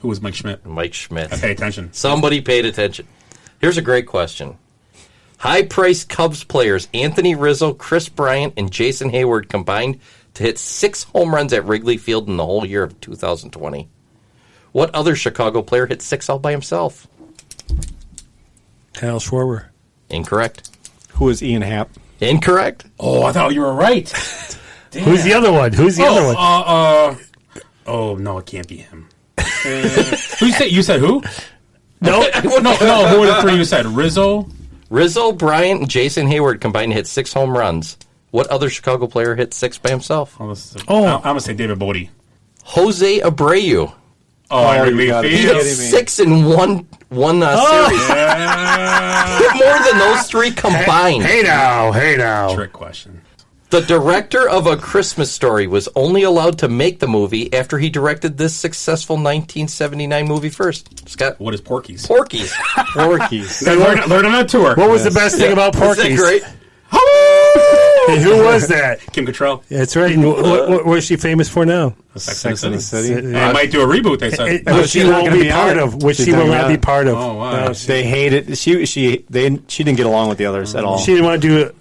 Who was Mike Schmidt? Mike Schmidt. I pay attention. Somebody paid attention. Here's a great question. High-priced Cubs players Anthony Rizzo, Chris Bryant, and Jason Hayward combined to hit 6 home runs at Wrigley Field in the whole year of 2020. What other Chicago player hit 6 all by himself? Kyle Schwarber. Incorrect. Who is Ian Happ? Incorrect. Oh, I thought you were right. Damn. Who's the other one? Who's the other one? Oh, no, it can't be him. Who you said? You said who? No. No, who were the 3 you said? Rizzo? Rizzo, Bryant, and Jason Hayward combined to hit 6 home runs. What other Chicago player hit 6 by himself? I'm going to say David Bodie. Jose Abreu. I really He hit 6 in one series. Hit more than those 3 combined. Hey now. Trick question. The director of A Christmas Story was only allowed to make the movie after he directed this successful 1979 movie first. Scott? What is Porky's? Porky's. Learn on a tour. What was the best thing about Isn't that Porky's? great? And who was that? Kim Cattrall. That's right. And what is she famous for now? Sex and the City. They might do a reboot, they said. Which she won't be part of. Which She's she will not not gonna be part of. Oh, wow. They hate it. She didn't get along with the others at all. She didn't want to do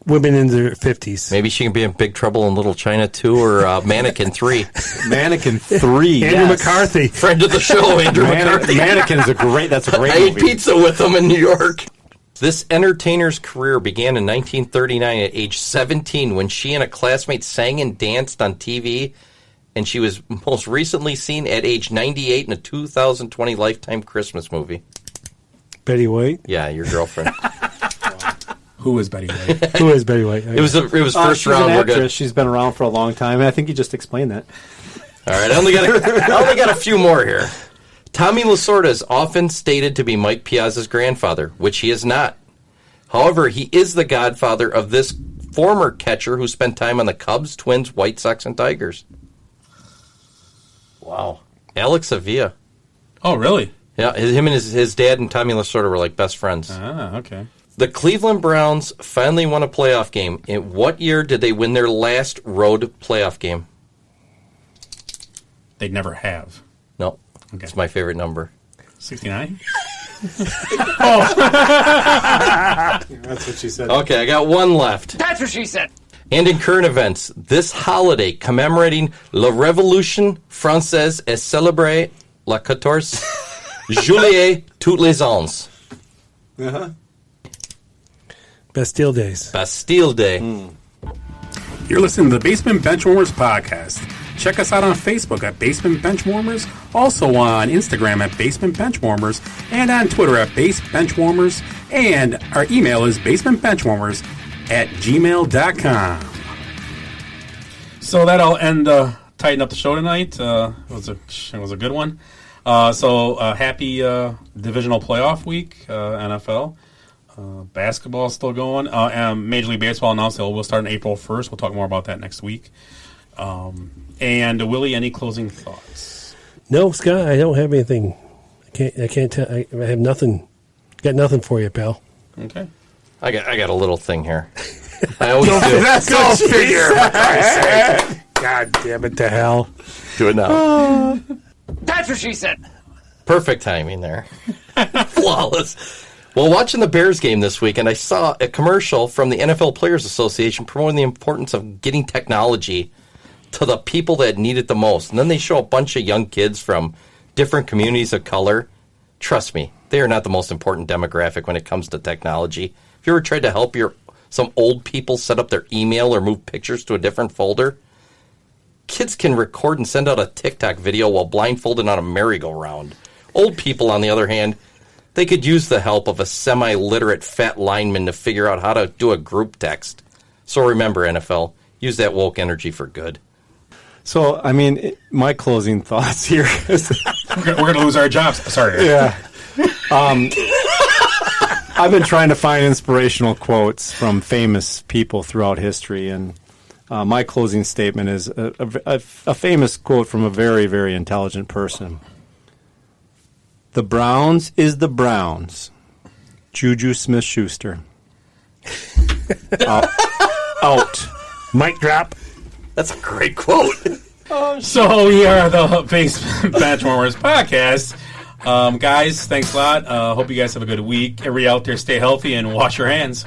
women in their 50s. Maybe she can be in Big Trouble in Little China 2 or Mannequin 3. Mannequin 3. Andrew McCarthy. Friend of the show, Andrew McCarthy. Mannequin's that's a great I ate movie. pizza with him in New York. This entertainer's career began in 1939 at age 17 when she and a classmate sang and danced on TV, and she was most recently seen at age 98 in a 2020 Lifetime Christmas movie. Betty White. Yeah, your girlfriend. Who is Betty White? Who is Betty White? It was first She's round. an We're good. actress. She's been around for a long time. I think you just explained that. All right, I only got a few more here. Tommy Lasorda is often stated to be Mike Piazza's grandfather, which he is not. However, he is the godfather of this former catcher who spent time on the Cubs, Twins, White Sox, and Tigers. Wow. Alex Avila. Oh, really? Yeah, him and his dad and Tommy Lasorda were like best friends. Ah, okay. The Cleveland Browns finally won a playoff game. In what year did they win their last road playoff game? They'd never have. No. Okay. It's my favorite number. 69? That's what she said. Okay, I got one left. That's what she said. And in current events, this holiday commemorating La Révolution Française est célébrée le 14 juillet tous les ans. Uh-huh. Bastille Days. Bastille Day. You're listening to the Basement Benchwarmers podcast. Check us out on Facebook at Basement Benchwarmers, also on Instagram at Basement Benchwarmers, and on Twitter at Base Benchwarmers, and our email is basementbenchwarmers@gmail.com. So that'll end tighten up the show tonight. It was a good one. Happy divisional playoff week, NFL. Basketball is still going. Major League Baseball announced it will start on April 1st. We'll talk more about that next week. And Willie, any closing thoughts? No, Scott, I don't have anything. I can't tell. I have nothing. Got nothing for you, pal. Okay. I got a little thing here. I always do. That's all figure. God damn it to hell. Do it now. That's what she said. Perfect timing there. Flawless. Well, watching the Bears game this weekend, I saw a commercial from the NFL Players Association promoting the importance of getting technology to the people that need it the most. And then they show a bunch of young kids from different communities of color. Trust me, they are not the most important demographic when it comes to technology. If you ever tried to help some old people set up their email or move pictures to a different folder, kids can record and send out a TikTok video while blindfolded on a merry-go-round. Old people, on the other hand, they could use the help of a semi-literate fat lineman to figure out how to do a group text. So remember, NFL, use that woke energy for good. So, I mean, my closing thoughts here is... We're going to lose our jobs. Sorry. Yeah. I've been trying to find inspirational quotes from famous people throughout history, and my closing statement is a famous quote from a very, very intelligent person. The Browns is the Browns. Juju Smith-Schuster. Out. Mic drop. That's a great quote. So we are the Basement Benchwarmers podcast. Guys, thanks a lot. Hope you guys have a good week. Everybody out there, stay healthy and wash your hands.